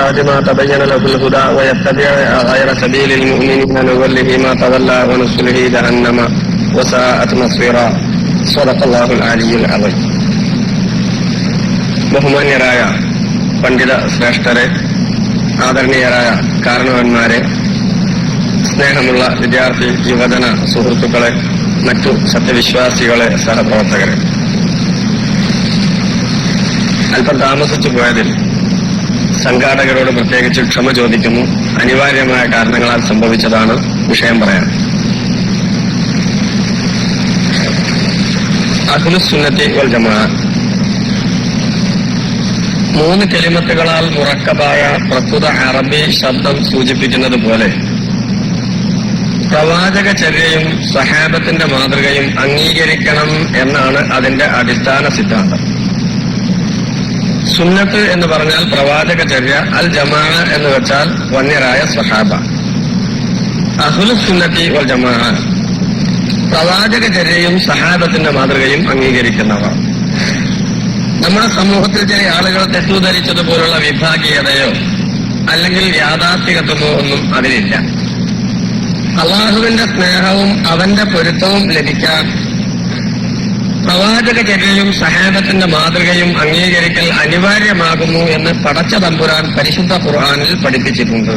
بعد ما تبين له الهدى ويتبع غير سبيل المؤمنين نوله ما تولى ونصله جهنم وساءت مصيرا. صدق الله العلي العظيم. ബഹുമാന്യരായ പണ്ഡിത ശ്രേഷ്ഠരെ, ആദരണീയരായ കാരണവന്മാരെ, സ്നേഹമുള്ള വിദ്യാർത്ഥി യുവജന സുഹൃത്തുക്കളെ, മറ്റു സത്യവിശ്വാസികളെ, സഹപ്രവർത്തകരെ, അല്പം താമസിച്ചു പോയതിൽ സംഘാടകരോട് പ്രത്യേകിച്ച് ക്ഷമ ചോദിക്കുന്നു. അനിവാര്യമായ കാരണങ്ങളാൽ സംഭവിച്ചതാണ്. വിഷയം പറയാം. അഹ്ലുസുന്നത്തി വൽ ജമാഅ മൂന്ന് കലിമത്തുകളാൽ മുറക്കബായ പ്രസ്തുത അറബി ശബ്ദം സൂചിപ്പിക്കുന്നത് പോലെ പ്രവാചക ചര്യയും സഹാബത്തിന്റെ മാതൃകയും അംഗീകരിക്കണം എന്നാണ് അതിന്റെ അടിസ്ഥാന സിദ്ധാന്തം. സുന്നത്ത് എന്ന് പറഞ്ഞാൽ പ്രവാചക ചര്യ, അൽ ജമാഅ എന്ന് വെച്ചാൽ വന്യരായ സ്വഹാബ. അഹ്ലുസുന്നത്തി വൽ ജമാഅ പ്രവാചക ചര്യയും സഹാബത്തിന്റെ മാതൃകയും അംഗീകരിക്കുന്നവർ. നമ്മുടെ സമൂഹത്തിൽ ചില ആളുകൾ തെറ്റുധരിച്ചതുപോലുള്ള വിഭാഗീയതയോ അല്ലെങ്കിൽ യാഥാർത്ഥികത്വമോ ഒന്നും അതിലില്ല. അള്ളാഹുവിന്റെ സ്നേഹവും അവന്റെ പൊരുത്തവും ലഭിക്കാൻ പ്രവാചക ചര്യയും സഹാബത്തിന്റെ മാതൃകയും അംഗീകരിക്കൽ അനിവാര്യമാകുന്നു എന്ന് പടച്ച തമ്പുരാൻ പരിശുദ്ധ ഖുർആനിൽ പഠിപ്പിച്ചിട്ടുണ്ട്.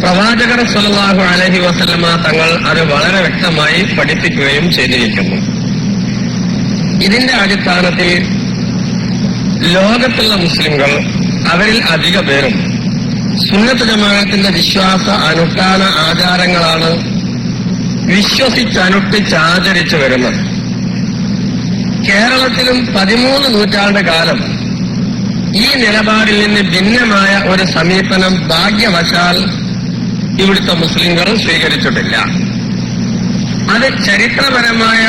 പ്രവാചകർ സ്വല്ലല്ലാഹു അലൈഹി വസല്ലമ തങ്ങൾ അത് വളരെ വ്യക്തമായി പഠിപ്പിക്കുകയും ചെയ്തിരിക്കുന്നു. ഇതിന്റെ അടിസ്ഥാനത്തിൽ ലോകത്തുള്ള മുസ്ലിംകൾ, അവരിൽ അധിക പേരും സുന്നത്ത് ജമാഅത്തിന്റെ വിശ്വാസ അനുഷ്ഠാന ആചാരങ്ങളാണ് വിശ്വസിച്ചനുഷ്ഠിച്ചാചരിച്ചു വരുന്നത്. കേരളത്തിലും 13 നൂറ്റാണ്ട് കാലം ഈ നിലപാടിൽ നിന്ന് ഭിന്നമായ ഒരു സമീപനം ഭാഗ്യവശാൽ ഇവിടുത്തെ മുസ്ലിംകൾ സ്വീകരിച്ചിട്ടില്ല. അത് ചരിത്രപരമായ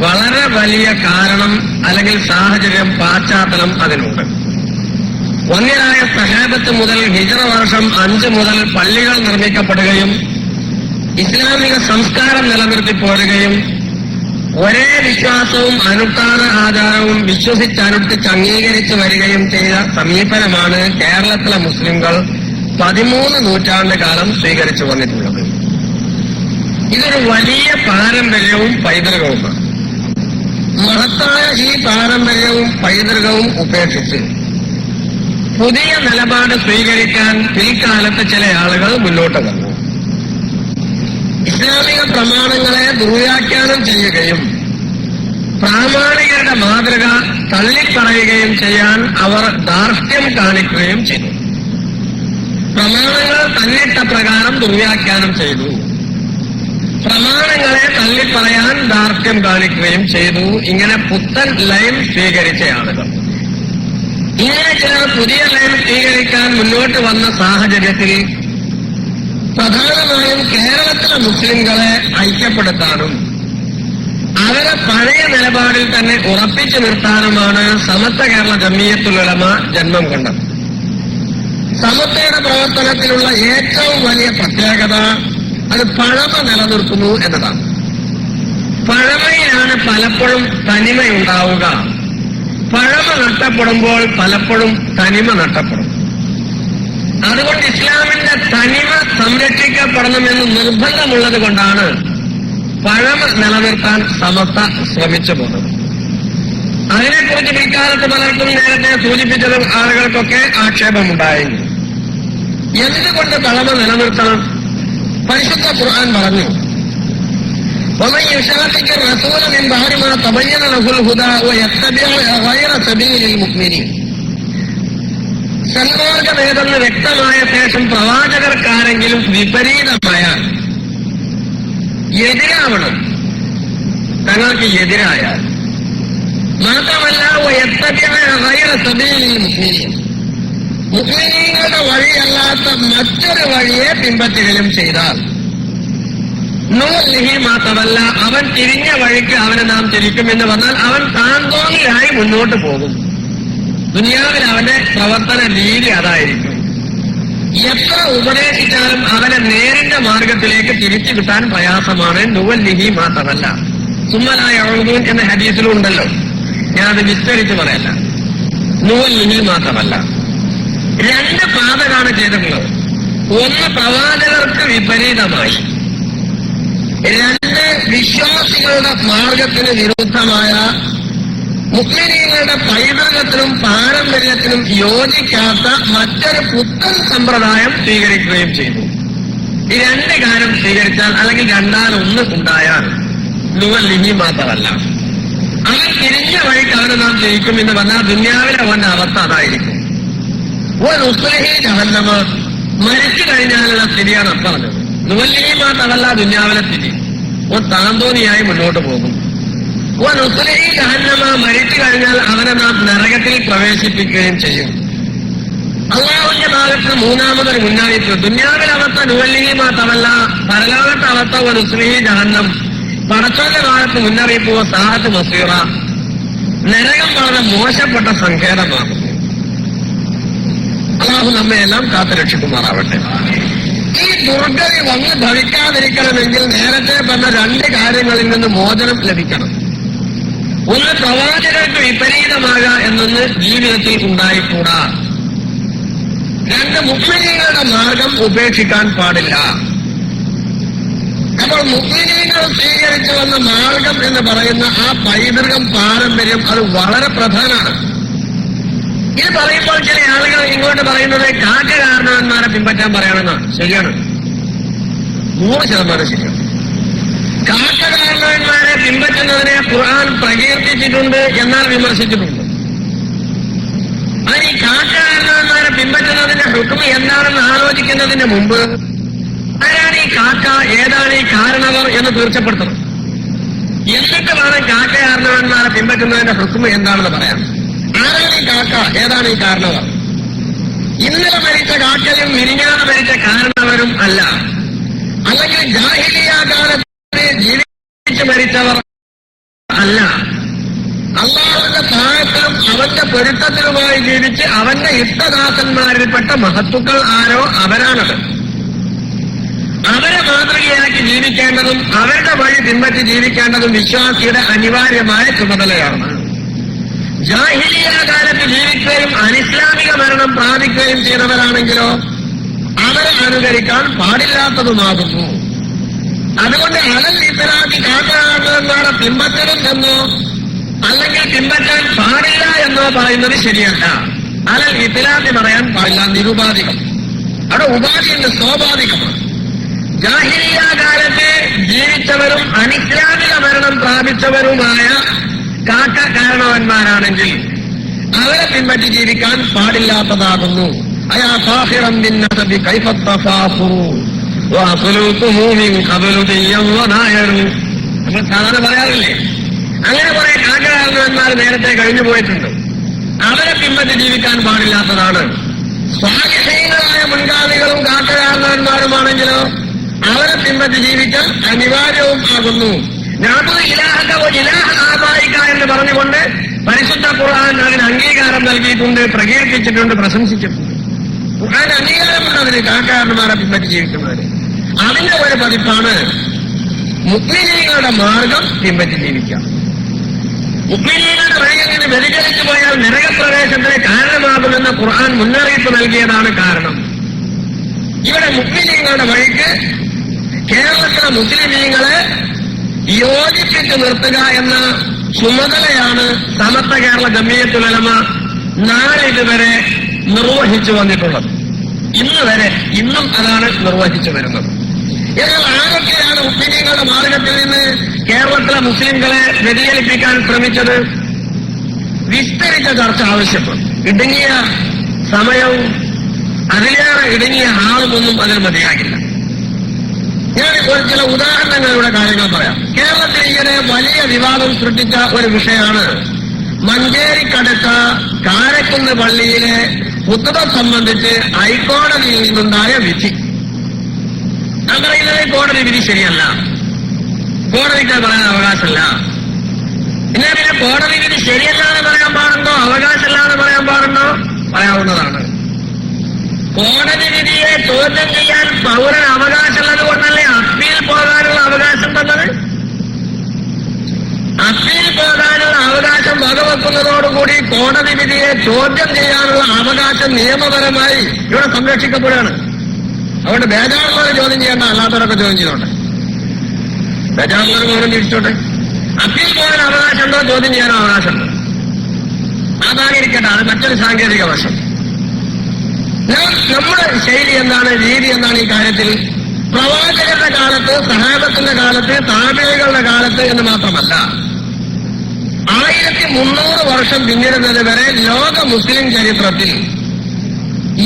വളരെ വലിയ കാരണം അല്ലെങ്കിൽ സാഹചര്യം, പാശ്ചാത്തലം അതിനുണ്ട്. വന്യരായ സഹാബത്ത് മുതൽ ഹിജ്റ വർഷം 5 മുതൽ പള്ളികൾ നിർമ്മിക്കപ്പെടുകയും ഇസ്ലാമിക സംസ്കാരം നിലനിർത്തി പോരുകയും ഒരേ വിശ്വാസവും അനുഷ്ഠാന ആചാരവും വിശ്വസിച്ചനുഷ്ഠിച്ച് അംഗീകരിച്ചു വരികയും ചെയ്ത സമീപനമാണ് കേരളത്തിലെ മുസ്ലിംകൾ 13 നൂറ്റാണ്ട് കാലം സ്വീകരിച്ചു വന്നിട്ടുള്ളത്. ഇതൊരു വലിയ പാരമ്പര്യവും പൈതൃകവുമാണ്. മഹത്തായ ഈ പാരമ്പര്യവും പൈതൃകവും ഉപേക്ഷിച്ച് പുതിയ നിലപാട് സ്വീകരിക്കാൻ പിൽക്കാലത്ത് ചില ആളുകൾ മുന്നോട്ട് വന്നു. ഇസ്ലാമിക പ്രമാണങ്ങളെ ദുർവ്യാഖ്യാനം ചെയ്യുകയും പ്രാമാണികരുടെ മാതൃക തള്ളിപ്പറയുകയും ചെയ്യാൻ അവർ ധാർഷ്ട്യം കാണിക്കുകയും ചെയ്തു. പ്രമാണങ്ങൾ തന്നിട്ട പ്രകാരം ദുർവ്യാഖ്യാനം ചെയ്തു. പ്രമാണങ്ങളെ തള്ളിപ്പറയാൻ ധാർഷ്ട്യം കാണിക്കുകയും ചെയ്തു. ഇങ്ങനെ പുത്തൻ ലൈൻ സ്വീകരിച്ച ആളുകൾ, ഇങ്ങനെ ചിലർ പുതിയ ലൈൻ സ്വീകരിക്കാൻ മുന്നോട്ട് വന്ന സാഹചര്യത്തിൽ പ്രധാനമായും കേരളത്തിലെ മുസ്ലിംകളെ ഐക്യപ്പെടുത്താനും അവരെ പഴയ നിലപാടിൽ തന്നെ ഉറപ്പിച്ചു നിർത്താനുമാണ് സമത്വ കേരള ജംഇയ്യത്തുൽ ഉലമ ജന്മം കൊണ്ടത്. സമത്വയുടെ പ്രവർത്തനത്തിലുള്ള ഏറ്റവും വലിയ പ്രത്യേകത അത് പഴമ നിലനിർത്തുന്നു എന്നതാണ്. പഴമയിലാണ് പലപ്പോഴും തനിമയുണ്ടാവുക. പഴമ നഷ്ടപ്പെടുമ്പോൾ പലപ്പോഴും തനിമ നഷ്ടപ്പെടും. അതുകൊണ്ട് ഇസ്ലാമിന്റെ തനിമ സംരക്ഷിക്കപ്പെടണമെന്ന് നിർബന്ധമുള്ളത് കൊണ്ടാണ് പഴമ നിലനിർത്താൻ സമസ്ത ശ്രമിച്ചു പോകുന്നത്. അതിനെക്കുറിച്ച് പിൽക്കാലത്ത് പലർക്കും നേരത്തെ സൂചിപ്പിച്ചതും ആളുകൾക്കൊക്കെ ആക്ഷേപമുണ്ടായിരുന്നു. എന്തുകൊണ്ട് പഴമ നിലനിർത്തണം? പരിശുദ്ധ ഖുർആൻ പറഞ്ഞു, وَمَنْ يُشَاقِقِ الرَّسُولَ مِنْ بَعْدِ مَا تَبَيَّنَ لَهُ الْهُدَى وَيَتَّبِعْ غَيْرَ سَبِيلِ الْمُؤْمِنِينَ. സന്മാർഗമേതെന്ന് വ്യക്തമായ ശേഷം പ്രവാചകർക്കാരെങ്കിലും വിപരീതമായാൽ, എതിരാവണം, തങ്ങൾക്ക് എതിരായാൽ മാത്രമല്ല وَيَتَّبِعْ غَيْرَ سَبِيلِ الْمُؤْمِنِينَ, മുഅ്മിനീങ്ങളുടെ വഴിയല്ലാത്ത മറ്റൊരു വഴിയെ പിൻപറ്റുകയും ചെയ്താൽ നുവല്ലിഹി മാ തവല്ല, അവൻ തിരിഞ്ഞ വഴിക്ക് അവനെ നാം തിരിക്കുമെന്ന് പറഞ്ഞാൽ അവൻ താന്തോന്നിലായി മുന്നോട്ട് പോകും. ദുനിയാവിൽ അവന്റെ പ്രവർത്തന രീതി അതായിരിക്കും. എത്ര ഉപദേശിച്ചാലും അവനെ നേരിന്റെ മാർഗത്തിലേക്ക് തിരിച്ചു കിട്ടാൻ പ്രയാസമാണ്. നുവല്ലിഹി മാ തവല്ല സുമ്മലായ യഊദൂൻ എന്ന ഹദീസിലും ഉണ്ടല്ലോ, ഞാനത് വിസ്തരിച്ച് പറയല്ല. നുവല്ലിഹി മാ തവല്ല. രണ്ട് പാത കാര്യങ്ങളാണ് ചെയ്തിട്ടുള്ളത്. ഒന്ന്, പ്രവാചകർക്ക് വിപരീതമായി. രണ്ട്, വിശ്വാസികളുടെ മാർഗത്തിന് വിരുദ്ധമായ മുസ്ലിങ്ങളുടെ പൈതൃകത്തിനും പാരമ്പര്യത്തിനും യോജിക്കാത്ത മറ്റൊരു പുത്തൻ സമ്പ്രദായം സ്വീകരിക്കുകയും ചെയ്തു. ഈ രണ്ട് കാര്യം സ്വീകരിച്ചാൽ, അല്ലെങ്കിൽ രണ്ടാലൊന്ന് ഉണ്ടായാൽ, നുവല്ലിഹി മാത്രമല്ല, അവൻ തിരിഞ്ഞ വഴിക്ക് അവനെ നാം ജയിക്കുമെന്ന് പറഞ്ഞാൽ ദുന്യാവിലെ അവന്റെ അവസ്ഥ അതായിരിക്കും. നുസ്ലിഹി ജഹന്നമ, മരിച്ചു കഴിഞ്ഞാലുള്ള സ്ഥിതിയാണ് പറഞ്ഞത്. നുവല്ലിഹി മാത്രമല്ല ദുന്യാവിലെ സ്ഥിതി, താന്തോന്നിയായി മുന്നോട്ട് പോകും. നുസ്ലിഹി ജഹന്നമ, മരിച്ചു കഴിഞ്ഞാൽ അവനെ നാം നരകത്തിൽ പ്രവേശിപ്പിക്കുകയും ചെയ്യും. അള്ളാഹുവിന്റെ ഭാഗത്ത് മൂന്നാമതൊരു മുന്നറിയിപ്പ്. ദുന്യാവിലെ അവസ്ഥ നുവല്ലിഹി മാത്രമല്ല, പരലോകത്തെ അവസ്ഥ നുസ്ലിഹി ജഹന്നം. പടച്ചോന്റെ ഭാഗത്ത് മുന്നറിയിപ്പ് സാഹത്ത് മസീറ, നരകം വളരെ മോശപ്പെട്ട സങ്കേതമാകുന്നു. അള്ളാഹു നമ്മയെല്ലാം കാത്തുരക്ഷിക്കുമാറാവട്ടെ. ഈ ദുർഗതി വന്ന് ഭവിക്കാതിരിക്കണമെങ്കിൽ നേരത്തെ പറഞ്ഞ രണ്ട് കാര്യങ്ങളിൽ നിന്ന് മോചനം ലഭിക്കണം. ഒന്ന്, പ്രവാചകർക്ക് വിപരീതമാകുക എന്നൊന്ന് ജീവിതത്തിൽ ഉണ്ടായിക്കൂടാ. രണ്ട്, മുസ്ലിങ്ങളുടെ മാർഗം ഉപേക്ഷിക്കാൻ പാടില്ല. അപ്പോൾ മുസ്ലിങ്ങൾ സ്വീകരിച്ചു വന്ന മാർഗം എന്ന് പറയുന്ന ആ പൈതൃകം, പാരമ്പര്യം, അത് വളരെ പ്രധാനമാണ്. ഇത് പറയുമ്പോൾ ചില ആളുകൾ ഇങ്ങോട്ട് പറയുന്നത് കാക്ക കാരണവന്മാരെ പിൻപറ്റാൻ പറയണമെന്നാണ്. ശരിയാണ്, 100% ശരിയാണ്. കാക്ക കാരണവന്മാരെ പിൻപറ്റുന്നതിനെ ഖുർആൻ പ്രകീർത്തിച്ചിട്ടുണ്ട്, എന്നാൽ വിമർശിച്ചിട്ടുണ്ട്. അതിന് ഈ കാക്ക കാരണവന്മാരെ പിൻപറ്റുന്നതിന്റെ ഹുക്മ് എന്താണെന്ന് ആലോചിക്കുന്നതിന് മുമ്പ് ആരാണ് ഈ കാക്ക, ഏതാണ് ഈ കാരണവർ എന്ന് തീർച്ചപ്പെടുത്തണം. എന്നിട്ട് വേണം കാക്ക കാരണവന്മാരെ പിൻപറ്റുന്നതിന്റെ ഹുക്മ് എന്താണെന്ന് പറയാം. ആരാണ് ഈ കാക്ക, ഏതാണ് ഈ കാരണവർ? ഇന്നലെ മരിച്ച കാക്കയും മിനിഞ്ഞാന്ന് മരിച്ച കാരണവരും അല്ല. അല്ലെങ്കിൽ ജാഹിലിയ കാലത്ത് ജീവിച്ച് മരിച്ചവർ അല്ല. അള്ളാഹുവിന്റെ താഴത്തിലും അവന്റെ പൊരുത്തത്തിലുമായി ജീവിച്ച് അവന്റെ ഇഷ്ടദാസന്മാരിൽപ്പെട്ട മഹത്തുക്കൾ ആരോ അവരാണത്. അവരെ മാതൃകയാക്കി ജീവിക്കേണ്ടതും അവരുടെ വഴി പിൻപറ്റി ജീവിക്കേണ്ടതും വിശ്വാസിയുടെ അനിവാര്യമായ ചുമതലയാണ്. ജാഹിലിയ കാലത്ത് ജീവിക്കുകയും അനിസ്ലാമിക മരണം പ്രാപിക്കുകയും ചെയ്തവരാണെങ്കിലോ അവരെ അനുകരിക്കാൻ പാടില്ലാത്തതുമാകുന്നു. അതുകൊണ്ട് അലൽ ഇത്തരാക്കി കാക്കകാരണവന്മാരെ പിൻപറ്റണം എന്നോ അല്ലെങ്കിൽ പിൻപറ്റാൻ പാടില്ല എന്നോ പറയുന്നത് ശരിയല്ല. അലൽ ഇത്തിലാത്തി പറയാൻ പാടില്ല, നിരുപാധികം. അവിടെ ഉപാധിയുണ്ട്, സ്വാഭാവികമാണ്. ജാഹിലിയ കാലത്ത് ജീവിച്ചവരും അനിസ്ലാമിക മരണം പ്രാപിച്ചവരുമായ കാക്ക കാരണവന്മാരാണെങ്കിൽ അവരെ പിൻപറ്റി ജീവിക്കാൻ പാടില്ലാത്തതാകുന്നു. അയാ സാഹിറം ബിന്നസബി കൈഫത്തഫാഖുറു വഅഖലുകുമു മിൻ ഖബലു ദിയ്യം വനായറു. നമ്മൾ സാധാരണ പറയാറില്ലേ, അങ്ങനെ കുറെ കാക്ക കാരണവന്മാർ നേരത്തെ കഴിഞ്ഞു പോയിട്ടുണ്ട്. അവരെ പിൻപറ്റി ജീവിക്കാൻ പാടില്ലാത്തതാണ്. സ്വാലിഹീങ്ങളായ മുൻഗാമികളും കാക്ക കാരണവന്മാരുമാണെങ്കിലോ അവരെ പിൻപറ്റി ജീവിക്കൽ അനിവാര്യവും ആകുന്നു. ആബായിക്ക എന്ന് പറഞ്ഞുകൊണ്ട് പരിശുദ്ധ ഖുർആൻ അതിന് അംഗീകാരം നൽകിയിട്ടുണ്ട്, പ്രകീർത്തിച്ചിട്ടുണ്ട്, പ്രശംസിച്ചിട്ടുണ്ട്. ഖുർആൻ അംഗീകാരമുണ്ട് അതിന് കാക്കാരന്മാരെ പിൻപറ്റി ജീവിക്കുന്നതിന്. അതിന്റെ ഒരു പതിപ്പാണ് മുസ്ലിങ്ങളുടെ മാർഗം പിൻപറ്റി ജീവിക്കാം. മുസ്ലിങ്ങളുടെ വഴിയിൽ നിന്ന് വ്യതിചലിച്ചു പോയാൽ നരകപ്രവേശത്തിന് കാരണമാകുമെന്ന് ഖുർആൻ മുന്നറിയിപ്പ് നൽകിയതാണ് കാരണം. ഇവിടെ മുസ്ലിങ്ങളുടെ വഴിക്ക് കേരളത്തിലെ മുസ്ലിമീങ്ങളെ യോജിപ്പിച്ച് നിർത്തുക എന്ന ചുമതലയാണ് സമസ്ത കേരള ജമിയത്തുൽ ഉലമ നാളിതുവരെ നിർവഹിച്ചു വന്നിട്ടുള്ളത്. ഇന്നും അതാണ് നിർവഹിച്ചു വരുന്നത്. എന്നാൽ ആരൊക്കെയാണ് മുസ്ലിങ്ങളുടെ മാർഗത്തിൽ നിന്ന് കേരളത്തിലെ മുസ്ലിംകളെ വ്യതിചലിപ്പിക്കാൻ ശ്രമിച്ചത്? വിസ്തരിച്ച ചർച്ച ആവശ്യപ്പെടും. ഇടുങ്ങിയ സമയവും അതിലേറെ ഇടുങ്ങിയ ആളുമൊന്നും അതിന് മതിയാകില്ല. ഞാൻ ചില ഉദാഹരണങ്ങളുടെ കാര്യങ്ങൾ പറയാം. കേരളത്തിൽ ഇങ്ങനെ വലിയ വിവാദം സൃഷ്ടിച്ച ഒരു വിഷയമാണ് മഞ്ചേരിക്കടുത്ത കാരക്കുന്ന് പള്ളിയിലെ ഖുത്ബ സംബന്ധിച്ച് ഹൈക്കോടതിയിൽ നിന്നുണ്ടായ വിധി. ഞാൻ പറയുന്നത് കോടതി വിധി ശരിയല്ല, കോടതിക്ക് പറയാൻ അവകാശമില്ല. പിന്നെ കോടതി വിധി ശരിയല്ലാതെ പറയാൻ പാടുണ്ടോ, അവകാശമില്ലാതെ പറയാൻ പാടുണ്ടോ? പറയാവുന്നതാണ്. കോടതി വിധിയെ ചോദ്യം ചെയ്യാൻ പൗരന് അവകാശമുള്ളത് കൊണ്ടല്ലേ അപ്പീൽ പോകാനുള്ള അവകാശം തന്നത്? അപ്പീൽ പോകാനുള്ള അവകാശം വകവെക്കുന്നതോടുകൂടി കോടതി വിധിയെ ചോദ്യം ചെയ്യാനുള്ള അവകാശം നിയമപരമായി ഇവിടെ സംരക്ഷിക്കപ്പെടുകയാണ്. അതുകൊണ്ട് ബേജാറുള്ളവരെ ചോദ്യം ചെയ്യേണ്ട, അല്ലാത്തവരൊക്കെ ചോദ്യം ചെയ്തോട്ടെ. ബേജാറുള്ളവർ പോലും തിരിച്ചോട്ടെ. അപ്പീൽ പോകാൻ അവകാശമുണ്ടോ, ചോദ്യം ചെയ്യാൻ അവകാശമുണ്ടോ, അതായിരിക്കട്ടെ. അത് മറ്റൊരു സാങ്കേതിക വശം. നമ്മുടെ ശൈലി എന്താണ്, രീതി എന്താണ് ഈ കാര്യത്തിൽ? പ്രവാചകരുടെ കാലത്ത്, സഹാബത്തിന്റെ കാലത്ത്, താബിഈകളുടെ കാലത്ത് എന്ന് മാത്രമല്ല, 1300 വർഷം പിന്നിടുന്നത് വരെ ലോക മുസ്ലിം ചരിത്രത്തിൽ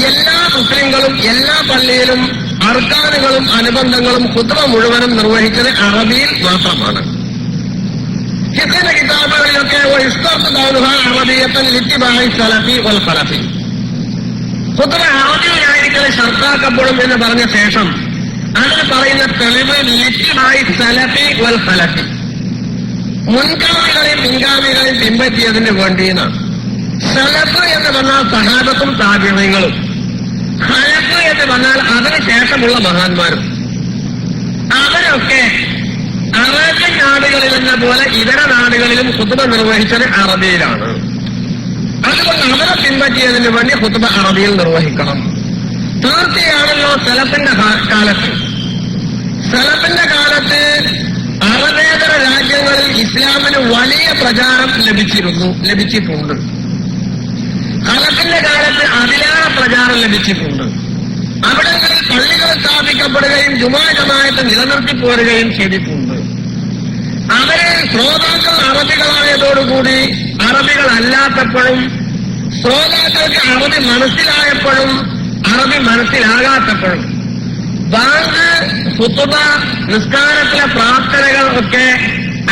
എല്ലാ മുസ്ലിങ്ങളും എല്ലാ പള്ളിയിലും അർക്കാനുകളും അനുബന്ധങ്ങളും ഖുത്ബ മുഴുവനും നിർവഹിച്ചത് അറബിയിൽ മാത്രമാണ്. ഹിഫ്ദിന്റെ കിതാബുകളിലൊക്കെ അറബിയത്തൻ ലിത്തിബാഇ സലഫി വൽ ഖലഫി, ഖുത്ബ അറബിയിലായിരിക്കൽ ഷർത്താക്കപ്പെടും എന്ന് പറഞ്ഞ ശേഷം അതിന് പറയുന്ന തെളിവ് ലിത്തിബാഇ സലഫി വൽ ഖലഫി, മുൻഗാമികളെയും പിൻഗാമികളെയും പിൻപറ്റിയതിന് വേണ്ടിയെന്നാണ്. സലഫ് എന്ന് പറഞ്ഞാൽ സഹാബത്തും താബിഈകളും, ഖലഫ് എന്ന് പറഞ്ഞാൽ അതിന് ശേഷമുള്ള മഹാന്മാരും. അവരൊക്കെ അറേബ്യൻ നാടുകളിൽ എന്ന പോലെ ഇതര നാടുകളിലും ഖുത്ബ നിർവഹിച്ചത് അറബിയിലാണ്. അതുകൊണ്ട് അവരെ പിൻപറ്റിയതിന് വേണ്ടി ഖുത്ബ അറബിയിൽ നിർവഹിക്കണം. തീർച്ചയാണല്ലോ സലഫിന്റെ കാലത്ത്. സലഫിന്റെ കാലത്ത് അറബേതര രാജ്യങ്ങളിൽ ഇസ്ലാമിന് വലിയ പ്രചാരം ലഭിച്ചിട്ടുണ്ട്. ഖലഫിന്റെ കാലത്ത് അതിലേറെ പ്രചാരം ലഭിച്ചിട്ടുണ്ട്. അവിടങ്ങളിൽ പള്ളികൾ സ്ഥാപിക്കപ്പെടുകയും ജുമാ ജമാഅത്ത് നിലനിർത്തിപ്പോരുകയും ചെയ്തിട്ടുണ്ട്. അവരെ ശ്രോതാക്കൾ അറബികളായതോടുകൂടി അറബികളല്ലാത്തപ്പോഴും, ശ്രോതാക്കൾക്ക് അറബി മനസ്സിലായപ്പോഴും അറബി മനസ്സിലാകാത്തപ്പോഴും, ബാങ്ക്, ഖുത്ബ, നിസ്കാരത്തിലെ പ്രാർത്ഥനകൾ ഒക്കെ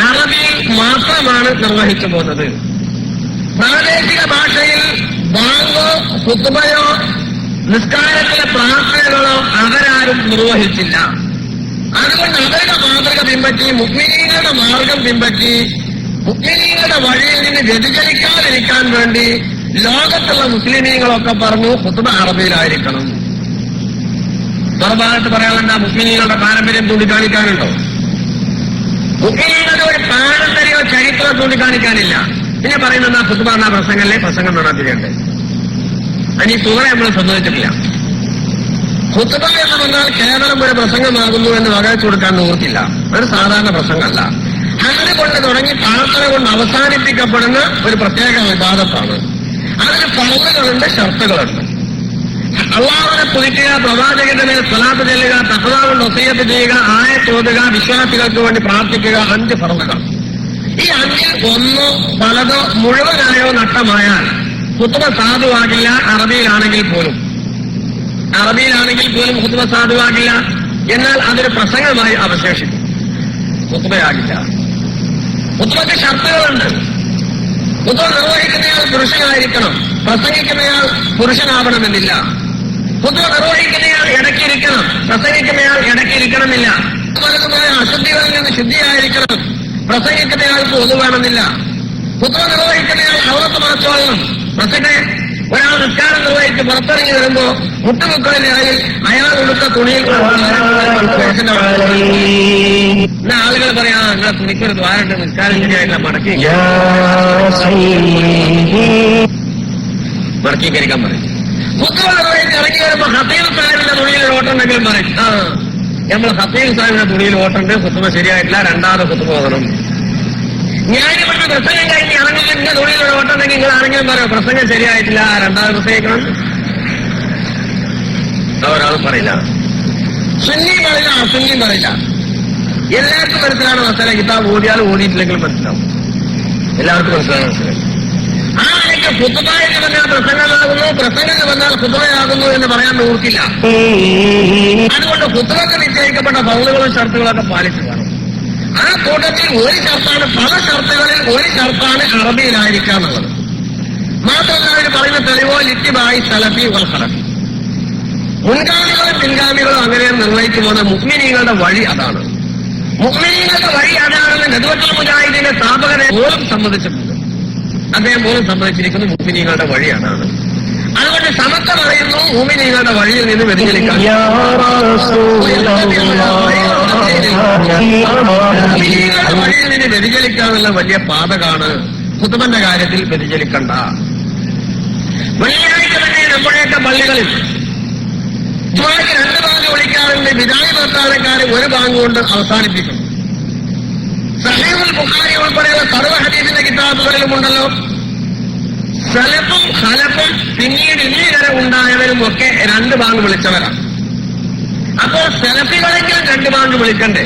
അറബിയിൽ മാത്രമാണ് നിർവഹിച്ചു പോകുന്നത്. പ്രാദേശിക ഭാഷയിൽ ബാങ്കോ ഖുത്ബയോ നിസ്കാരത്തിലെ പ്രാർത്ഥനകളോ അവരാരും നിർവഹിച്ചില്ല. അതുകൊണ്ട് അവരുടെ മാതൃക പിൻപറ്റി, മുഅ്മിനീങ്ങളുടെ മാർഗം പിൻപറ്റി, മുഅ്മിനീങ്ങളുടെ വഴിയിൽ നിന്ന് വ്യതിചലിക്കാതിരിക്കാൻ വേണ്ടി ലോകത്തുള്ള മുസ്ലിമീങ്ങളൊക്കെ പറഞ്ഞു ഖുത്ബ അറബിയിലായിരിക്കണം. മറുഭാഗത്ത് പറയാനുണ്ട മുസ്ലിമീങ്ങളുടെ പാരമ്പര്യം ചൂണ്ടിക്കാണിക്കാനുണ്ടോ? മുസ്ലിങ്ങളുടെ ഒരു പാരമ്പര്യമോ ചരിത്രമോ ചൂണ്ടിക്കാണിക്കാനില്ല. പിന്നെ പറയുന്നത് ആ ഖുത്ബ എന്ന പ്രസംഗമല്ലേ, പ്രസംഗം നടത്തിയിട്ടുണ്ട്. അതിന് ഈ തുക നമ്മൾ സമ്മതിച്ചിട്ടില്ല. ഖുത്ബ എന്ന് പറഞ്ഞാൽ കേവലം ഒരു പ്രസംഗമാകുന്നു എന്ന് വകവെച്ചു കൊടുക്കാൻ നിവൃത്തില്ല. ഒരു സാധാരണ പ്രസംഗമല്ല. ഹംദ് കൊണ്ട് തുടങ്ങി പ്രാർത്ഥന കൊണ്ട് അവസാനിപ്പിക്കപ്പെടുന്ന ഒരു പ്രത്യേക വിവാദത്താണ്. അതിന് ഫർളുകളുണ്ട്, ഷർത്തുകളുണ്ട്. അള്ളാഹുവിനെ സ്തുതിക്കുക, പ്രവാചകന്റെ മേൽ സ്വലാത്ത് ചെല്ലുക, തഖ്വ കൊണ്ട് വസിയ്യത്ത് ചെയ്യുക, ആയത്ത് ഓതുക, വിശ്വാസികൾക്ക് വേണ്ടി പ്രാർത്ഥിക്കുക, 5 ഫർളുകൾ. ഈ 5 ഒന്നോ പലതോ മുഴുവനായോ നഷ്ടമായാൽ ഖുത്ബ സാധുവാകില്ല. അറബിയിലാണെങ്കിൽ പോലും ഖുത്ബ സാധുവാകില്ല. എന്നാൽ അതൊരു പ്രസംഗമായി അവശേഷിക്കും, ഖുത്ബയാകില്ല. ഖുത്ബയ്ക്ക് ഷർത്തുകളുണ്ട്. ഖുത്ബ നിർവഹിക്കുന്നയാൾ പുരുഷനായിരിക്കണം, പ്രസംഗിക്കുന്നയാൾ പുരുഷനാവണമെന്നില്ല. ഖുത്ബ നിർവഹിക്കുന്നയാൾ ഇടയ്ക്കിരിക്കണം, പ്രസംഗിക്കുന്നയാൾ ഇടയ്ക്കിരിക്കണമെന്നില്ല. പലതുമായ അശുദ്ധികളിൽ നിന്ന് ശുദ്ധിയായിരിക്കണം, പ്രസംഗിക്കുന്നയാൾക്ക് ഒതു വേണമെന്നില്ല. ഖുത്ബ നിർവഹിക്കുന്നയാൾ ഔറത്ത് മറച്ചോളണം. ഒരാൾ നിസ്കാരം നിർവഹിച്ച് പുറത്തിറങ്ങി വരുമ്പോ മുട്ടുമുക്കളിനിറയിൽ അയാൾ ഉടുത്ത തുണിയിൽ എന്നാ ആളുകൾ പറയാ, നിങ്ങളെ തുണിക്കൊരു ദ്വാരണ്ട്, നിസ്കാരം ശരിയായില്ല, മടക്കി കരിക്കാൻ പറയും. ഖുത്ബ നിർവഹിച്ച് ഇറങ്ങി വരുമ്പോ ഖതീബ് സാഹിബിന്റെ തുണിയിൽ ഓട്ടുണ്ടെങ്കിലും പറയും, നമ്മൾ ഖതീബ് സാഹിബിന്റെ തുണിയിൽ ഓട്ടുണ്ട്, ഖുത്ബ ശരിയായിട്ടില്ല, 2ാമത് ഖുത്ബ ഓതണം. ഞാനിവിടെ പ്രസംഗം കഴിഞ്ഞ് ഇറങ്ങുമ്പോൾ എന്റെ തുണിയിലൂടെ ഓട്ടുണ്ടെങ്കിൽ നിങ്ങൾ ആരെങ്കിലും പറയോ പ്രസംഗം ശരിയായിട്ടില്ല, 2ാമത് പ്രസംഗിക്കണം? ഒരാൾ പറയില്ല. സുന്നി പറയില്ല, അസുന്നി പറയില്ല. എല്ലാവർക്കും മനസ്സിലാണ് മസാല. കിതാബ് ഓടിയാലും ഓടിയിട്ടില്ലെങ്കിലും മനസ്സിലാവും. എല്ലാവർക്കും മനസ്സിലാണ് മനസ്സിലായി. ആ എനിക്ക് ഖുത്ബ എന്ന് പറഞ്ഞാൽ പ്രസംഗമാകുന്നു, പ്രസംഗം എന്ന് പറഞ്ഞാൽ ഖുത്ബയാകുന്നു എന്ന് പറയാൻ നിവൃത്തില്ല. അതുകൊണ്ട് ഖുത്ബക്ക് നിശ്ചയിക്കപ്പെട്ട ഫർളുകളും ഷർത്തുകളൊക്കെ പാലിച്ചു കാണും. ആ കൂട്ടത്തിൽ ഒരു ഷർത്താണ്, പല ഷർത്തുകളിൽ ഒരു ഷർത്താണ് അറബിയിലായിരിക്കുക എന്നുള്ളത്. മാത്രമല്ല അവർ പറയുന്ന തെളിവോ ലിത്തിബാഇ സലഫി വൽ ഖലഫി, മുൻഗാമികളും പിൻഗാമികളും അങ്ങനെ നിർണയിച്ചു പോകുന്ന മുഅ്മിനീങ്ങളുടെ വഴി അതാണ്. മുഅ്മിനീങ്ങളുടെ വഴി അതാണെന്ന് നദ്വത്തുൽ മുജാഹിദീന്റെ സ്ഥാപകനെ പോലും സമ്മതിച്ചിട്ടുണ്ട്. അദ്ദേഹം പോലും സമ്മതിച്ചിരിക്കുന്നു മുഅ്മിനീങ്ങളുടെ വഴി അതാണ്. അതുകൊണ്ട് സമത്ത പറയുന്നു മുഅ്മിനീങ്ങളുടെ വഴിയിൽ നിന്ന് വ്യതിചലിക്കാൻ. വഴിയിൽ നിന്ന് വ്യതിചലിക്കാനുള്ള വലിയ പാതകാണ് ഖുതുബന്റെ കാര്യത്തിൽ വ്യതിചലിക്കണ്ട. വെള്ളിയാഴ്ച തന്നെ നമ്മുടെയൊക്കെ പള്ളികളിൽ ജുമാക്ക് 2 ബാങ്ക് വിളിക്കാറുണ്ട്. വിദായി പ്രസ്ഥാനക്കാർ 1 ബാങ്ക് കൊണ്ട് അവസാനിപ്പിക്കും. സഹീഹുൽ ബുഖാരി ഉൾപ്പെടെയുള്ള സർവ്വ ഹദീസിന്റെ കിതാബുകളിലുമുണ്ടല്ലോ, സലഫും ഖലഫും പിന്നീട് ഇനി വരെ ഉണ്ടായവരും ഒക്കെ 2 ബാങ്ക് വിളിച്ചവരാണ്. അപ്പോൾ സെലഫികളെങ്കിലും 2 ബാങ്ക് വിളിക്കണ്ടേ?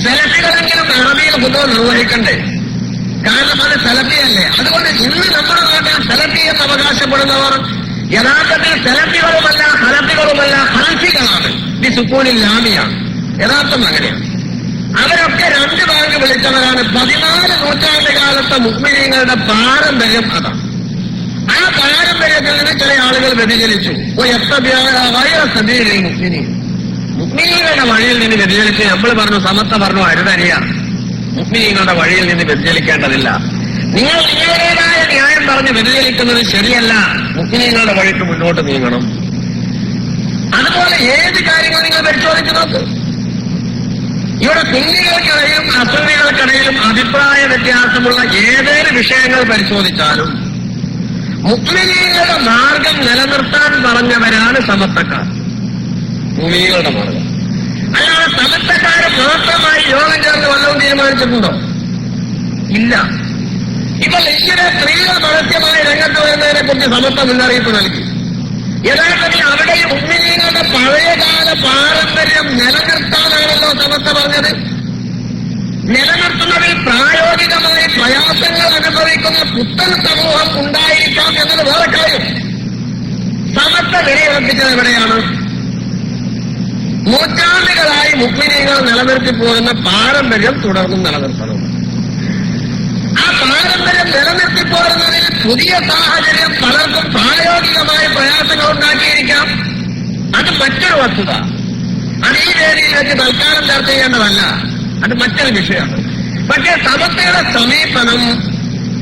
സെലഫികളെങ്കിലും അറബിയിൽ ഖുതുബ നിർവഹിക്കണ്ടേ? കാരണം അത് സെലഫിയല്ലേ. അതുകൊണ്ട് ഇന്ന് നമ്മുടെ നാട്ടിൽ സെലഫി എന്ന് അവകാശപ്പെടുന്നവർ യഥാർത്ഥത്തിൽ സെലഫികളുമല്ല, ഹനഫികളുമല്ല, ഹനഫികളാണ്. ഈ സുക്കൂനിൽ ലാമിയാണ്. യഥാർത്ഥം അങ്ങനെയാണ്. അവരൊക്കെ 2 ബാങ്ക് വിളിച്ചവരാണ്. 14 നൂറ്റാണ്ട് കാലത്തെ മുഅ്മിനീങ്ങളുടെ പാരമ്പര്യം അതാണ്. ആ പാരമ്പര്യത്തിൽ നിന്ന് ചില ആളുകൾ വ്യതിചലിച്ചു. മുഅ്മിനീങ്ങളുടെ വഴിയിൽ നിന്ന് വ്യതിചലിച്ച് നമ്മൾ പറഞ്ഞു, സമത്ത പറഞ്ഞു, അരുതറിയാം. മുഅ്മിനീങ്ങളുടെ വഴിയിൽ നിന്ന് വ്യതിചലിക്കേണ്ടതില്ല. നിങ്ങൾ നിങ്ങളുടേതായ ന്യായം പറഞ്ഞ് വ്യതിചലിക്കുന്നത് ശരിയല്ല. മുഅ്മിനീങ്ങളുടെ വഴിക്ക് മുന്നോട്ട് നീങ്ങണം. അതുപോലെ ഏത് കാര്യങ്ങൾ നിങ്ങൾ പരിശോധിച്ച് നോക്ക്. ഇവിടെ സുന്നികൾക്കിടയിലും അസുന്നികൾക്കിടയിലും അഭിപ്രായ വ്യത്യാസമുള്ള ഏതേലും വിഷയങ്ങൾ പരിശോധിച്ചാലും മുഅ്മിനീങ്ങളുടെ മാർഗം നിലനിർത്താൻ പറഞ്ഞവരാണ് സമസ്തക്കാർ. മുഅ്മിനീങ്ങളുടെ മാർഗം അല്ലാതെ സമസ്തക്കാരെ മാത്രമായി യോഗം ചേർന്ന് വല്ലതും തീരുമാനിച്ചിട്ടുണ്ടോ? ഇല്ല. ഇപ്പോൾ ഇങ്ങനെ സ്ത്രീകൾ പരസ്യമായ രംഗത്ത് വരുന്നതിനെ കുറിച്ച് സമസ്ത മുന്നറിയിപ്പ് നൽകി. യഥാർത്ഥത്തിൽ അവിടെ ഈ മുഅ്മിനീങ്ങളുടെ പഴയകാല പാരമ്പര്യം നിലനിർത്താനാണല്ലോ സമസ്ത പറഞ്ഞത്. നിലനിർത്തുന്നതിൽ പ്രായോഗികമായി പ്രയാസങ്ങൾ അനുഭവിക്കുന്ന പുത്തൻ സമൂഹം ഉണ്ടായിരിക്കാം എന്നത് വേറെ കാര്യം. സമസ്ത വിലയുറപ്പിച്ചത് എവിടെയാണ്? നൂറ്റാണ്ടുകളായി മുഅ്മിനീങ്ങൾ നിലനിർത്തിപ്പോകുന്ന പാരമ്പര്യം തുടർന്നും നിലനിർത്തണം. ആ പാരമ്പര്യം നിലനിർത്തിപ്പോരുന്നതിൽ പുതിയ സാഹചര്യം പലർക്കും പ്രായോഗികമായ പ്രയാസങ്ങൾ ഉണ്ടാക്കിയിരിക്കാം. അത് മറ്റൊരു വസ്തുത. അത് ഈ വേദിയിൽ വെച്ച് തൽക്കാലം ചർച്ച ചെയ്യേണ്ടതല്ല. അത് മറ്റൊരു വിഷയമാണ്. പക്ഷേ സമസ്തയുടെ സമീപനം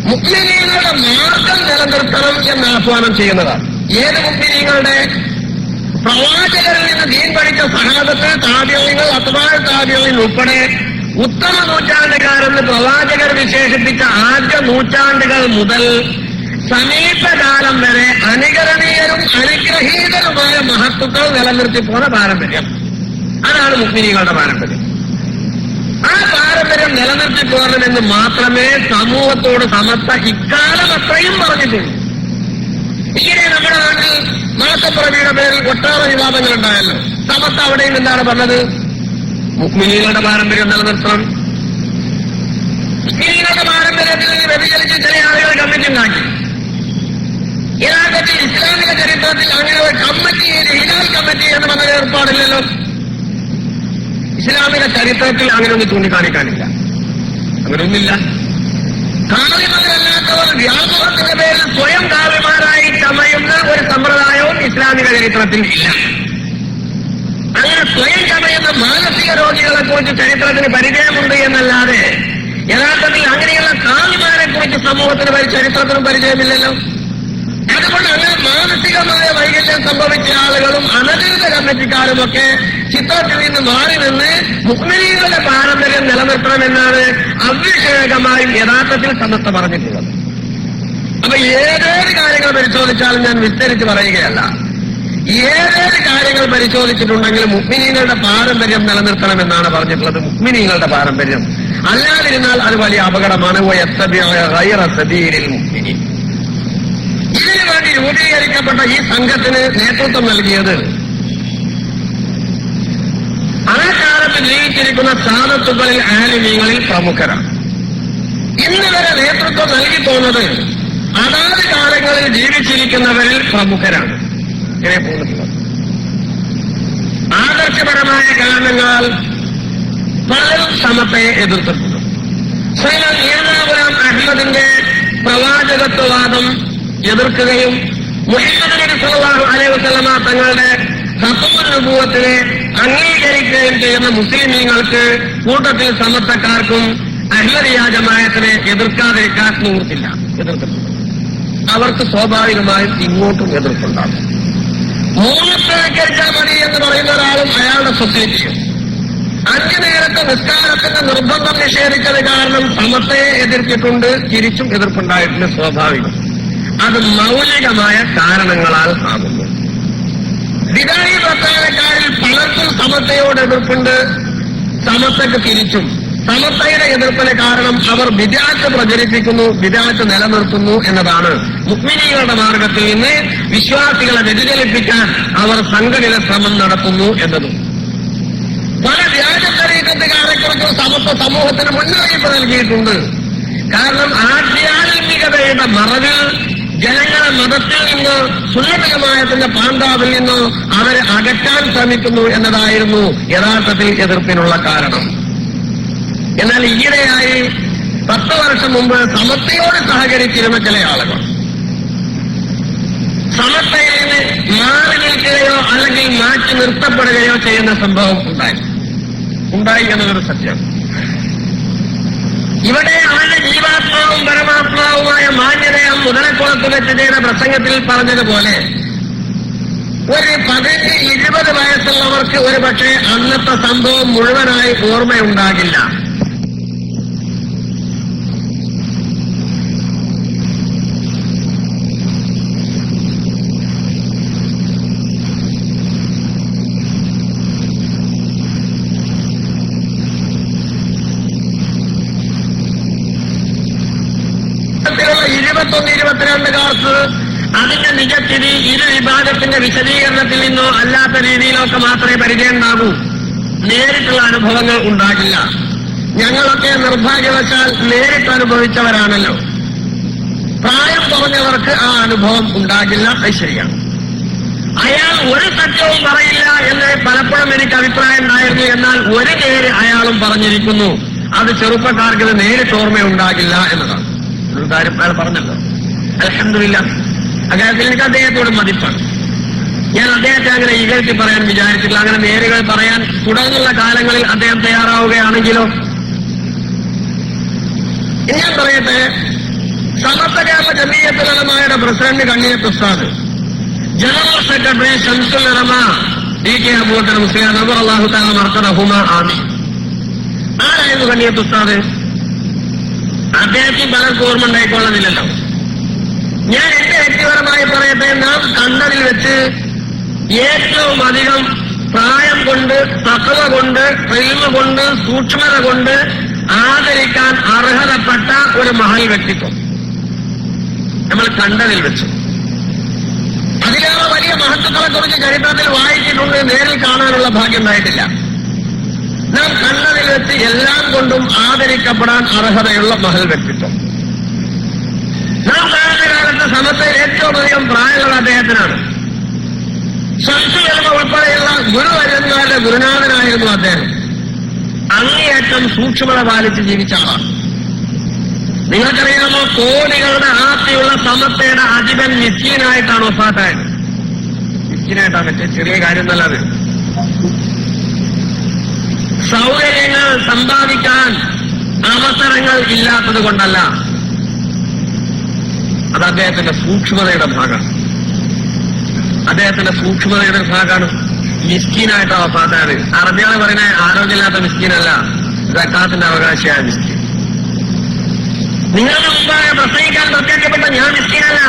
മുഅ്മിനീങ്ങളുടെ മാർഗം നിലനിർത്തണം എന്ന് ആഹ്വാനം ചെയ്യുന്നതാണ്. ഏത് മുഅ്മിനീങ്ങളുടെ? പ്രവാചകരിൽ നിന്ന് ദീൻ പഠിച്ച സഹാബത്ത്, താബിഈങ്ങൾ, അത്ബാഉ താബിഈൻ ഉൾപ്പെടെ ഉത്തമ നൂറ്റാണ്ടുകാരെന്ന് പ്രവാചകർ വിശേഷിപ്പിച്ച ആദ്യ നൂറ്റാണ്ടുകൾ മുതൽ സമീപകാലം വരെ അനുകരണീയരും അനുഗ്രഹീതരുമായ മഹത്വങ്ങൾ നിലനിർത്തിപ്പോന്ന പാരമ്പര്യം, അതാണ് മുഅ്മിനീങ്ങളുടെ പാരമ്പര്യം. ആ പാരമ്പര്യം നിലനിർത്തിപ്പോരണമെന്ന് മാത്രമേ സമൂഹത്തോട് സമസ്ത ഇക്കാലം അത്രയും പറഞ്ഞിട്ടുള്ളൂ. ഇങ്ങനെ നമ്മുടെ നാട്ടിൽ മാസപ്പിറവിയുടെ പേരിൽ ഒട്ടേറെ വിവാദങ്ങൾ ഉണ്ടായല്ലോ. സമസ്ത അവിടെയും എന്താണ് പറഞ്ഞത്? മുഅ്മിനീങ്ങളുടെ പാരമ്പര്യം നിലനിർത്തണം. മുഅ്മിനീങ്ങളുടെ പാരമ്പര്യത്തിൽ നിന്ന് വ്യതിചലിച്ച് ചില ആളുകൾ കമ്മിറ്റി ഉണ്ടാക്കി. യഥാർത്ഥത്തിൽ ഇസ്ലാമിക ചരിത്രത്തിൽ അങ്ങനെ ഒരു കമ്മിറ്റി, ഹിലാൽ കമ്മിറ്റി എന്ന് പറഞ്ഞ ഏർപ്പാടില്ലല്ലോ. ഇസ്ലാമിക ചരിത്രത്തിൽ അങ്ങനെയൊന്നും ചൂണ്ടിക്കാണിക്കാനില്ല. അങ്ങനെയൊന്നില്ല. കാവ്യമല്ലാത്തവർ വ്യാമോഹത്തിന്റെ പേരിൽ സ്വയം കാവ്യമാരായി ചമയുന്ന ഒരു സമ്പ്രദായവും ഇസ്ലാമിക ചരിത്രത്തിൽ ഇല്ല. അങ്ങനെ സ്വയം ചമയുന്ന മാനസിക രോഗികളെ കുറിച്ച് ചരിത്രത്തിന് പരിചയമുണ്ട് എന്നല്ലാതെ യഥാർത്ഥത്തിൽ അങ്ങനെയുള്ള കാവ്യമാരെ കുറിച്ച് സമൂഹത്തിന് ചരിത്രത്തിനും പരിചയമില്ലല്ലോ. അതുകൊണ്ട് അങ്ങനെ മാനസികമായ വൈകല്യം സംഭവിച്ച ആളുകളും അനധികൃത കമ്മിറ്റിക്കാരുമൊക്കെ ചിത്രത്തിൽ നിന്ന് മാറി നിന്ന് മുഅ്മിനീങ്ങളുടെ പാരമ്പര്യം നിലനിർത്തണമെന്നാണ് അവിഷേകമായും യഥാർത്ഥത്തിൽ സമസ്ത പറഞ്ഞിട്ടുള്ളത്. അപ്പൊ ഏതേത് കാര്യങ്ങൾ പരിശോധിച്ചാലും ഞാൻ വിസ്തരിച്ച് പറയുകയല്ല. ഏതേത് കാര്യങ്ങൾ പരിശോധിച്ചിട്ടുണ്ടെങ്കിലും മുഅ്മിനീങ്ങളുടെ പാരമ്പര്യം നിലനിർത്തണമെന്നാണ് പറഞ്ഞിട്ടുള്ളത്. മുഅ്മിനീങ്ങളുടെ പാരമ്പര്യം അല്ലാതിരുന്നാൽ അത് വലിയ അപകടമാണ്. ഗൈറ സബീലിൽ മുഅ്മിനീൻ. ഇതിനു വേണ്ടി രൂപീകരിക്കപ്പെട്ട ഈ സംഘത്തിന് നേതൃത്വം നൽകിയത് ആ കാലത്ത് ജീവിച്ചിരിക്കുന്ന സാദത്തുകളിൽ ആലിമീങ്ങളിൽ പ്രമുഖരാണ്. ഇന്ന് വരെ നേതൃത്വം നൽകിപ്പോകുന്നത് അതാത് കാലങ്ങളിൽ ജീവിച്ചിരിക്കുന്നവരിൽ പ്രമുഖരാണ്. ഇങ്ങനെ പോകുന്നത് ആദർശപരമായ കാരണങ്ങളാൽ പലരും സമസ്തയെ എതിർത്തിട്ടുണ്ട്. സയ്യിദ് ഈനാപുരം അഹ്മദിന്റെ പ്രവാചകത്വവാദം എതിർക്കുകയും മുഹമ്മദ് നബി സല്ലല്ലാഹു അലൈഹി വസല്ലമ തങ്ങളുടെ ഖത്മുൻ നുബുവത്തിനെ അംഗീകരിക്കുകയും ചെയ്യുന്ന മുസ്ലിമീങ്ങൾക്ക് കൂട്ടത്തിൽ സമസ്തക്കാർക്കും അഹ്മദിയ്യ ജമാഅത്തിനെ എതിർക്കാതിരിക്കാൻ നിവൃത്തില്ല. എതിർത്തിട്ടുണ്ട്. അവർക്ക് സ്വാഭാവികമായും ഇങ്ങോട്ടും എതിർപ്പുണ്ടാകും. മൂന്നത്തെ അനുകരിച്ചാൽ മതി എന്ന് പറയുന്ന ഒരാളും അയാളുടെ സൊസൈറ്റിയും 5 നേരത്തെ നിസ്കാരത്തിന്റെ നിർബന്ധം നിഷേധിച്ചത് കാരണം സമത്വയെ എതിർത്തിട്ടുണ്ട്, തിരിച്ചും എതിർപ്പുണ്ടായിട്ടുണ്ട്, സ്വാഭാവികം. അത് മൗലികമായ കാരണങ്ങളാൽ ആകുന്നു. വിദായി പ്രസ്ഥാനക്കാരിൽ പലർക്കും സമത്വയോട് എതിർപ്പുണ്ട്, സമത്വയ്ക്ക് തിരിച്ചും. സമത്വയുടെ എതിർപ്പിന് കാരണം അവർ ബിദ്അത്ത് പ്രചരിപ്പിക്കുന്നു, ബിദ്അത്ത് നിലനിർത്തുന്നു എന്നതാണ്. മുഅ്മിനീങ്ങളുടെ മാർഗത്തിൽ നിന്ന് വിശ്വാസികളെ വ്യതിചലിപ്പിക്കാൻ അവർ സംഘടിത ശ്രമം നടത്തുന്നു എന്നതും. പല വ്യാജ തരീഖത്തുകാരെക്കുറിച്ചും സമത്വ സമൂഹത്തിന് മുന്നറിയിപ്പ് നൽകിയിട്ടുണ്ട്. കാരണം ആധ്യാത്മികതയുടെ മറവിൽ ജനങ്ങളെ മതത്തിൽ നിന്ന് സുന്നത്ത് ജമാഅത്തിന്റെ പാണ്ഡാവിൽ നിന്ന് അവരെ അകറ്റാൻ ശ്രമിക്കുന്നു എന്നതായിരുന്നു യഥാർത്ഥത്തിൽ എതിർപ്പിനുള്ള കാരണം. എന്നാൽ ഈയിടെയായി 10 വർഷം മുമ്പ് സമത്വയോട് സഹകരിച്ചിരുന്ന ചില ആളുകൾ സമത്വയിൽ നിന്ന് മാറി നിൽക്കുകയോ അല്ലെങ്കിൽ മാറ്റി നിർത്തപ്പെടുകയോ ചെയ്യുന്ന സംഭവം ഉണ്ടായി എന്നതൊരു സത്യം. ഇവിടെ അവന്റെ ജീവാത്മാവും പരമാത്മാവുമായ മാന്യതയെ മുതലക്കുളത്ത് വെച്ച് ചെയ്ത പ്രസംഗത്തിൽ പറഞ്ഞതുപോലെ ഒരു 15-20 വയസ്സുള്ളവർക്ക് ഒരു പക്ഷേ അന്നത്തെ സംഭവം മുഴുവനായി ഓർമ്മയുണ്ടാകില്ല. അതിന്റെ നിജസ്ഥിതി ഇരു വിഭാഗത്തിന്റെ വിശദീകരണത്തിൽ നിന്നോ അല്ലാത്ത രീതിയിലോ ഒക്കെ മാത്രമേ പരിചയമുണ്ടാകൂ. നേരിട്ടുള്ള അനുഭവങ്ങൾ ഉണ്ടാകില്ല. ഞങ്ങളൊക്കെ നിർഭാഗ്യവശാൽ നേരിട്ട് അനുഭവിച്ചവരാണല്ലോ. പ്രായം കുറഞ്ഞവർക്ക് ആ അനുഭവം ഉണ്ടാകില്ല, അത് ശരിയാണ്. അയാൾ ഒരു സത്യവും പറയില്ല എന്ന് പലപ്പോഴും എനിക്ക് അഭിപ്രായം ഉണ്ടായിരുന്നു. എന്നാൽ ഒരു നേര് അയാളും പറഞ്ഞിരിക്കുന്നു, അത് ചെറുപ്പക്കാർക്ക് ഇത് നേരിട്ട് ഓർമ്മയുണ്ടാകില്ല എന്നതാണ്. ഒരു കാര്യം അയാൾ പറഞ്ഞല്ലോ. അൽഹംദുലില്ലാഹ്, അദ്ദേഹത്തിൽ എനിക്ക് അദ്ദേഹത്തോട് മതിപ്പാണ്. ഞാൻ അദ്ദേഹത്തെ അങ്ങനെ ഇകഴ്ത്തി പറയാൻ വിചാരിച്ചില്ല. അങ്ങനെ നേരുകൾ പറയാൻ തുടർന്നുള്ള കാലങ്ങളിൽ അദ്ദേഹം തയ്യാറാവുകയാണെങ്കിലോ. ഞാൻ പറയട്ടെ, സമസ്ത കേരള ജമീയത്തുൽ ഉലമായുടെ പ്രസിഡന്റ് കണ്ണിയത്ത് ഉസ്താദ്, ജനറൽ സെക്രട്ടറി ശംസുൽ ഉലമ DK അബൂബക്കർ മുസ്ലിയാർ റളിയല്ലാഹു തആല മർത്തദഹുമാ ആമീൻ. ആരായിരുന്നു കണ്ണിയത്ത് ഉസ്താദ്? അദ്ദേഹത്തിന് പലർക്കും ഓർമ്മ ഉണ്ടായിക്കൊള്ളുന്നില്ലല്ലോ. ഞാൻ എന്റെ വ്യക്തിപരമായി പറയട്ടെ, നാം കണ്ടതിൽ വെച്ച് ഏറ്റവും അധികം പ്രായം കൊണ്ട്, തഖ്വ കൊണ്ട്, ഇൽമ കൊണ്ട്, സൂക്ഷ്മത കൊണ്ട് ആദരിക്കാൻ അർഹതപ്പെട്ട ഒരു മഹൽ വ്യക്തിത്വം നമ്മൾ കണ്ടതിൽ വെച്ച്. അതിലേറെ വലിയ മഹത്വങ്ങളെക്കുറിച്ച് ചരിത്രത്തിൽ വായിച്ചിട്ടുണ്ട്, നേരിൽ കാണാനുള്ള ഭാഗ്യം ഉണ്ടായിട്ടില്ല. നാം കണ്ടതിൽ വെച്ച് എല്ലാം കൊണ്ടും ആദരിക്കപ്പെടാൻ അർഹതയുള്ള മഹൽ വ്യക്തിത്വം. നാം കഴിഞ്ഞ കാലത്ത് സമസ്തയിൽ ഏറ്റവും അധികം പ്രായമുള്ള അദ്ദേഹത്തിനാണ്. ശംസുൽ ഉലമ ഉൾപ്പെടെയുള്ള ഗുരുവര്യന്മാരുടെ ഗുരുനാഥനായിരുന്നു അദ്ദേഹം. അങ്ങേയറ്റം സൂക്ഷ്മത പാലിച്ച് ജീവിച്ച ആളാണ്. നിങ്ങൾക്കറിയാമോ, കോടികളുടെ ആസ്തിയുള്ള സമസ്തയുടെ അധിപൻ മിസ്കീനായിട്ടാണ് വഫാത്തായത്. മിസ്കീനായിട്ടാണ്, മറ്റേ ചെറിയ കാര്യം നല്ലത്. സൗകര്യങ്ങൾ സമ്പാദിക്കാൻ അവസരങ്ങൾ ഇല്ലാത്തത് കൊണ്ടല്ല, അത് അദ്ദേഹത്തിന്റെ സൂക്ഷ്മതയുടെ ഭാഗമാണ്. അദ്ദേഹത്തിന്റെ സൂക്ഷ്മതയുടെ ഭാഗമാണ്. മിസ്കീനായിട്ട് വഫാത്തായത്. അറബിയാണ് പറയുന്ന ആരോഗ്യമില്ലാത്ത മിസ്കീനല്ല, സക്കാത്തിന്റെ അവകാശിയായ മിസ്കീൻ. നിങ്ങളുടെ മുമ്പാകെ പ്രസംഗിക്കാൻ പ്രത്യേകപ്പെട്ട ഞാൻ മിസ്കീനല്ല,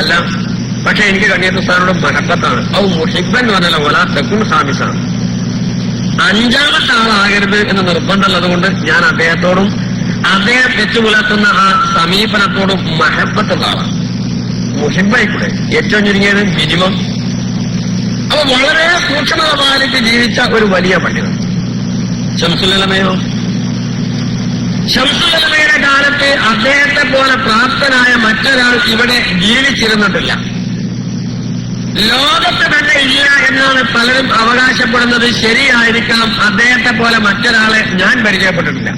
അല്ല. പക്ഷെ എനിക്ക് കണ്ണിയത്ത് ഉസ്താദിനോട് മഹബത്താണ്. ഔ മുഹിബ്ബൻ എന്ന് പറഞ്ഞാൽ വലാ തകുൻ ഖാമിസാണ്, 5ാമത്തെ ആളാകരുത് എന്ന് നിർബന്ധമുള്ളതുകൊണ്ട് ഞാൻ അദ്ദേഹത്തോടും അദ്ദേഹം വെച്ചു പുലർത്തുന്ന ആ സമീപനത്തോടും മഹബത്തുള്ള ആളാണ്. മുഹിബ്ബായിക്കൂടെ, ഏറ്റവും ചുരുങ്ങിയത് മിനിമം. അപ്പൊ വളരെ സൂക്ഷ്മത പാലിച്ച് ജീവിച്ച ഒരു വലിയ പണ്ഡിതൻ. ശംസുൽ ഉലമയോ, ശംസുൽ ഉലമയുടെ കാലത്ത് അദ്ദേഹത്തെ പോലെ പ്രാപ്തനായ മറ്റൊരാൾ ഇവിടെ ജീവിച്ചിരുന്നിട്ടില്ല. ലോകത്ത് തന്നെ ഇല്ല എന്നാണ് പലരും അവകാശപ്പെടുന്നത്. ശരിയായിരിക്കാം, അദ്ദേഹത്തെ പോലെ മറ്റൊരാളെ ഞാൻ പരിചയപ്പെട്ടിട്ടില്ല.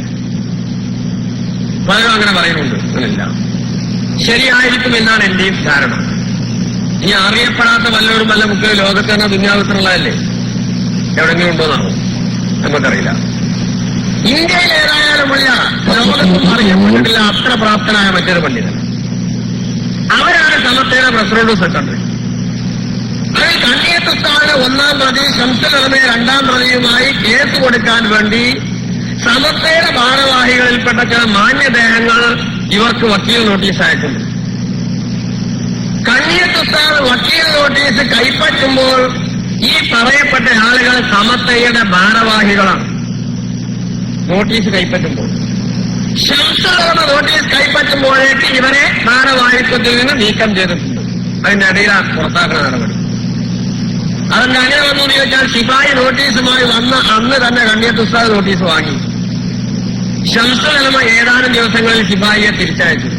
പലരും അങ്ങനെ പറയുന്നുണ്ട്. അങ്ങനെയില്ല, ശരിയായിരിക്കും എന്നാണ് എന്റെയും ധാരണ. ഇനി അറിയപ്പെടാത്ത വല്ലവരും വല്ല മുക്ക് ലോകത്ത് തന്നെ ദുന്യാവത്തിനുള്ളതല്ലേ, എവിടെങ്കിലും ഉണ്ടോന്നാണോ നമുക്കറിയില്ല. ഇന്ത്യയിൽ ഏതായാലുമില്ല, ലോകത്തും അറിയപ്പെട്ടിട്ടില്ല അത്ര പ്രാപ്തനായ മറ്റൊരു പണ്ഡിതൻ. അവരാണ് സമസ്തയുടെ പ്രസിഡന്റും സെക്രട്ടറി. അതിൽ കണ്ണിയത്ത് ഉസ്താദിനെ ഒന്നാം പ്രതി ശംസുൽ ഉലമയെ രണ്ടാം പ്രതിയുമായി കേസ് കൊടുക്കാൻ വേണ്ടി സമസ്തയുടെ ഭാരവാഹികളിൽപ്പെട്ട ചില മാന്യദേഹങ്ങൾ ഇവർക്ക് വക്കീൽ നോട്ടീസ് അയക്കുന്നു. കണ്ണിയത്ത് ഉസ്താദ് വക്കീൽ നോട്ടീസ് കൈപ്പറ്റുമ്പോൾ ഈ പറയപ്പെട്ട ആളുകൾ സമസ്തയുടെ ഭാരവാഹികളാണ്. നോട്ടീസ് കൈപ്പറ്റുമ്പോൾ ശംസുൽ ഉലമ നോട്ടീസ് കൈപ്പറ്റുമ്പോഴേക്ക് ഇവരെ ഭാരവാഹിത്വത്തിൽ നിന്ന് നീക്കം ചെയ്തിട്ടുണ്ട്. അതിന്റെ ഇടയിലാണ് പുറത്താക്കുന്ന നടപടി. അതെന്താ അങ്ങനെ വന്നു എന്ന് ചോദിച്ചാൽ ശിപായി നോട്ടീസുമായി വന്ന അന്ന് തന്നെ കണ്ണിയത്ത് ഉസ്താദ് നോട്ടീസ് വാങ്ങി. ശംസുൽ ഉലമ ഏതാനും ദിവസങ്ങളിൽ ശിപായിയെ തിരിച്ചയച്ചു.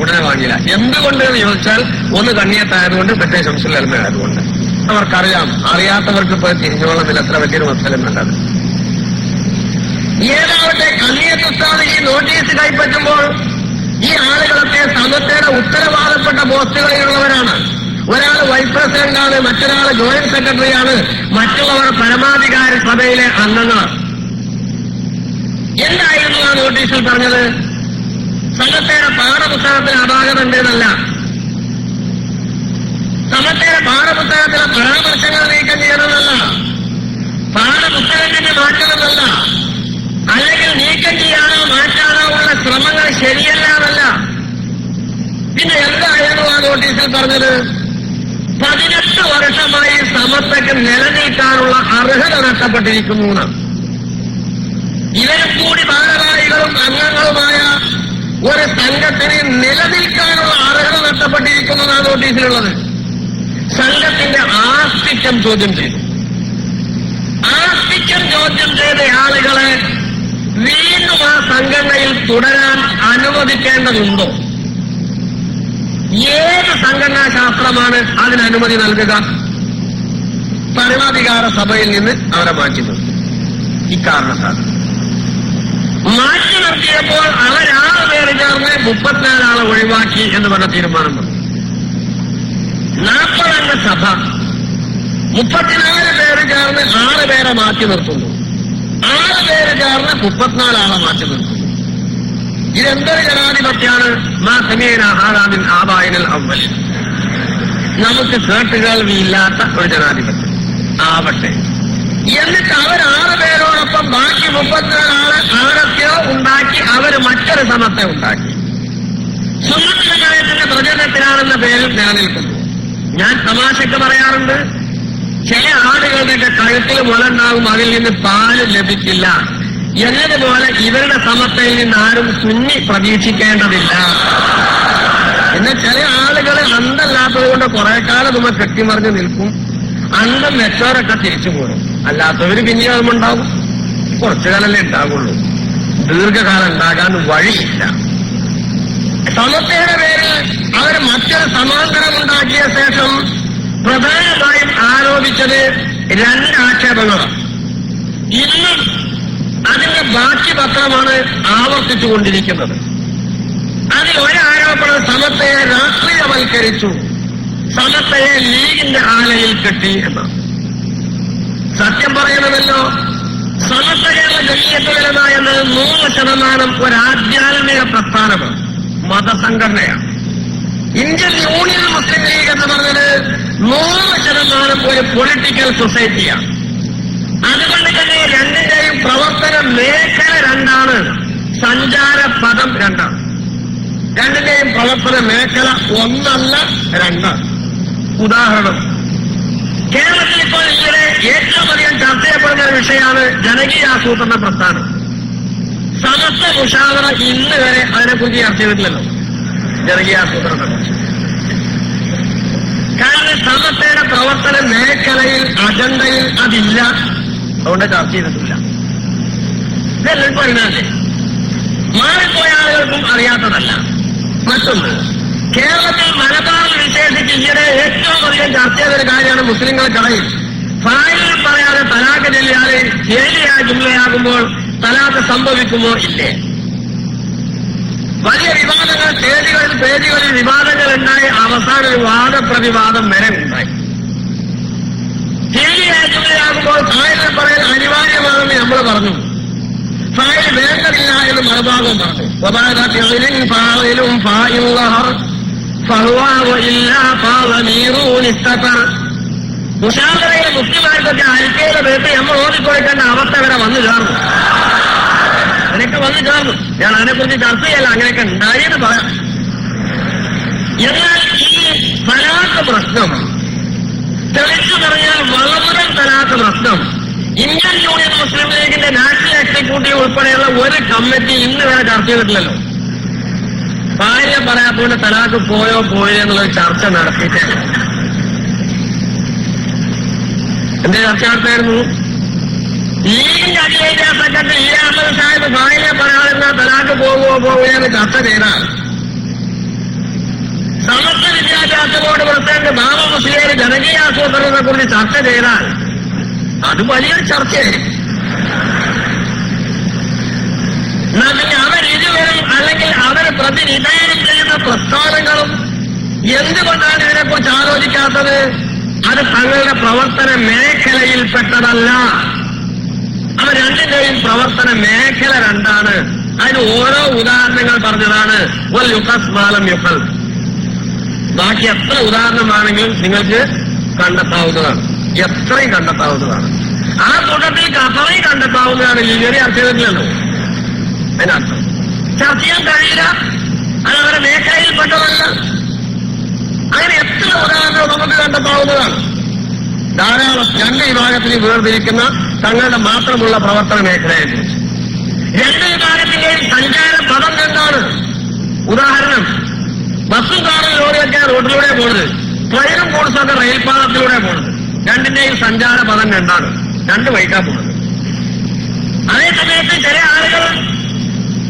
ഉടനെ വാങ്ങിയില്ല. എന്തുകൊണ്ട് എന്ന് ചോദിച്ചാൽ ഒന്ന് കണ്ണിയത്തായതുകൊണ്ട്, മറ്റേ ശംസുൽ ഉലമ ആയതുകൊണ്ട്. അവർക്കറിയാം, അറിയാത്തവർക്ക് ഇപ്പോൾ തിരിഞ്ഞോളന്നില്ല, എത്ര വലിയൊരു മത്സരം വേണ്ടത്. ഏതാവട്ടെ കണ്ണിയത്ത് ഉസ്താദ് ഈ നോട്ടീസ് കൈപ്പറ്റുമ്പോൾ ഈ ആളുകളൊക്കെ സമസ്തയുടെ ഉത്തരവാദപ്പെട്ട പോസ്റ്റുകളിലുള്ളവരാണ്. ഒരാൾ വൈസ് പ്രസിഡന്റാണ്, മറ്റൊരാൾ ജോയിന്റ് സെക്രട്ടറിയാണ്, മറ്റുള്ളവർ പരമാധികാര സഭയിലെ അംഗങ്ങളാണ്. എന്തായിരുന്നു ആ നോട്ടീസിൽ പറഞ്ഞത്? സമസ്തയുടെ പാഠപുസ്തകത്തിന് അപാകത ഉണ്ടെന്നല്ല, സമസ്തയുടെ പാഠപുസ്തകത്തിലെ പരാമർശങ്ങൾ നീക്കം ചെയ്യണമെന്നല്ല, പാഠപുസ്തകത്തിന്റെ മാറ്റണമെന്നല്ല, അല്ലെങ്കിൽ നീക്കം ചെയ്യാനോ മാറ്റാനോ ഉള്ള ശ്രമങ്ങൾ ശരിയല്ല എന്നല്ല. പിന്നെ എന്തായിരുന്നു ആ നോട്ടീസിൽ പറഞ്ഞത്? 18 വർഷമായി സമസ്തയ്ക്ക് നിലനിൽക്കാനുള്ള അർഹത നഷ്ടപ്പെട്ടിരിക്കുന്നു എന്നാണ്. ഇവരും കൂടി ഭാരവാഹികളും അംഗങ്ങളുമായ ഒരു സംഘത്തിന് നിലനിൽക്കാനുള്ള അർഹത നഷ്ടപ്പെട്ടിരിക്കുന്നു എന്നാണ് നോട്ടീസിലുള്ളത്. സംഘത്തിന്റെ ആസ്തിക്യം ചോദ്യം ചെയ്തു. ആസ്തിക്യം ചോദ്യം ചെയ്ത ആളുകളെ വീണ്ടും ആ സംഘടനയിൽ തുടരാൻ അനുവദിക്കേണ്ടതുണ്ടോ? ഏത് സംഘടനാ ശാസ്ത്രമാണ് അതിന് അനുമതി നൽകുക? പരമാധികാര സഭയിൽ നിന്ന് അവരെ മാറ്റി നിർത്തി. ഇക്കാരണത്താൽ മാറ്റി നിർത്തിയപ്പോൾ അവരാറ് പേര് ചേർന്ന് 34 ആളെ ഒഴിവാക്കി എന്ന് പറഞ്ഞ തീരുമാനം വന്നു. 40 അംഗ സഭ 34 പേര് ചേർന്ന് 6 പേരെ മാറ്റി നിർത്തുന്നു. 6 പേര് ചേർന്ന് 34 ആളെ മാറ്റി നിർത്തുന്നു. ഇതെന്തൊരു ജനാധിപത്യമാണ്? മാസമേനാഹാറാമിൻ ആബായിനൽ അവൽ. നമുക്ക് കേട്ടുകേൾവിയില്ലാത്ത ഒരു ജനാധിപത്യം ആവട്ടെ. എന്നിട്ട് അവർ 6 പേരോടൊപ്പം ബാക്കി 34 ആളെ ആരൊക്കെയോ ഉണ്ടാക്കി അവർ മറ്റൊരു സമത്തെ ഉണ്ടാക്കി. സുന്നത്ത് ജമാഅത്തിന്റെ പ്രചരണത്തിനാണെന്ന പേരിൽ നിലനിൽക്കുന്നു. ഞാൻ തമാശക്ക് പറയാറുണ്ട്, ചില ആടുകളുടെ കഴുത്തിൽ മുലണ്ടാവും, അതിൽ നിന്ന് പാല് ലഭിക്കില്ല എന്നതുപോലെ ഇവരുടെ സമത്തയിൽ നിന്ന് ആരും സുന്നി പ്രതീക്ഷിക്കേണ്ടതില്ല. പിന്നെ ചില ആളുകൾ അന്തല്ലാത്തത് കൊണ്ട് കുറെ കാലം നമ്മൾ കെട്ടിമറിഞ്ഞ് നിൽക്കും. അന്തം വെച്ചവരൊക്കെ തിരിച്ചു പോരും. അല്ലാത്തവര് പിന്നെയും അതുമുണ്ടാവും. കുറച്ചു കാലല്ലേ ഉണ്ടാകുള്ളൂ, ദീർഘകാലം ഉണ്ടാകാൻ വഴിയില്ല. സമത്തയുടെ പേരിൽ അവർ മറ്റൊരു സമാന്തരം ഉണ്ടാക്കിയ ശേഷം പ്രധാനമായും ആരോപിച്ചത് 2 ആക്ഷേപങ്ങളാണ്. ഇന്നും അതിന്റെ ബാക്കി പത്രമാണ് ആവർത്തിച്ചുകൊണ്ടിരിക്കുന്നത്. അതിൽ ഒരാരോപണം സമസ്തയെ രാഷ്ട്രീയവൽക്കരിച്ചു, സമസ്തയെ ലീഗിന്റെ ആലയിൽ കെട്ടി എന്നാണ്. സത്യം പറയണമല്ലോ, സമസ്ത കേരള ജമിയത്തുൽ ഉലമ എന്നത് 100% ഒരു ആധ്യാത്മിക പ്രസ്ഥാനമാണ്, മതസംഘടനയാണ്. ഇന്ത്യൻ യൂണിയൻ മുസ്ലിം ലീഗ് എന്ന് പറഞ്ഞത് 100% ഒരു പൊളിറ്റിക്കൽ സൊസൈറ്റിയാണ്. അതുകൊണ്ട് തന്നെ രണ്ടിന്റെയും പ്രവർത്തന മേഖല 2ആണ്, സഞ്ചാര പദം 2ആണ്. രണ്ടിന്റെയും പ്രവർത്തന മേഖല 1 അല്ല 2. ഉദാഹരണം, കേരളത്തിൽ ഇപ്പോൾ ഈയിടെ ഏറ്റവും അധികം ചർച്ച ചെയ്യപ്പെടുന്ന ഒരു വിഷയമാണ് ജനകീയ ആസൂത്രണ പ്രസ്ഥാനം. സമസ്ത മുഷാവറ ഇന്ന് വരെ അതിനെക്കുറിച്ച് ചർച്ച ചെയ്തിട്ടില്ലല്ലോ, ജനകീയ ആസൂത്രണം. കാരണം സമസ്തയുടെ പ്രവർത്തന മേഖലയിൽ അജണ്ടയിൽ അതില്ല, അതുകൊണ്ട് ചർച്ച ചെയ്തിട്ടില്ല. ഇതെല്ലാം അറിയാതെ മാറിപ്പോയ ആളുകൾക്കും അറിയാത്തതല്ല. മറ്റൊന്ന്, കേരളത്തിൽ മലബാറിൽ വിശേഷിച്ച് ഈയിടെ ഏറ്റവും അധികം ചർച്ച ചെയ്തൊരു കാര്യമാണ് മുസ്ലിങ്ങൾക്കിടയിൽ ഫായിലിൽ പറയാതെ തലാഖ് ചൊല്ലിയാല് ശരിയായ ജുംലയാകുമ്പോൾ തലാഖ് സംഭവിക്കുമോ ഇല്ലേ? വലിയ വിവാദങ്ങൾ പേജുകളിൽ വിവാദങ്ങൾ ഉണ്ടായി. അവസാന ഒരു വാദപ്രതിവാദം വരെ ഉണ്ടായി. ശരിയായ ജുംലയാകുമ്പോൾ ഫായിലിൽ പറയാൻ അനിവാര്യമാണെന്ന് നമ്മൾ പറഞ്ഞു. ഫായിൽ വേണ്ടതില്ല എന്ന് മറുഭാഗം പറഞ്ഞു. മുഷാവറയിലെ മുസ്ലിമാർക്കൊക്കെ അൽക്കയുടെ പേരിട്ട് നമ്മൾ ഓടിക്കൊടുക്കേണ്ട അവസ്ഥ വരെ വന്നു ചേർന്നു. അങ്ങനെയൊക്കെ വന്നു ചേർന്നു. ഞാൻ അതിനെക്കുറിച്ച് ചർച്ച ചെയ്യല്ല, അങ്ങനെയൊക്കെ ഉണ്ടായെന്ന് പറയാം. എന്നാൽ ഈ തലാഖ് പ്രശ്നം തെളിച്ചു പറഞ്ഞാൽ വളമുറൻ തലാഖ് പ്രശ്നം ഇന്ത്യൻ യൂണിയൻ മുസ്ലിം ലീഗിന്റെ നാഷണൽ എക്സിക്യൂട്ടീവ് ഉൾപ്പെടെയുള്ള ഒരു കമ്മിറ്റി ഇന്ന് വരെ ചർച്ച ചെയ്തിട്ടില്ലല്ലോ. ഭാര്യ പറയാത്തതുകൊണ്ട് തലാഖ് പോയോ എന്നുള്ളൊരു ചർച്ച നടത്തിയിട്ടില്ല. എന്റെ ചർച്ച നടത്തായിരുന്നു ലീഗിന്റെ അഖിലേന്ത്യാ സെക്രട്ടറി ഇ അഹമ്മദ് സാഹിബ് ഭാര്യ പറയാതെന്ന തലാഖ് പോവുകയോ എന്ന് ചർച്ച ചെയ്താൽ സമസ്ത വിദ്യാഭ്യാസ ബോർഡ് പ്രസിഡന്റ് ബാബ മുസ്ലിയാർ ജനകീയ ആസൂത്രണത്തെ കുറിച്ച് ചർച്ച ചെയ്താൽ അത് വലിയൊരു ചർച്ചയായിരിക്കും. പിന്നെ അവരിരുവരും അല്ലെങ്കിൽ അവർ പ്രതിനിധാനം ചെയ്യുന്ന പ്രസ്ഥാനങ്ങളും എന്തുകൊണ്ടാണ് ഇതിനെക്കുറിച്ച് ആലോചിക്കാത്തത്? അത് തങ്ങളുടെ പ്രവർത്തന മേഖലയിൽപ്പെട്ടതല്ല. അവർ രണ്ടിന്റെയും പ്രവർത്തന മേഖല രണ്ടാണ്. അതിന് ഓരോ ഉദാഹരണങ്ങൾ പറഞ്ഞതാണ്. വൽ യുഖസ് മാലം യുഖൽ. ബാക്കി എത്ര ഉദാഹരണമാണെങ്കിലും നിങ്ങൾക്ക് കണ്ടെത്താവുന്നതാണ്, എത്രയും കണ്ടെത്താവുന്നതാണ്. ആ കൂട്ടത്തിൽ ഖത്തറയും കണ്ടെത്താവുന്നതാണ്. ലീഗറി ചർച്ച ചെയ്തിട്ടില്ലല്ലോ. അതിനർത്ഥം ചർച്ച ചെയ്യാൻ കഴിയില്ല, അത് അവരുടെ മേഖലയിൽപ്പെട്ടതല്ല. അങ്ങനെ എത്ര ഉദാഹരണങ്ങൾ നമുക്ക് കണ്ടെത്താവുന്നതാണ്. ധാരാളം രണ്ട് വിഭാഗത്തിന് വേർതിരിക്കുന്ന തങ്ങളുടെ മാത്രമുള്ള പ്രവർത്തന മേഖലയെക്കുറിച്ച്. രണ്ട് വിഭാഗത്തിന്റെയും സഞ്ചാര പദം എന്താണ്? ഉദാഹരണം, ബസ്സും കാറും ലോറിയൊക്കെ റോഡിലൂടെ പോകുന്നത്, ട്രെയിനും ഗൂഡ്സൊക്കെ റെയിൽപാളത്തിലൂടെ പോകുന്നത്. രണ്ടിന്റെയും സഞ്ചാര പദം രണ്ടാണ്, രണ്ട് വഴിക്കാ പോകുന്നത്. അതേ സമയത്ത് ചില ആളുകൾ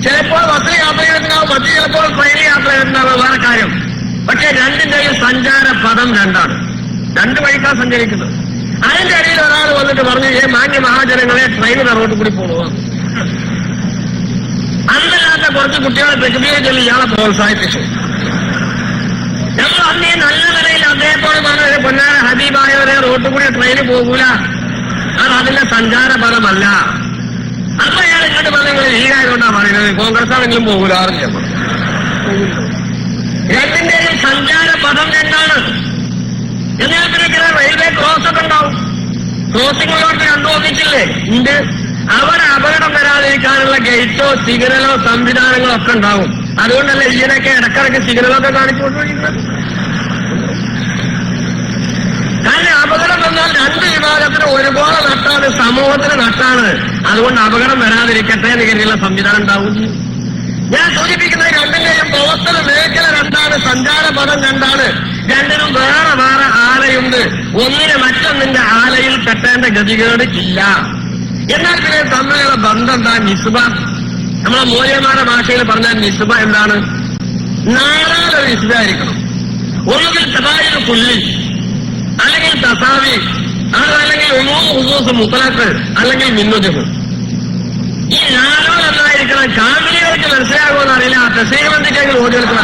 ചിലപ്പോൾ ബസ്സിൽ യാത്ര ചെയ്തിട്ടുണ്ടാവും, മറ്റു ചിലപ്പോൾ ട്രെയിനിൽ യാത്ര ചെയ്തിട്ടുണ്ടാവും, വേറെ കാര്യം. പക്ഷെ രണ്ടിന്റെയും സഞ്ചാര പദം രണ്ടാണ്, രണ്ട് വഴിക്കാ സഞ്ചരിക്കുന്നത്. അതിന്റെ ഇടയിൽ ഒരാൾ വന്നിട്ട് പറഞ്ഞു, മാന്യ മഹാജനങ്ങളെ ട്രെയിനിന്റെ റോഡിൽ കൂടി പോകുക. അന്നല്ലാത്ത കുറച്ച് കുട്ടികളെ പ്രകൃതിയെ ചൊല്ലി ഇയാളെ പ്രോത്സാഹിപ്പിച്ചു. ഞങ്ങൾ അന്നേ നല്ല നിലയിൽ അദ്ദേഹത്തോട് പറഞ്ഞ പൊന്നാര ഹബീബായവരെ റോഡിൽ കൂടി ട്രെയിന് പോകൂല, അത് അതിന്റെ സഞ്ചാര പദമല്ല. അപ്പൊ അയാൾ ഇങ്ങോട്ട് പറഞ്ഞ ലീഗായതുകൊണ്ടാണ് പറയുന്നത്, കോൺഗ്രസ് ആണെങ്കിലും പോകൂല. രണ്ടിന്റെയും സഞ്ചാര പദം രണ്ടാണ്. എന്നാൽ പിന്നെ ചില റെയിൽവേ ക്രോസ് ഒക്കെ ഉണ്ടാവും, ക്രോസിംഗുകളൊക്കെ കണ്ടുപോകിച്ചില്ലേ? ഉണ്ട്. അവിടെ അപകടം വരാതിരിക്കാനുള്ള ഗേറ്റോ സിഗ്നലോ സംവിധാനങ്ങളോ ഒക്കെ ഉണ്ടാവും. അതുകൊണ്ടല്ലേ ഇതിനൊക്കെ ഇടക്കിടക്ക് സിഗ്നലൊക്കെ കാണിച്ചുകൊണ്ടിരിക്കുന്നത്. കാരണം അപകടം വന്നാൽ രണ്ട് വിഭാഗത്തിന് ഒരുപോലെ നട്ടാണ്, സമൂഹത്തിന് നട്ടാണ്. അതുകൊണ്ട് അപകടം വരാതിരിക്കട്ടെ എന്ന് കരുതിയുള്ള സംവിധാനം ഉണ്ടാവും. ഞാൻ സൂചിപ്പിക്കുന്നത് രണ്ടിന്റെയും പ്രവർത്തന മേഖല രണ്ടാണ്, സഞ്ചാര പദം രണ്ടാണ്. രണ്ടിനും വേറെ വേറെ ആലയുണ്ട്. ഒന്നിന് മറ്റൊന്നിന്റെ ആലയിൽ പെട്ടേണ്ട ഗതികേട് ഇല്ല. എന്നാൽ പിന്നെ തമ്മിലുള്ള ബന്ധം എന്താ? നിസ്ബ. നമ്മളെ മൂല്യന്മാരുടെ ഭാഷയിൽ പറഞ്ഞാൽ നിസ്ബ എന്താണ്? നാലാലൊരു നിസ്ബ ആയിരിക്കണം. ഒന്നുകിൽ തസായിന് പുല്ലി, അല്ലെങ്കിൽ തസാവി, അതല്ലെങ്കിൽ ഉസൂസ് മുത്തലാഖ്, അല്ലെങ്കിൽ മിന്നുജഹ്. ഈ നാലോട് എന്നായിരിക്കണം. കാമിലികൾക്ക് മനസ്സിലാകുമെന്ന് അറിയില്ല. തസീമന്തിക്കെങ്കിൽ ഓടികൾക്ക്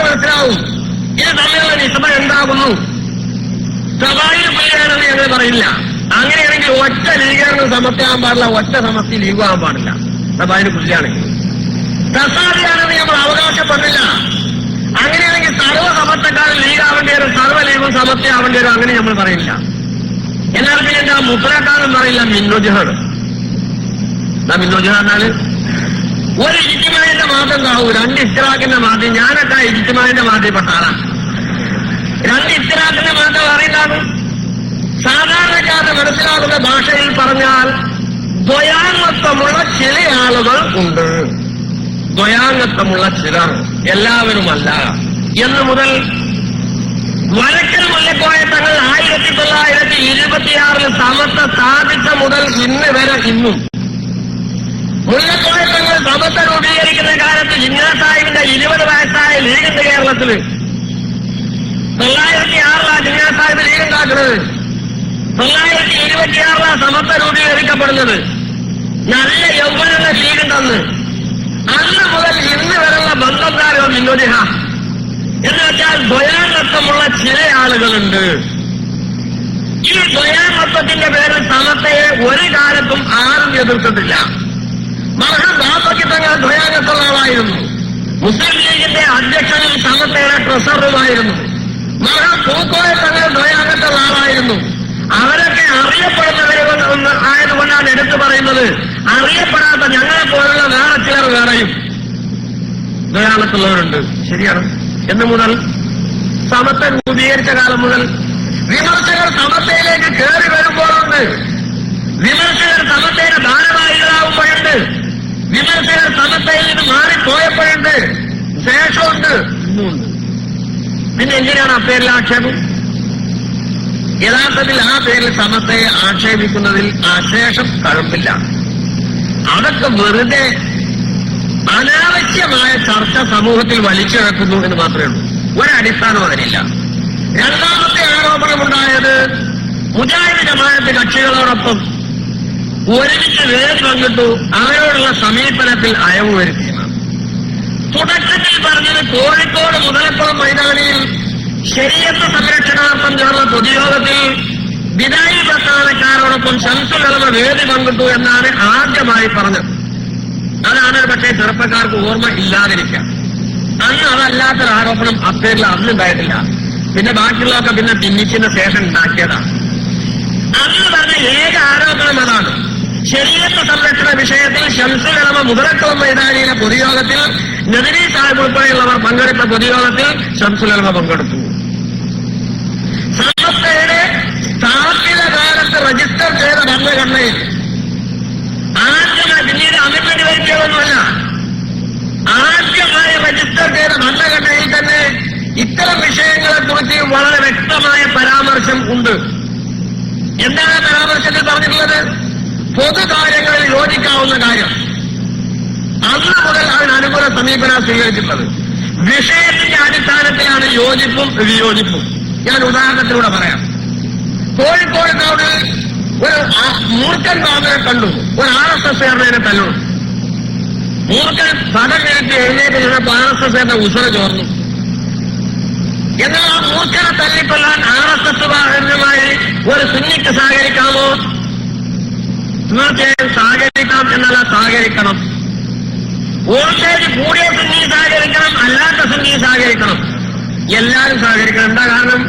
മനസ്സിലാവും. ഇത് തമ്മിലുള്ള നിസ്ബ എന്താകുന്നു? സഭായിൽ പുള്ളിയാണെന്ന് ഞങ്ങൾ പറയില്ല. അങ്ങനെയാണെങ്കിൽ ഒറ്റ ലീഗാണെന്ന് സമസ്തയാകാൻ പാടില്ല, ഒറ്റ സമസ്തി ലീഗാകാൻ പാടില്ല. സഭായിൽ പുള്ളിയാണെങ്കിൽ തസാദിയാണെന്ന് നമ്മൾ അവകാശപ്പെടില്ല. അങ്ങനെയാണെങ്കിൽ സർവ്വ സമസ്തക്കാരൻ ലീഗാവേണ്ടി വരും, സർവ്വ ലീഗും സമസ്തയാവേണ്ടി വരും. അങ്ങനെ നമ്മൾ പറയില്ല. എന്നാൽ പിന്നെ എന്താ മുസ്ലിക്കാരും പറയില്ല, മിന്നുജഹാണ്. മിന്നുജഹ എന്നാല് ഒരു ഇജ്തിമാഇന്റെ മാത്രം കാവൂ, രണ്ട് ഇസ്തിറാഖിന്റെ മാത്രം. ഞാനൊക്കെ ഇജ്തിമാഇന്റെ മാത്രപ്പെട്ട ആളാണ്. രണ്ട് ഇസ്തിറാഖിന്റെ മാത്രം അറിയില്ലാന്ന് സാധാരണക്കാരുടെ മനസ്സിലാകുന്ന ഭാഷയിൽ പറഞ്ഞാൽ ദ്വയാംഗത്വമുള്ള ചില ആളുകൾ ഉണ്ട്. ദ്വയാംഗത്വമുള്ള ചിലർ, എല്ലാവരുമല്ല. എന്ന് മുതൽ വരക്കൽ മുല്ലക്കോയ തങ്ങൾ 1926 സമസ്ത സ്ഥാപിച്ച മുതൽ ഇന്ന് വരെ ഇന്നും മുല്ലക്കോയ തങ്ങൾ സമസ്ത രൂപീകരിക്കുന്ന കാലത്ത് ജിന്നാസാഹിബിന്റെ 20 വയസ്സായ ലീഗുണ്ട് കേരളത്തില്. 906 ജിന്നാസാഹിബ് ലീഗ് ഉണ്ടാക്കുന്നത്, 926 സമസ്ത രൂപീകരിക്കപ്പെടുന്നത്. നല്ല യൗവനുള്ള ലീഗുണ്ടെന്ന്. അന്ന് മുതൽ ഇന്ന് വരെയുള്ള ബന്ധക്കാരോ മിന്നുജഹ എന്ന് വെച്ചാൽ ദ്വയാംഗത്വമുള്ള ചില ആളുകളുണ്ട്. ഈ ദ്വയാംഗത്വത്തിന്റെ പേരിൽ സമസ്തയെ ഒരു കാലത്തും ആരും എതിർത്തിട്ടില്ല. മർഹം ബാപ്പയ്ക്ക് തങ്ങൾ ദ്വയാംഗത്തുള്ള ആളായിരുന്നു. മുസ്ലിം ലീഗിന്റെ അധ്യക്ഷനും സമസ്തയുടെ ട്രഷററുമായിരുന്നു. മർഹം പൂക്കോയ തങ്ങൾ ദ്വയാകത്തുള്ള ആളായിരുന്നു. അവരൊക്കെ അറിയപ്പെടുന്നവർ ആയതുകൊണ്ടാണ് എടുത്തു പറയുന്നത്. അറിയപ്പെടാത്ത ഞങ്ങളെ പോലുള്ള വേറെ ചിലർ വേറെയും ദ്വയാകത്തുള്ളവരുണ്ട്. ശരിയാണ്. എന്ന് മുതൽ സമത്തെ രൂപീകരിച്ച കാലം മുതൽ വിമർശകർ സമത്തയിലേക്ക് കയറി വരുമ്പോഴുണ്ട്, വിമർശകർ സമത്തയുടെ ഭാരവാഹികളാവുമ്പോഴുണ്ട്, വിമർശകർ സമത്തയിൽ നിന്ന് മാറിപ്പോയപ്പോഴുണ്ട്, ശേഷമുണ്ട്, ഇന്നുമുണ്ട്. പിന്നെ എന്തിനാണ് ആ പേരിൽ ആക്ഷേപം? യഥാർത്ഥത്തിൽ ആ പേരിൽ സമത്തയെ ആക്ഷേപിക്കുന്നതിൽ അശേഷം കഴമ്പില്ല. അതൊക്കെ വെറുതെ അനാവശ്യമായ ചർച്ച സമൂഹത്തിൽ വലിച്ചിഴക്കുന്നു എന്ന് മാത്രമേ ഉള്ളൂ. ഒരടിസ്ഥാനം അതിനില്ല. രണ്ടാമത്തെ ആരോപണമുണ്ടായത് മുജാഹിദ് ജമാഅത്ത് കക്ഷികളോടൊപ്പം ഒരുമിച്ച് വേദി പങ്കിട്ടു അവരോടുള്ള സമീപനത്തിൽ അയവ് വരുത്തിയതാണ്. തുടക്കത്തിൽ പറഞ്ഞത് കോഴിക്കോട് മുതലക്കുളം മൈതാനിയിൽ ശരീഅത്ത് സംരക്ഷണാർത്ഥം ചേർന്ന പൊതുയോഗത്തിൽ ബിദായി പ്രസ്ഥാനക്കാരോടൊപ്പം ശംസുൽ ഉലമ വേദി പങ്കിട്ടു എന്നാണ് ആദ്യമായി പറഞ്ഞത്. അതാണ് പക്ഷേ ചെറുപ്പക്കാർക്ക് ഓർമ്മ ഇല്ലാതിരിക്കാം. അന്ന് അതല്ലാത്തൊരു ആരോപണം അപ്പേരിൽ അന്നുണ്ടായിട്ടില്ല. പിന്നെ ബാക്കിയുള്ളതൊക്കെ പിന്നെ ഭിന്നിച്ചിന് ശേഷം ഉണ്ടാക്കിയതാണ്. അന്ന് പറഞ്ഞ ഏക ആരോപണം അതാണ്. ശരീഅത്ത് സംരക്ഷണ വിഷയത്തിൽ ശംസുൽ ഉലമ മുതലക്കുളം മൈതാനിയിലെ പൊതുയോഗത്തിൽ നദരി സാഹിബ് ഉൾപ്പെടെയുള്ളവർ പങ്കെടുത്ത പൊതുയോഗത്തിൽ ശംസുൽ ഉലമ പങ്കെടുത്തു. സമസ്തയുടെ സ്ഥാപിത കാലത്ത് രജിസ്റ്റർ ചെയ്ത ഭരണഘടനയിൽ ആദ്യമായി, പിന്നീട് അമിത്വരി വരുത്തിയതൊന്നുമല്ല, ആദ്യമായി രജിസ്റ്റർ ചെയ്ത ഭരണഘടനയിൽ തന്നെ ഇത്തരം വിഷയങ്ങളെക്കുറിച്ച് വളരെ വ്യക്തമായ പരാമർശം ഉണ്ട്. എന്താണ് പരാമർശത്തിൽ പറഞ്ഞിട്ടുള്ളത്? പൊതുകാര്യങ്ങളിൽ യോജിക്കാവുന്ന കാര്യം. അന്ന് മുതൽ അതിന് അനുകൂല സമീപനം സ്വീകരിച്ചിട്ടുള്ളത്. വിഷയത്തിന്റെ അടിസ്ഥാനത്തിലാണ് യോജിപ്പും വിയോജിപ്പും. ഞാൻ ഉദാഹരണത്തിലൂടെ പറയാം. കോഴിക്കോട് ഒരു മൂർഖൻ ബാബുവിനെ കണ്ടു, ഒരു RSSകാരനെ തല്ലു. മൂർഖൻ പദം കഴിഞ്ഞ് എഴുന്നേറ്റ് നിന്നപ്പോ RSSകാരന്റെ ഉസര ചോർന്നു. എന്നാൽ ആ മൂർഖനെ തല്ലിക്കൊല്ലാൻ RSSകാരനുമായി ഒരു സുന്നിക്ക് സഹകരിക്കാമോ? തീർച്ചയായും സഹകരിക്കാം. എന്നല്ല, സഹകരിക്കണം. വോൾട്ടേജ് കൂടിയ സുന്നി സഹകരിക്കണം, അല്ലാത്ത സുന്നി സഹകരിക്കണം. എല്ലാവരും സഹകരിക്കണം. എന്താ കാരണം?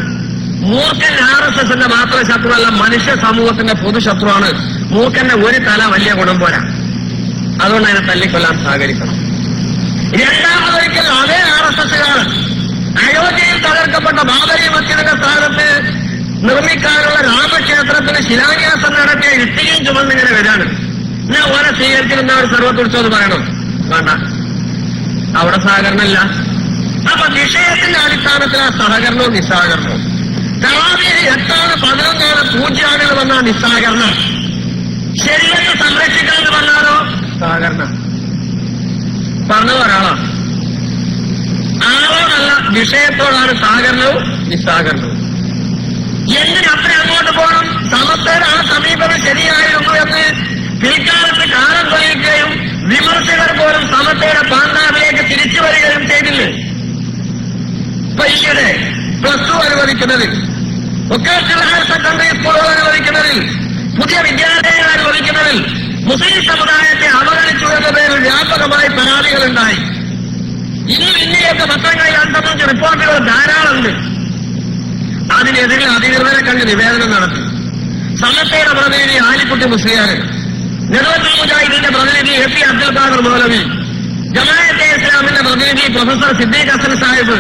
മൂർഖൻ RSSന്റെ മാത്രം ശത്രുവല്ല, മനുഷ്യ സമൂഹത്തിന്റെ പൊതുശത്രുവാണ്. മൂർഖന്റെ ഒരു തല വലിയ ഗുണം പോരാ. അതുകൊണ്ട് അതിനെ തല്ലിക്കൊല്ലാൻ സഹകരിക്കണം. രണ്ടാമതൊരിക്കൽ അതേ RSSകാർ അയോധ്യയിൽ തകർക്കപ്പെട്ട ബാബരി മസ്ജിദിന്റെ സ്ഥാനത്ത് നിർമ്മിക്കാനുള്ള രാമക്ഷേത്രത്തിന് ശിലാന്യാസം നടത്തിയ ഇഷ്ടികയും ചുമന്നിങ്ങനെ വരാണ്. ഞാൻ ഓരോ സ്വീകരിച്ചിരുന്ന ഒരു സർവ്വത്തുടിച്ചോന്ന് പറയണം. വേണ്ട, അവിടെ സഹകരണമില്ല. അപ്പൊ വിഷയത്തിന്റെ അടിസ്ഥാനത്തിൽ ആ സഹകരണവും നിസ്സഹകരണവും. തറാവീഹ് 8 11 പൂജ്യാനുകൾ വന്ന നിസ്സഹകരണം. ശരീരത്തെ സംരക്ഷിക്കണമെന്ന് പറഞ്ഞാലോ സഹകരണം. പറഞ്ഞത് ഒരാളാണ്. ആളോടല്ല, വിഷയത്തോടാണ് സഹകരണവും നിസ്സഹകരണവും. എന്തിനപ്പുറം അങ്ങോട്ട് പോകണം? സമസ്തയുടെ ആ സമീപനം ശരിയായിരുന്നു എന്ന് പിൽക്കാലത്ത് കാലം തെളിയിക്കുകയും വിമർശകർ പോലും സമസ്തയുടെ പാണ്ഡാവിലേക്ക് തിരിച്ചു വരികയും ചെയ്തില്ലേ? ഇപ്പൊ ഈയിടെ +2 അനുവദിക്കുന്നതിൽ, വൊക്കേഷണൽ ഹയർ സെക്കൻഡറി സ്കൂളുകൾ അനുവദിക്കുന്നതിൽ, പുതിയ വിദ്യാലയങ്ങൾ അനുവദിക്കുന്നതിൽ മുസ്ലിം സമുദായത്തെ അവഗണിച്ചു എന്ന പേരിൽ വ്യാപകമായി പരാതികളുണ്ടായി. ഇനിയൊക്കെ പത്രങ്ങളിൽ 2-5 റിപ്പോർട്ടുകൾ ധാരാളമുണ്ട്. അതിനെതിരെ അധികൃതരെ കണ്ട് നിവേദനം നടത്തി. സമസ്തയുടെ പ്രതിനിധി ആലിക്കുട്ടി മുസ്ലിയാർ, നെടുവത്തൂർ മുജാഹിദിന്റെ പ്രതിനിധി AP അബ്ദുൽ ഖാദർ മൗലവി, ജമാഅത്തെ ഇസ്ലാമിന്റെ പ്രതിനിധി പ്രൊഫസർ സിദ്ദീഖ് ഹസൻ സാഹിബ്,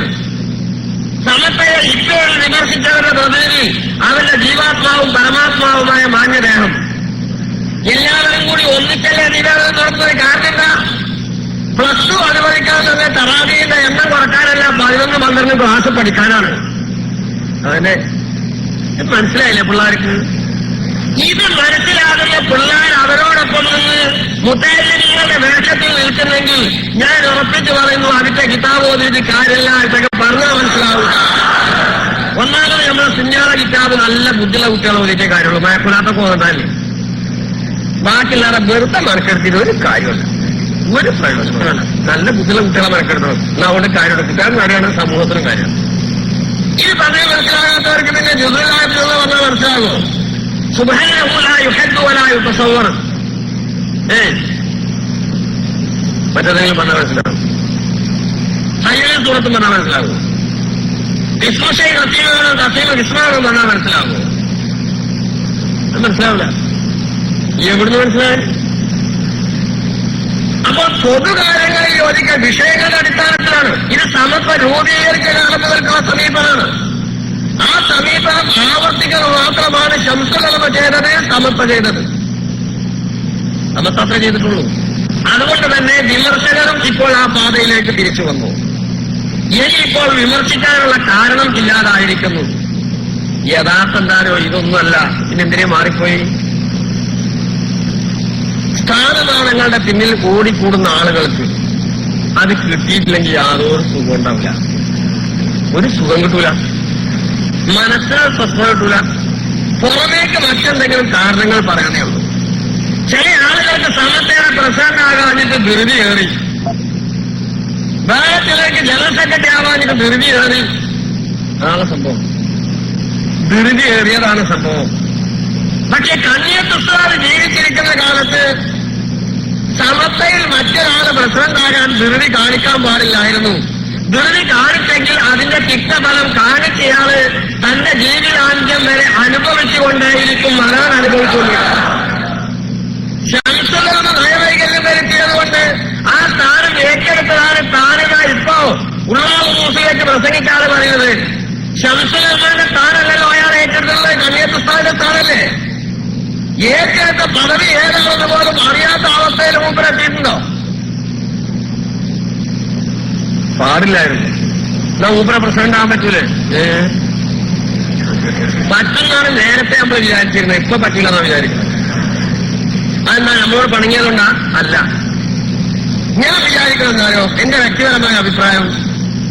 സമസ്തയെ ഇപ്പോൾ വിമർശിച്ചവരുടെ പ്രതിനിധി അവരുടെ ജീവാത്മാവും പരമാത്മാവുമായ മാന്യദേഹം, എല്ലാവരും കൂടി ഒന്നിച്ചല്ലേ നിവേദനം നടത്തുന്നത്? കാരണം എന്താ? +2 അനുവദിക്കാൻ തന്നെ തറാവീഹിന്റെ എണ്ണം കുറക്കാനല്ല, 11-12 ക്ലാസ് പഠിക്കാനാണ്. അതന്നെ മനസ്സിലായില്ലേ പിള്ളേർക്ക്? ഇത് മനസ്സിലാകുന്ന പിള്ളേർ അവരോടൊപ്പം നിന്ന് മുത്തഅല്ലിമീങ്ങളുടെ വേഷത്തിൽ നിൽക്കുന്നെങ്കിൽ ഞാൻ ഉറപ്പിച്ചു പറയുന്നു, അതിന്റെ കിതാബ് ഓതിയിട്ട് കാര്യമില്ല. ഇതൊക്കെ പറഞ്ഞാൽ മനസ്സിലാവും. ഒന്നാമത് നമ്മളെ സുന്നിയാളെ കിതാബ് നല്ല ബുദ്ധിയുള്ള കുട്ടികളെ ഓതിച്ചേ കാര്യമുള്ളൂ. മയക്കുലാത്തൊക്കെ ഓതാല്ലേ. ബാക്കിയുള്ളവരെ വെറുതെ മനക്കെടുത്തിട്ട് ഒരു കാര്യമല്ല, ഒരു പ്രയോജനമാണ്. നല്ല ബുദ്ധിയുള്ള കുട്ടികളെ മനക്കെടുത്തണം. അതുകൊണ്ട് കാര്യമുണ്ട്. കിതാബ് കാര്യമാണ്, സമൂഹത്തിനും കാര്യം. ഇത് പറഞ്ഞാൽ മനസ്സിലാകാത്തവർക്ക് പിന്നെ ജുദുലായിട്ടുള്ള പറഞ്ഞാൽ മനസ്സിലാകുമോ? സുബ്ഹാനഹു ലാ യുഹബ്ബു വലാ യുതസവ്വർ. മറ്റേതെങ്കിലും പറഞ്ഞാൽ മനസ്സിലാകും. ഹയ്യ സൂറത്തും പറഞ്ഞാൽ മനസ്സിലാകും. വിസ്മശൈ കസീമാണോ കസീമ വിസ്മാണോ പറഞ്ഞാൽ മനസ്സിലാവുമോ? അത് മനസ്സിലാവില്ല. എവിടുന്ന് മനസ്സിലായി? അപ്പൊ പൊതുകാര്യങ്ങളിൽ യോജിക്കുക വിഷയങ്ങളുടെ അടിസ്ഥാനത്തിലാണ്. ഇത് സമത്വ രൂപീകരിച്ച കാലം മുതൽക്കുള്ള സമീപനമാണ്. ആ സമീപനം ആവർത്തിക്കുക മാത്രമാണ് ശംസുലമ ചെയ്തത്, സമത്വ ചെയ്തത്. സമത്വത്തെ ചെയ്തിട്ടുള്ളൂ. അതുകൊണ്ട് തന്നെ വിമർശകരും ഇപ്പോൾ ആ പാതയിലേക്ക് തിരിച്ചു വന്നു. ഇനിയിപ്പോൾ വിമർശിക്കാനുള്ള കാരണം ഇല്ലാതായിരിക്കുന്നു. യഥാർത്ഥം എന്താണോ ഇതൊന്നുമല്ല, പിന്നെന്തിനെ മാറിപ്പോയി? സ്ഥാനമാനങ്ങളുടെ പിന്നിൽ ഓടിക്കൂടുന്ന ആളുകൾക്ക് അത് കിട്ടിയിട്ടില്ലെങ്കിൽ യാതൊരു സുഖം ഉണ്ടാവില്ല. ഒരു സുഖം കിട്ടൂല, മനസ്സിന് സ്വസ്ഥത കിട്ടൂല. പുറമേക്ക് മറ്റെന്തെങ്കിലും കാരണങ്ങൾ പറയണേ ഉള്ളൂ. ചില ആളുകൾക്ക് സമത്തേടെ പ്രസിഡന്റ് ആകാഞ്ഞിട്ട് ധൃതി കയറി, വേറെ ചിലർക്ക് ജനറൽ സെക്രട്ടറി ആവാഞ്ഞിട്ട് ധൃതി കയറി. അതാണ് സംഭവം. ധൃതി കയറിയതാണ് സംഭവം. പക്ഷെ കന്യാസ്ത്രീ ജീവിച്ചിരിക്കുന്ന കാലത്ത് സമത്തയിൽ മറ്റൊരാള് പ്രസിഡന്റാകാൻ ധൃതി കാണിക്കാൻ പാടില്ലായിരുന്നു. ധൃതി കാണിച്ചെങ്കിൽ അതിന്റെ തിക്തഫലം കാണിച്ചയാള് തന്റെ ജീവിതാന്ത്യം വരെ അനുഭവിച്ചുകൊണ്ടേയിരിക്കും. അതാണ് അനുഭവിച്ചുകൊണ്ടിരിക്കുന്നത്. ശംസുലമ നയവൈകല്യം വരുത്തിയതുകൊണ്ട് ആ സ്ഥാനം ഏറ്റെടുത്തതാണ് താനിത ഇപ്പോ ഉള്ളാവ് മൂസിലേക്ക് പ്രസംഗിക്കാതെ പറയുന്നത്. ശംസുലമയുടെ സ്ഥാനമല്ലല്ലോ അയാൾ ഏറ്റെടുത്തുള്ളത്, കന്യാസ്ത്രീയുടെ സ്ഥാനല്ലേ. ഏറ്റെടുത്ത പദവി ഏതാണെന്ന് പോലും അറിയാത്ത അവസ്ഥയിൽ മൂപ്പരെത്തിയിട്ടുണ്ടോ? പാടില്ലായിരുന്നു. എന്നാ മൂപ്പരെ പ്രസിഡന്റ് ആകാൻ പറ്റൂലേ? പറ്റുന്നാണ് നേരത്തെ നമ്മൾ വിചാരിച്ചിരുന്നത്, ഇപ്പൊ പറ്റില്ലെന്നാ വിചാരിക്കുന്നത്. അതെന്താ നമ്മളോട് പണങ്ങിയതുകൊണ്ടാ? അല്ല. ഞാൻ വിചാരിക്കുന്നതായോ എന്റെ വ്യക്തിപരമായ അഭിപ്രായം,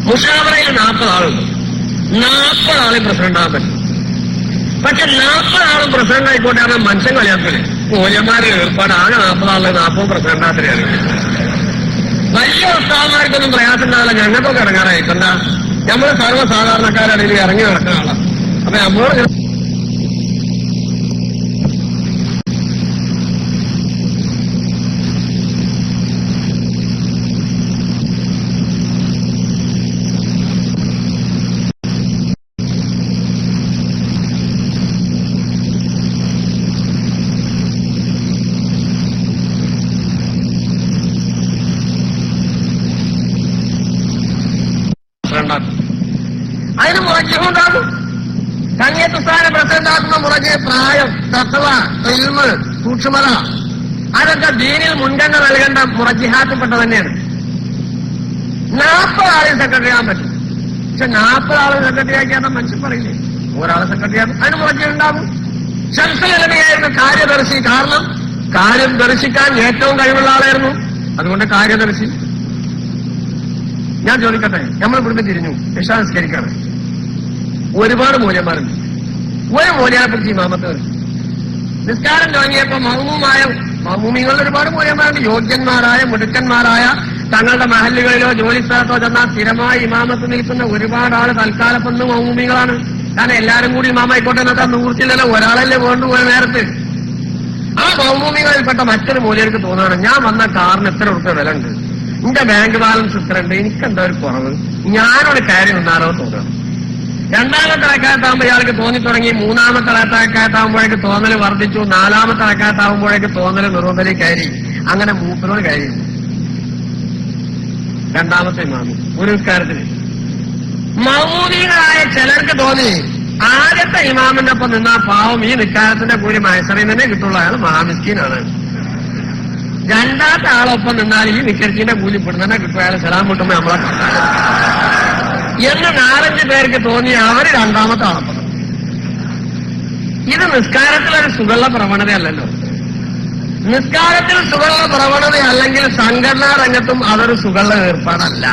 മുഷാവറയിൽ 40 ആളുണ്ട്. 40 ആളെ പ്രസിഡന്റ് ആകാൻ പറ്റും. പക്ഷെ 40 ആളും പ്രസിഡന്റ് ആയിക്കോട്ടെ, അത് മനുഷ്യൻ കളിയാക്കില്ലേ? മൂല്യന്മാരുടെ ഏർപ്പാട് ആകെ 40 ആളെ 40 പ്രസിഡന്റ് ആത്രയാണ്. വലിയ ഉസ്താദന്മാർക്കൊന്നും പ്രയാസം ഉണ്ടാവില്ല. ഞങ്ങൾക്കൊക്കെ ഇറങ്ങാറായിട്ടെന്താ, നമ്മൾ സർവ്വസാധാരണക്കാരുടെ ഇതിൽ ഇറങ്ങി നടക്കുന്ന ആളാണ്. അപ്പൊ നമ്മളോട് അതിന് മുറച്ചുണ്ടാകും. കന്യാസ്ത്രീ പ്രസിഡന്റാക്കുന്ന മുറച്ച് പ്രായം, തത്വ, ഇൽമ്, സൂക്ഷ്മത, അതൊക്കെ ദീനിൽ മുൻഗണന നൽകേണ്ട മുറജിഹാത്തിൽപ്പെട്ട തന്നെയാണ്. 40 ആളെ സെക്രട്ടറി ആകാൻ പറ്റും. പക്ഷെ 40 ആളെ സെക്രട്ടറി ആക്കിയാൽ മനുഷ്യൻ പറയില്ലേ ഒരാളെ സെക്രട്ടറി ആകും. അതിന് മുറച്ചുണ്ടാകും. ശംസുലമയായിരുന്നു കാര്യദർശി. കാരണം കാര്യം ദർശിക്കാൻ ഏറ്റവും കഴിവുള്ള ആളായിരുന്നു. അതുകൊണ്ട് കാര്യദർശി. ഞാൻ ചോദിക്കട്ടെ, നമ്മൾ ഇവിടുന്ന് തിരിഞ്ഞു നിസ്കരിക്കാണ്. ഒരുപാട് മൂല്യന്മാരുണ്ട്. ഒരു മൂല്യനെ കുറിച്ച് ഇമാമത്ത് നിസ്കാരം തുടങ്ങിയപ്പോ മഹ്മൂമികളിൽ ഒരുപാട് മൂല്യന്മാരുണ്ട്. യോഗ്യന്മാരായ മിടുക്കന്മാരായ തങ്ങളുടെ മഹല്ലുകളിലോ ജോലി സ്ഥലത്തോ ചെന്നാൽ സ്ഥിരമായി ഇമാമത്ത് നിൽക്കുന്ന ഒരുപാട് ആള് തൽക്കാലം മഹ്മൂമികളാണ്. കാരണം എല്ലാരും കൂടി ഇമാമായിക്കോട്ടെ എന്നൊക്കെ നൂർത്തില്ലല്ലോ, ഒരാളല്ലേ വേണ്ടുപോയ നേരത്ത്. ആ മഹ്മൂമികളിൽപ്പെട്ട മറ്റൊരു മൂല്യർക്ക് തോന്നുകയാണ്, ഞാൻ വന്ന കാറിന് എത്ര ഉറുപ്പിക വില ഉണ്ട്, എന്റെ ബാങ്ക് ബാലൻസ് ഇത്ര ഉണ്ട്, എനിക്കെന്താ ഒരു കുറവ്, ഞാനൊരു കാര്യം ഉണ്ടാലോ തോന്നുന്നു. 2ാമത്തെ റക്അത്താകുമ്പോ ഇയാൾക്ക് തോന്നി തുടങ്ങി. 3ാമത്തെ റക്അത്താകുമ്പോഴേക്ക് തോന്നല് വർദ്ധിച്ചു. 4ാമത്തെ റക്അത്താകുമ്പോഴേക്ക് തോന്നല് നിർവ്വതലി കയറി. അങ്ങനെ മൂപ്പനോട് കയറി 2ാമത്തെ ഇമാമ് ഒരു നിസ്കാരത്തിന്. മഹ്മൂമികളായ ചിലർക്ക് തോന്നി ആദ്യത്തെ ഇമാമിന്റെ ഒപ്പം നിന്നാ പാവം ഈ നിസ്കാരത്തിന്റെ കൂലി മഹസറിൽ തന്നെ കിട്ടുള്ളൂ, അയാൾ മഹാമിസ്കീനാണ്. 2ാമത്തെ ആളൊപ്പം നിന്നാൽ ഈ നിസ്കരിച്ചിന്റെ കൂലി പെടുന്നെ കിട്ടും, അയാൾ സലാം കിട്ടുമ്പോ നമ്മളെ എന്ന് 4-5 പേർക്ക് തോന്നി. അവര് 2ാമത്തെ ആളപ്പം. ഇത് നിസ്കാരത്തിലൊരു സുഖമുള്ള പ്രവണതയല്ലല്ലോ. നിസ്കാരത്തിൽ സുഖമുള്ള പ്രവണത അല്ലെങ്കിൽ സംഘടനാ രംഗത്തും അതൊരു സുഖമുള്ള ഏർപ്പാടല്ല.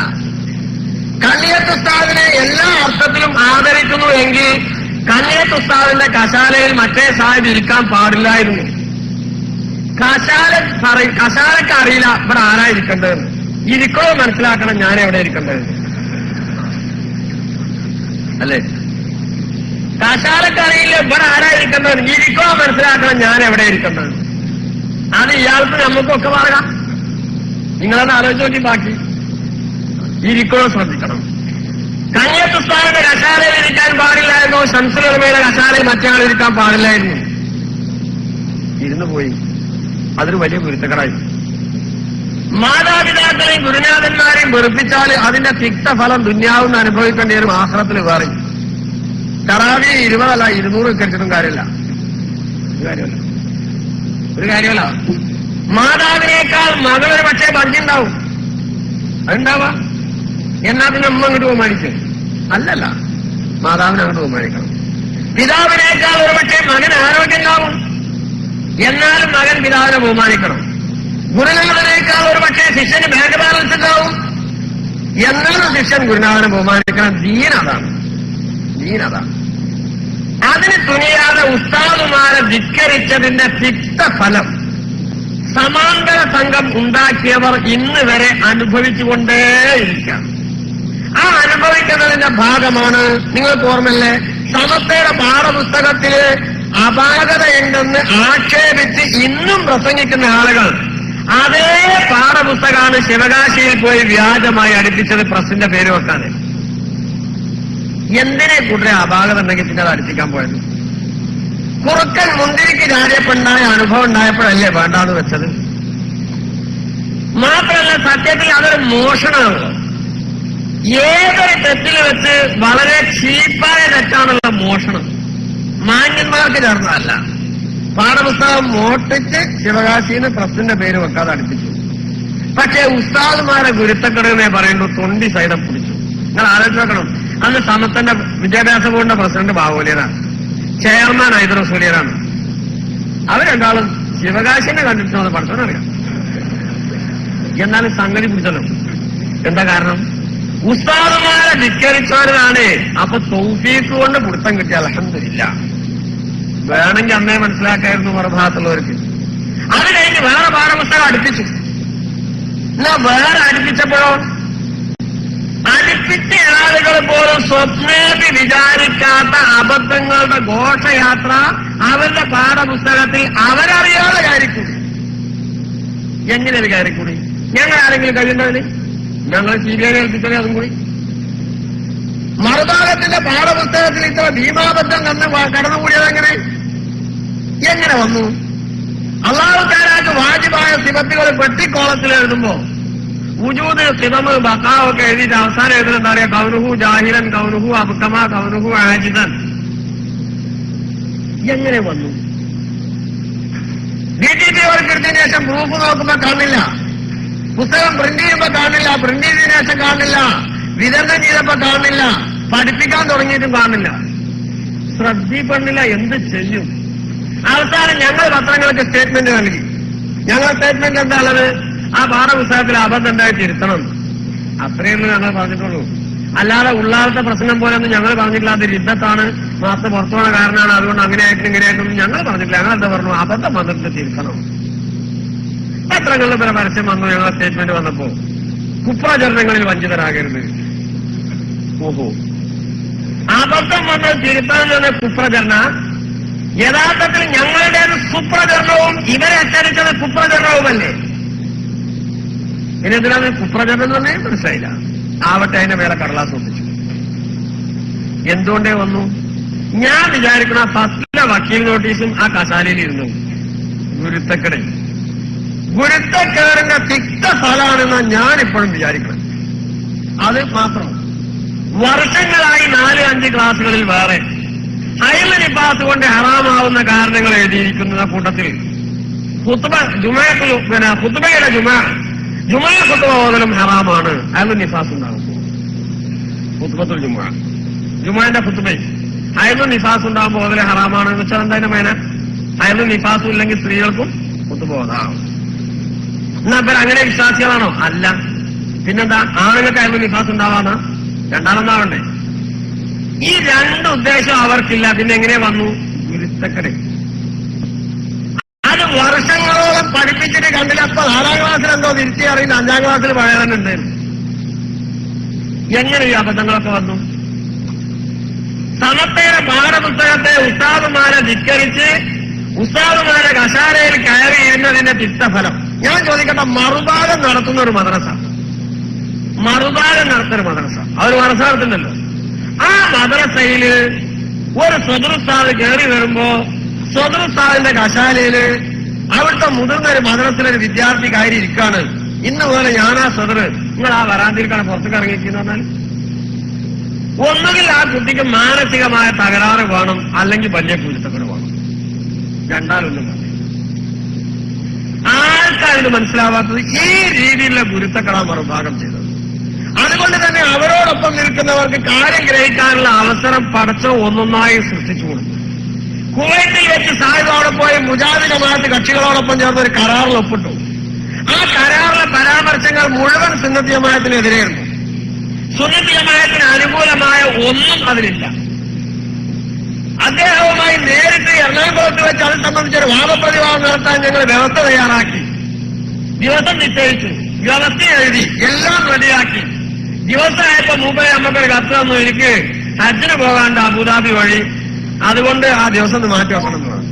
കണ്ണിയത്ത് ഉസ്താദിനെ എല്ലാ അർത്ഥത്തിലും ആദരിക്കുന്നു എങ്കിൽ കണ്ണിയത്ത് ഉസ്താദിന്റെ കശാലയിൽ മറ്റേ സാഹിബ് ഇരിക്കാൻ പാടില്ലായിരുന്നു. കശാലക്ക് അറിയില്ല ഇവിടെ ആരാ ഇരിക്കേണ്ടതെന്ന്. ഇരിക്കണോ മനസ്സിലാക്കണം ഞാൻ എവിടെ ഇരിക്കേണ്ടത് അല്ലേ? കശാലക്ക് അറിയില്ല ഇവിടെ ആരാ ഇരിക്കേണ്ടത്, ഇരിക്കണോ മനസ്സിലാക്കണം ഞാൻ എവിടെ ഇരിക്കേണ്ടത്. അത് ഇയാൾക്ക് നമുക്കൊക്കെ പറയാം. നിങ്ങളത് ആലോചിച്ച് നോക്കി. ബാക്കി ഇരിക്കണോ ശ്രദ്ധിക്കണം. കഞ്ഞത്തുസ്താദിന്റെ കശാലയിൽ ഇരിക്കാൻ പാടില്ലായിരുന്നു, ശംസുൽ ഉലമയുടെ കശാലയിൽ മറ്റേ ഇരിക്കാൻ പാടില്ലായിരുന്നു. ഇരുന്നു പോയി. അതൊരു വലിയ ഗുരുത്തക്കടായി. മാതാപിതാക്കളെയും ഗുരുനാഥന്മാരെയും വെറുപ്പിച്ചാൽ അതിന്റെ തിക്തഫലം ദുന്യാവെന്ന് അനുഭവിക്കേണ്ടി വരും, ആഖിറത്തിൽ വേറെ. തറാവി 20 അല്ല 200 വെച്ചിട്ടും കാര്യമില്ല. ഒരു കാര്യമല്ല. മാതാവിനേക്കാൾ മകളൊരു പക്ഷേ ഭംഗിയുണ്ടാവും, അതുണ്ടാവാ. എന്നാ പിന്നെ അമ്മ അങ്ങോട്ട് ബഹുമാനിച്ചു? അല്ലല്ല, മാതാവിനെ അങ്ങോട്ട് ബഹുമാനിക്കണം. പിതാവിനേക്കാൾ ഒരു പക്ഷേ മകൻ ആരോഗ്യം ഉണ്ടാവും, എന്നാലും മകൻ പിതാവിനെ ബഹുമാനിക്കണം. ഗുരുനാഥനേക്കാൾ ഒരു പക്ഷേ ശിഷ്യന് ബാങ്ക് ബാലൻസ് ഉണ്ടാവും, എന്നാലും ശിഷ്യൻ ഗുരുനാഥനെ ബഹുമാനിക്കണം. ദീനതാണ്. അതിന് തുനിയാതെ ഉസ്താദുമാരെ ധിക്കരിച്ചതിന്റെ തിക്തഫലം സമാന്തര സംഘം ഉണ്ടാക്കിയവർ ഇന്ന് വരെ അനുഭവിച്ചുകൊണ്ടേയിരിക്കാം. ആ അനുഭവിക്കുന്നതിന്റെ ഭാഗമാണ്, നിങ്ങൾക്ക് ഓർമ്മല്ലേ, സമസ്തയുടെ പാഠപുസ്തകത്തില് അപാകതയുണ്ടെന്ന് ആക്ഷേപിച്ച് ഇന്നും പ്രസംഗിക്കുന്ന ആളുകൾ അതേ പാഠപുസ്തകമാണ് ശിവകാശിയിൽ പോയി വ്യാജമായി അടുപ്പിച്ചത് പ്രസിന്റെ പേര് വെക്കാതെ. എന്തിനെ കൂട്ടരെ അപാകത ഉണ്ടെങ്കിൽ പിന്നെ അത് അടുപ്പിക്കാൻ പോയത്? കുറുക്കൻ മുന്തിരിക്ക് ചാടിയപ്പോണ്ടായ അനുഭവം ഉണ്ടായപ്പോഴല്ലേ വേണ്ടാന്ന് വെച്ചത്? മാത്രമല്ല, സത്യത്തിൽ അതൊരു മോഷണമാണല്ലോ. ഏതൊരു തെറ്റിൽ വെച്ച് വളരെ ചീപ്പായ തെറ്റാണുള്ള മോഷണം, മാന്യന്മാർക്ക് ചേർന്നതല്ല. പാഠപുസ്തകം മോട്ടിച്ച് ശിവകാശിന്ന് പ്രസിന്റെ പേര് വെക്കാതെ അടുപ്പിച്ചു. പക്ഷേ ഉസ്താദുമാരെ ഗുരുത്തക്കടവേ പറയുന്നു, തൊണ്ടി സൈഡം പിടിച്ചു. നിങ്ങൾ ആലോചിച്ച് നോക്കണം. അന്ന് സമസ്തന്റെ വിദ്യാഭ്യാസ ബോർഡിന്റെ പ്രസിഡന്റ് ബാഹുലിയനാണ്, ചെയർമാൻ ഹൈദറസൂലിയനാണ്. അവർ രണ്ടാളും ശിവകാശിനെ കണ്ടിട്ടുണ്ടെന്ന് പഠിച്ചോന്നറിയാം. എന്നാലും സംഗതി പിടിച്ചല്ലോ. എന്താ കാരണം? ഉസ്താദുമാരെ ധിക്കരിച്ചവരാണ്. അപ്പൊ തൗഫീഖ് കൊണ്ട് പിടുത്തം കിട്ടിയ അൽഹംദുലില്ലാ. വേണമെങ്കിൽ അന്നേ മനസ്സിലാക്കായിരുന്നു മറുഭാഗത്തുള്ളവർക്ക്. അത് കഴിഞ്ഞ് വേറെ പാഠപുസ്തകം അടുപ്പിച്ചു. എന്നാ വേറെ അടുപ്പിച്ചപ്പോഴോ അടുപ്പിച്ച ആളുകൾ പോലും സ്വപ്നേപി വിചാരിക്കാത്ത അബദ്ധങ്ങളുടെ ഘോഷയാത്ര അവരുടെ പാഠപുസ്തകത്തിൽ അവരറിയാതെ കയറിക്കൂടി. എങ്ങനെ കയറിക്കൂടി? ഞങ്ങൾ ആരെങ്കിലും കഴിയുന്നതിന് ഞങ്ങൾ സീരിയൽ ഏൽപ്പിച്ചത് അതും കൂടി. മറുഭാഗത്തിന്റെ പാഠപുസ്തകത്തിൽ ഇത്ര ഭീമാബദ്ധം കടന്നുകൂടിയത് എങ്ങനെ വന്നു? അള്ളാഹുക്കാരാക്ക് വാജിബായ സിഫത്തുകൾ പെട്ടിക്കോളത്തിൽ എഴുതുമ്പോ വുജൂദ്, സിദമ്, ബഖാവൊക്കെ എഴുതിയിട്ട് അവസാനം എഴുതുന്നത് എന്താ പറയാ? കൗനുഹു ജാഹിലൻ, കൗനുഹു അബ്കമ, കൗനുഹു ആജിദൻ. എങ്ങനെ വന്നു? DTP വർക്ക് എടുത്തതിന് ശേഷം പ്രൂഫ് നോക്കുമ്പോ കാണില്ല, പുസ്തകം പ്രിന്റ് ചെയ്യുമ്പോ കാണില്ല, പ്രിന്റ് ചെയ്തതിനു ശേഷം കാണില്ല, വിതരണം ചെയ്തപ്പോ കാണില്ല, പഠിപ്പിക്കാൻ തുടങ്ങിയിട്ടും കാണില്ല. ശ്രദ്ധിപ്പെടില്ല. എന്ത് ചെയ്യും? അവസാനം ഞങ്ങൾ പത്രങ്ങൾക്ക് സ്റ്റേറ്റ്മെന്റ് നൽകി. ഞങ്ങൾ സ്റ്റേറ്റ്മെന്റ് എന്താ ഉള്ളത്? ആ പാഠപുസ്തകത്തിൽ അബദ്ധം ഉണ്ടായി തിരുത്തണം, അത്രയൊന്നും ഞങ്ങൾ പറഞ്ഞിട്ടുള്ളൂ. അല്ലാതെ ഉള്ളാളത്തെ പ്രശ്നം പോലെ ഒന്നും ഞങ്ങൾ പറഞ്ഞിട്ടില്ല. അത് യുദ്ധത്താണ്, മാസം പുറത്തു പോണ കാരണമാണ്, അതുകൊണ്ട് അങ്ങനെയായിട്ടും ഇങ്ങനെയായിട്ടൊന്നും ഞങ്ങൾ പറഞ്ഞിട്ടില്ല. ഞങ്ങൾ എന്താ പറഞ്ഞു? അബദ്ധം വന്നിട്ട് തിരുത്തണം. പത്രങ്ങളിൽ പല പരസ്യം വന്നു. ഞങ്ങൾ സ്റ്റേറ്റ്മെന്റ് വന്നപ്പോ കുപ്രചരണങ്ങളിൽ വഞ്ചിതരാകരുത്. ഓഹോ, അബദ്ധം വന്നത് തിരുത്താൻ തന്നെ കുപ്രചരണ. യഥാർത്ഥത്തിൽ ഞങ്ങളുടേത് സുപ്രചരണവും ഇവരെ അച്ചടിച്ചത് കുപ്രചരണവുമല്ലേ? പിന്നെന്തിനാണ് കുപ്രചരണം എന്ന് പറഞ്ഞാൽ മനസ്സിലായില്ല. ആവട്ടെ, അതിന്റെ മേലെ കടലാസ് ഒപ്പിച്ചു. എന്തുകൊണ്ടേ വന്നു? ഞാൻ വിചാരിക്കുന്ന ഫസ്റ്റിലെ വക്കീൽ നോട്ടീസും ആ കസാലയിൽ ഇരുന്നു. ഗുരുത്തക്കേറിന്റെ തിക്ത ഫലാണെന്ന് ഞാനിപ്പോഴും വിചാരിക്കണം. അത് മാത്രം വർഷങ്ങളായി 4-5 ക്ലാസുകളിൽ വേറെ ഹൈല് നിഫാസ് കൊണ്ട് ഹറാമാവുന്ന കാരണങ്ങൾ എഴുതിയിരിക്കുന്ന കൂട്ടത്തിൽ ഖുത്ബയുടെ ജുമാ ഖുത്ബ ഓതലും ഹറാമാണ്. ഹൈല് നിഫാസ് ഉണ്ടാകുമ്പോൾ ഖുത്ബത്തുൽ ജുമാന്റെ ഖുത്ബ ഹൈല് നിഫാസ് ഉണ്ടാകുമ്പോൾ ഓതല് ഹറാമാണ് എന്ന് വെച്ചാൽ എന്തായാലും മേന ഹൈല് നിഫാസും ഇല്ലെങ്കിൽ സ്ത്രീകൾക്കും ഖുത്ബ ഓതാം. എന്നാ ഇവർ അങ്ങനെ വിശ്വാസികളാണോ? അല്ല. പിന്നെന്താ? ആണുങ്ങൾക്ക് ഹൈല് നിഫാസ് ഉണ്ടാവാന്നാ? രണ്ടാണെന്നാവണ്ടേ? ഈ 2 ഉദ്ദേശം അവർക്കില്ല. പിന്നെ എങ്ങനെ വന്നു? ഗുരുത്തക്കട. അത് വർഷങ്ങളോളം പഠിപ്പിച്ചിട്ട് കണ്ടില്ല. അപ്പൊ 4ാം ക്ലാസ്സിൽ എന്തോ തിരിച്ചു അറിയില്ല, 5ാം ക്ലാസ്സിൽ പഴയ തന്നെ ഉണ്ടായിരുന്നു. എങ്ങനെ ഈ അബദ്ധങ്ങളൊക്കെ വന്നു? സമസ്തയുടെ പാഠപുസ്തകത്തെ ഉസ്താദുമാരെ ധിക്കരിച്ച് ഉസ്താദുമാരെ കശാലയിൽ കയറി ഇരുന്നതിന്റെ തിക്തഫലം. ഞാൻ ചോദിക്കട്ടെ, മറുഭാഗം നടത്തുന്ന ഒരു മദ്രസ, അതൊരു മദ്രസ നടത്തുന്നല്ലോ. ആ മദ്രസയില് ഒരു സദൃസ്ഥാദ് കയറി വരുമ്പോ സദൃസ്ഥാദിന്റെ കശാലയില് അവിടുത്തെ മുതിർന്ന ഒരു മദ്രസയിലൊരു വിദ്യാർത്ഥി കയറി ഇരിക്കാണ്. ഇന്ന് പോലെ ഞാനാ സദർ, നിങ്ങൾ ആ വരാന്തിരിക്കാണ് പുറത്തേക്ക് ഇറങ്ങിയിരിക്കുന്ന പറഞ്ഞാൽ ഒന്നുകിൽ ആ കുട്ടിക്ക് മാനസികമായ തകരാറ് വേണം, അല്ലെങ്കിൽ വലിയ കുരുത്തക്കേട് വേണം. രണ്ടാലൊന്നും പറഞ്ഞു. ആർക്കാണ് മനസ്സിലാവാത്തത്? ഈ രീതിയിലുള്ള ഗുരുത്തക്കടാൻ മറുഭാഗം ചെയ്തത്. അതുകൊണ്ട് തന്നെ അവരോടൊപ്പം നിൽക്കുന്നവർക്ക് കാര്യം ഗ്രഹിക്കാനുള്ള അവസരം പടച്ചോ ഒന്നൊന്നായി സൃഷ്ടിച്ചു കൊടുത്തു. കുവൈറ്റിൽ വെച്ച് സാഹിബ് പോയി മുജാഹിദ് ജമാഅത്ത് കക്ഷികളോടൊപ്പം ചേർന്ന് ഒരു കരാറിൽ ഒപ്പിട്ടു. ആ കരാറിലെ പരാമർശങ്ങൾ മുഴുവൻ സുന്നത്ത് ജമാഅത്തിനെതിരെയായിരുന്നു. സുന്നത്ത് ജമാഅത്തിന് അനുകൂലമായ ഒന്നും അതിലില്ല. അദ്ദേഹവുമായി നേരിട്ട് എറണാകുളത്ത് വെച്ച് അത് സംബന്ധിച്ചൊരു വാദപ്രതിവാദം നടത്താൻ ഞങ്ങൾ വ്യവസ്ഥ തയ്യാറാക്കി, ദിവസം നിശ്ചയിച്ചു, വ്യവസ്ഥ എഴുതി, എല്ലാം റെഡിയാക്കി. ദിവസമായപ്പോ മുമ്പേ നമുക്കൊരു കത്ത് തന്നു, എനിക്ക് ഹജ്ജിന് പോകാണ്ട് അബുദാബി വഴി, അതുകൊണ്ട് ആ ദിവസം ഒന്ന് മാറ്റി വെക്കണം എന്ന് പറഞ്ഞു.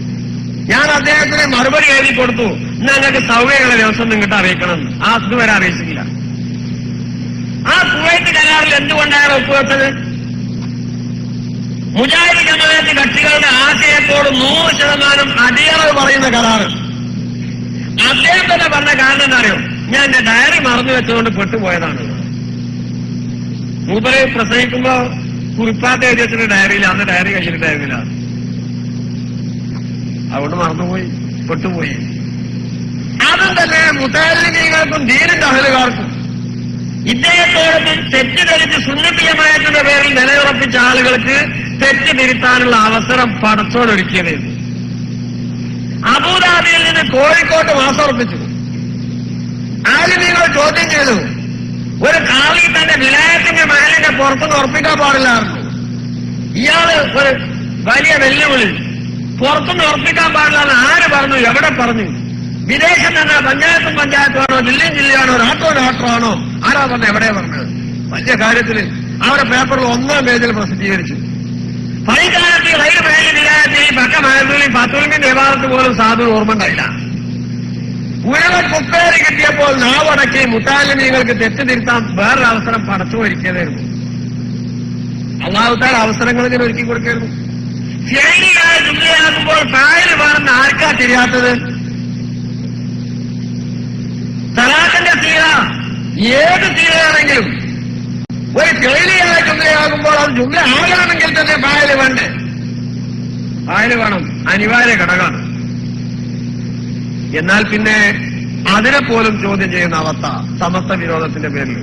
ഞാൻ അദ്ദേഹത്തിന് മറുപടി എഴുതി കൊടുത്തു, ഞങ്ങൾക്ക് സൗകര്യങ്ങളെ ദിവസം നിങ്ങട്ട് അറിയിക്കണം. ആ ഇതുവരെ അറിയിച്ചില്ല. ആ കുവൈറ്റ് കരാറിൽ എന്തുകൊണ്ടാണ് ഒപ്പുവെച്ചത്? മുജാഹിദ് ജമാഅത്ത് കക്ഷികളുടെ ആശയത്തോട് 100% അടിയറവ് പറയുന്ന കരാറ്. അദ്ദേഹം തന്നെ പറഞ്ഞ കാരണം എന്താ അറിയോ? ഞാൻ എന്റെ ഡയറി മറന്നു വെച്ചുകൊണ്ട് പെട്ടുപോയതാണ്. മൂപ്പര് പ്രസംഗിക്കുമ്പോ കുറിപ്പാത്ത എഴുതി വെച്ചിട്ട് ഡയറിയില്ല, അന്ന് ഡയറി കഴിച്ചിട്ടുണ്ടായിരുന്നില്ല. അതുകൊണ്ട് മറന്നുപോയി, പെട്ടുപോയി. അതും തന്നെ മുതഅല്ലിമീങ്ങൾക്കും ദീനിന്റെ അഹലുകാർക്കും ഇദ്ദേഹത്തോടൊപ്പം തെറ്റിദ്ധരിച്ച് സുന്നത്ത് ജമാഅത്തിന്റെ പേരിൽ നിലയുറപ്പിച്ച ആളുകൾക്ക് തെറ്റ് തിരുത്താനുള്ള അവസരം പടച്ചോനൊരുക്കിയത്. അബുദാബിയിൽ നിന്ന് കോഴിക്കോട്ട് വാസമുറപ്പിച്ചു. ആലിമീങ്ങൾ ചോദ്യം ചെയ്തു, ഒരു കാളി തന്റെ വിലായത്തിന്റെ മഹലിന്റെ പുറത്തുനിന്ന് ഉറപ്പിക്കാൻ പാടില്ലായിരുന്നു. ഇയാള് ഒരു വലിയ വെല്ലുവിളി, പുറത്തുനിന്ന് ഉറപ്പിക്കാൻ പാടില്ലാന്ന് ആര് പറഞ്ഞു? എവിടെ പറഞ്ഞു? വിദേശം തന്നെ പഞ്ചായത്താണോ, ജില്ലയാണോ, രാഷ്ട്രമാണോ, ആരാ പറഞ്ഞത്? എവിടെ പറഞ്ഞത്? വലിയ കാര്യത്തില് അവരുടെ പേപ്പറിൽ 1-ാം പേജിൽ പ്രസിദ്ധീകരിച്ചു. പൈകാലത്ത് റെയിൽ മേലിൽ വിലായത്തിൽ പക്കമായിരുന്നില്ല, പത്തുലിന്റെ വിവാദത്ത് പോലും സാധു ഓർമ്മ ഉണ്ടായില്ല. മുഴുവൻ കുപ്പേര് കിട്ടിയപ്പോൾ നാവടക്കി മുതഅല്ലിമീങ്ങൾക്ക് തെറ്റ് തിരുത്താൻ വേറൊരു അവസരം പടച്ചു ഒരുക്കിയതായിരുന്നു. അല്ലാഹു തആല അവസരങ്ങൾ ഇങ്ങനെ ഒരുക്കി കൊടുക്കായിരുന്നു. ഫിഅലിയായ ജുംലയാകുമ്പോൾ ഫാഇൽ വേണമെന്ന് ആർക്കാ തിരിയാത്തത്? തലാഖിന്റെ സീറ ഏത് സീറയാണെങ്കിലും ഒരു ഫിഅലിയായ ജുംലയാകുമ്പോൾ അത് ജുംല ആകണമെങ്കിൽ തന്നെ ഫാഇൽ വേണ്ടേ? ഫാഇൽ വേണം, അനിവാര്യ ഘടകമാണ്. എന്നാൽ പിന്നെ അതിനെപ്പോലും ചോദ്യം ചെയ്യുന്ന അവസ്ഥ സമസ്ത വിരോധത്തിന്റെ പേരിൽ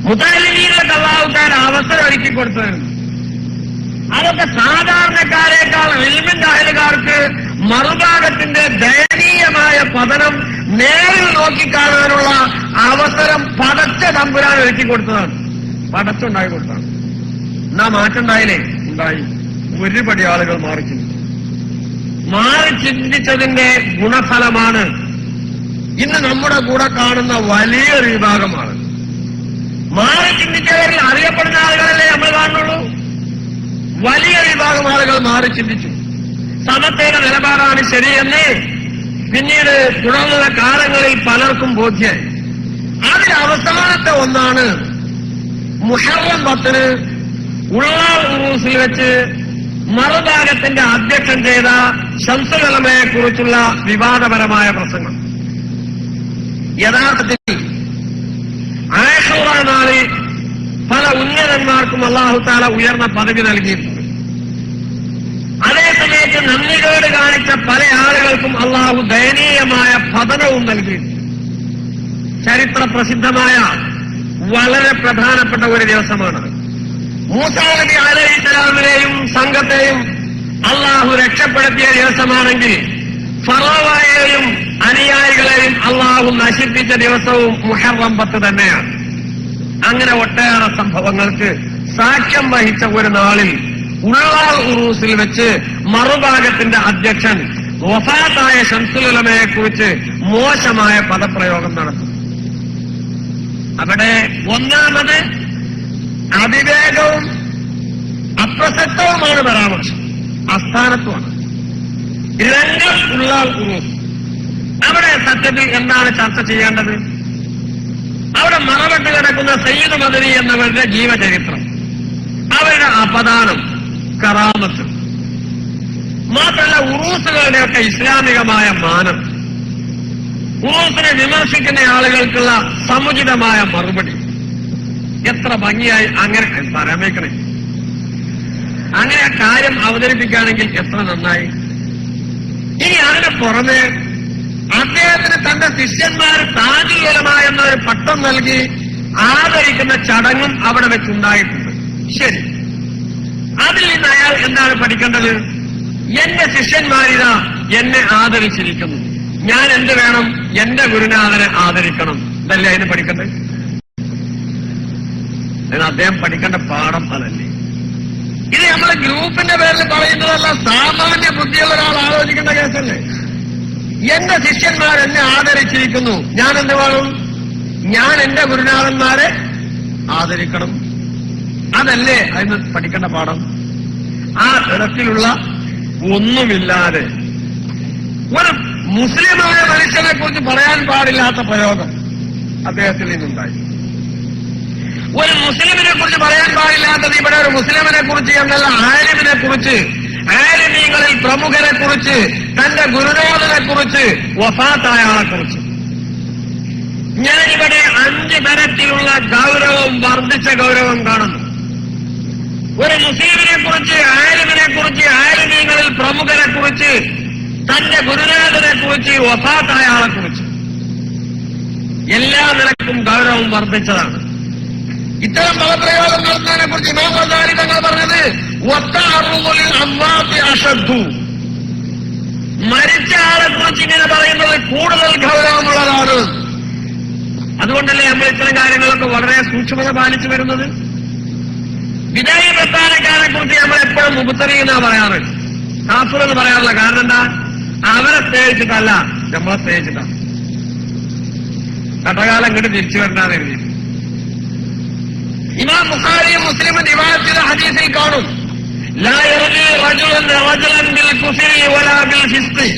മുതഅല്ലിമീങ്ങൾക്ക് അല്ലാഹു തആല അവസരം ഒരുക്കി കൊടുത്തതായിരുന്നു. അതൊക്കെ സാധാരണക്കാരേക്കാൾ ഇൽമിന്റെ അയലുകാർക്ക് മറുഭാഗത്തിന്റെ ദയനീയമായ പതനം നേരിൽ നോക്കിക്കാണാനുള്ള അവസരം പടച്ച തമ്പുരാൻ ഒരുക്കി കൊടുത്തതാണ്, പടച്ചുണ്ടാക്കി കൊടുത്തതാണ്. എന്നാ മാറ്റുണ്ടായില്ലേ? ഉണ്ടായി. ഒരുപടി ആളുകൾ മാറി ചിന്തിച്ചതിന്റെ ഗുണഫലമാണ് ഇന്ന് നമ്മുടെ കൂടെ കാണുന്ന വലിയൊരു വിഭാഗമാണ്. മാറി ചിന്തിച്ചവരിൽ അറിയപ്പെടുന്ന ആളുകളല്ലേ നമ്മൾ കാണുന്നുള്ളൂ. വലിയ വിഭാഗം ആളുകൾ മാറി ചിന്തിച്ചു. സമത്വയുടെ നിലപാടാണ് ശരിയെന്ന് പിന്നീട് തുടർന്നുള്ള കാലങ്ങളിൽ പലർക്കും ബോധ്യായി. അതിൽ അവസാനത്തെ ഒന്നാണ് മുഹറം 10 ഉള്ളാൾ ഉറൂസിൽ വെച്ച് മറുഭാഗത്തിന്റെ അധ്യക്ഷൻ ചെയ്ത ശംസുൽ ഉലമയെ കുറിച്ചുള്ള വിവാദപരമായ പ്രസംഗം. യഥാർത്ഥത്തിൽ ആശൂറ നാളിൽ പല ഉന്നതന്മാർക്കും അല്ലാഹു തആല ഉയർന്ന പദവി നൽകിയിട്ടുണ്ട്. അതേസമയത്ത് നന്ദികേട് കാണിച്ച പല ആളുകൾക്കും അല്ലാഹു ദയനീയമായ പതനവും നൽകിയിട്ടുണ്ട്. ചരിത്ര പ്രസിദ്ധമായ വളരെ പ്രധാനപ്പെട്ട ഒരു ദിവസമാണത്. മൂസാ നബി അലൈഹിസ്സലാമിനെയും സംഘത്തെയും അല്ലാഹു രക്ഷപ്പെടുത്തിയ ദിവസമാണെങ്കിൽ ഫറോവയെയും അനുയായികളെയും അല്ലാഹു നശിപ്പിച്ച ദിവസവും മുഹറം 10 തന്നെയാണ്. അങ്ങനെ ഒട്ടേറെ സംഭവങ്ങൾക്ക് സാക്ഷ്യം വഹിച്ച ഒരു നാളിൽ ഉള്ളാൾ ഉറൂസിൽ വെച്ച് മറുഭാഗത്തിന്റെ അധ്യക്ഷൻ വഫാത്തായ ശംസുൽ ഉലമയെ കുറിച്ച് മോശമായ പദപ്രയോഗം നടത്തും. അവിടെ ഒന്നാമത് അവിവേകവും അപ്രസക്തവുമാണ് പരാമർശം, അസ്ഥാനത്തുമാണ്. രംഗം ഉള്ളാൾ ഉറൂസ്. അവിടെ സത്യത്തിൽ എന്താണ് ചർച്ച ചെയ്യേണ്ടത്? അവിടെ മറവിട്ട് കിടക്കുന്ന സയ്യിദ് മദനി എന്നവരുടെ ജീവചരിത്രം, അവരുടെ അപദാനം, കറാമത്ത്, മാത്രമല്ല ഉറൂസുകളുടെയൊക്കെ ഇസ്ലാമികമായ മാനം, ഉറൂസിനെ വിമർശിക്കുന്ന ആളുകൾക്കുള്ള സമുചിതമായ മറുപടി, എത്ര ഭംഗിയായി അങ്ങനെ പരമേക്കണേ. അങ്ങനെ കാര്യം അവതരിപ്പിക്കുകയാണെങ്കിൽ എത്ര നന്നായി. ഇനി അതിന് പുറമെ അദ്ദേഹത്തിന് തന്റെ ശിഷ്യന്മാർ താജുൽ ഉലമ എന്നൊരു പട്ടം നൽകി ആദരിക്കുന്ന ചടങ്ങും അവിടെ വെച്ചുണ്ടായിട്ടുണ്ട്. ശരി, അതിൽ നിന്ന് അയാൾ എന്താണ് പഠിക്കേണ്ടത്? എന്റെ ശിഷ്യന്മാരിതാ എന്നെ ആദരിച്ചിരിക്കുന്നു, ഞാൻ എന്ത് വേണം? എന്റെ ഗുരുനാഥനെ ആദരിക്കണം. ഇതല്ലേ അതിന് പഠിക്കണ്ടേ? അദ്ദേഹം പഠിക്കേണ്ട പാഠം അതല്ലേ? ഇത് നമ്മളെ ഗ്രൂപ്പിന്റെ പേരിൽ പറയുന്നതല്ല, സാമാന്യ ബുദ്ധിയുള്ള ഒരാൾ ആലോചിക്കേണ്ട കേസല്ലേ? എന്റെ ശിഷ്യന്മാർ എന്നെ ആദരിച്ചിരിക്കുന്നു, ഞാൻ എന്ത് വേണം? ഞാൻ എന്റെ ഗുരുനാഥന്മാരെ ആദരിക്കണം. അതല്ലേ അതിന് പഠിക്കേണ്ട പാഠം? ആ തരത്തിലുള്ള ഒന്നുമില്ലാതെ ഒരു മുസ്ലിമായ മനുഷ്യനെ കുറിച്ച് പറയാൻ പാടില്ലാത്ത പ്രയോഗം അദ്ദേഹത്തിൽ നിന്നുണ്ടായി. ഒരു മുസ്ലിമിനെ കുറിച്ച് പറയാൻ പാടില്ലാത്തത് ഇവിടെ ഒരു മുസ്ലിമിനെ കുറിച്ച് എന്നല്ല, ആലിമിനെ കുറിച്ച്, ആലിമീങ്ങളിൽ പ്രമുഖനെ കുറിച്ച്, തന്റെ ഗുരുനാഥനെ കുറിച്ച്, വഫാത്തായ ആളെ കുറിച്ച്. ഞാനിവിടെ 5 തരത്തിലുള്ള ഗൗരവം, വർദ്ധിച്ച ഗൗരവം കാണുന്നു. ഒരു മുസ്ലിമിനെ കുറിച്ച്, ആലിമിനെ കുറിച്ച്, ആലിമീങ്ങളിൽ പ്രമുഖനെ കുറിച്ച്, തന്റെ ഗുരുനാഥനെ കുറിച്ച്, വഫാത്തായ ആളെ കുറിച്ച് എല്ലാ നിലക്കും ഗൗരവം വർദ്ധിച്ചതാണ്. ഇത്തരം പദപ്രയോഗം നടത്തുന്നതിനെ കുറിച്ച് ഇമാം ഗസാലി തങ്ങൾ പറഞ്ഞത് വത്തഅറുദുൽ അംവാത്തി അശദ്ദു, മരിച്ച ആളെ കുറിച്ച് ഇങ്ങനെ പറയുന്നത് കൂടുതൽ ഗൗരവമുള്ളതാണ്. അതുകൊണ്ടല്ലേ നമ്മൾ ഇത്തരം കാര്യങ്ങളൊക്കെ വളരെ സൂക്ഷ്മത പാലിച്ചു വരുന്നത്. വിജയ പ്രസ്ഥാനക്കാരെ കുറിച്ച് നമ്മൾ എപ്പോഴും മുബത്തരി എന്നാ പറയാറ്, കാഫിർ എന്ന് പറയാറില്ല. കാരണം എന്താ? അവരെ സ്നേഹിച്ചിട്ടല്ല, നമ്മളെ സ്നേഹിച്ചിട്ടാണ്. കടകാലം ഇങ്ങോട്ട് തിരിച്ചു വരണ്ടാന്ന് കരുതി. ഇമാം ബുഖാരിയും മുസ്ലിമും റിവായത്ത് ചെയ്ത ഹദീസിൽ കാണും, ലാ യർജി റജുലൻ റജുലൻ ബിൽ കുഫ്രി വലാ ബിൽ ഫിസ്ഖി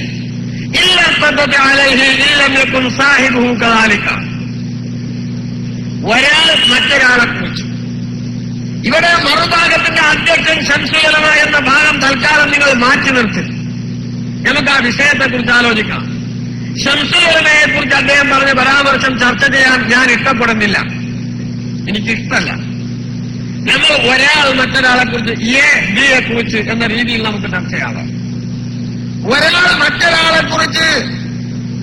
ഇല്ലാ ഖദത അലൈഹി ഇല്ലം യകുൻ സാഹിബുഹു കദാലിക. ഒരാൾ മറ്റൊരാളെ കുറിച്ച്, ഇവിടെ മറുഭാഗത്തിന്റെ അധ്യക്ഷൻ ശംസുൽ ഉലമ എന്ന ഭാഗം തൽക്കാലം നിങ്ങൾ മാറ്റി നിർത്തി, നമുക്ക് ആ വിഷയത്തെക്കുറിച്ച് ആലോചിക്കാം. ശംസുൽ ഉലമയെ കുറിച്ച് അദ്ദേഹം പറഞ്ഞ പരാമർശം ചർച്ച ചെയ്യാൻ ഞാൻ ഇഷ്ടപ്പെടുന്നില്ല, എനിക്കിഷ്ടമല്ല. നമ്മൾ ഒരാൾ മറ്റൊരാളെ കുറിച്ച്, എ ബിയെ കുറിച്ച് എന്ന രീതിയിൽ നമുക്ക് ചർച്ചയാവാം. ഒരാൾ മറ്റൊരാളെ കുറിച്ച്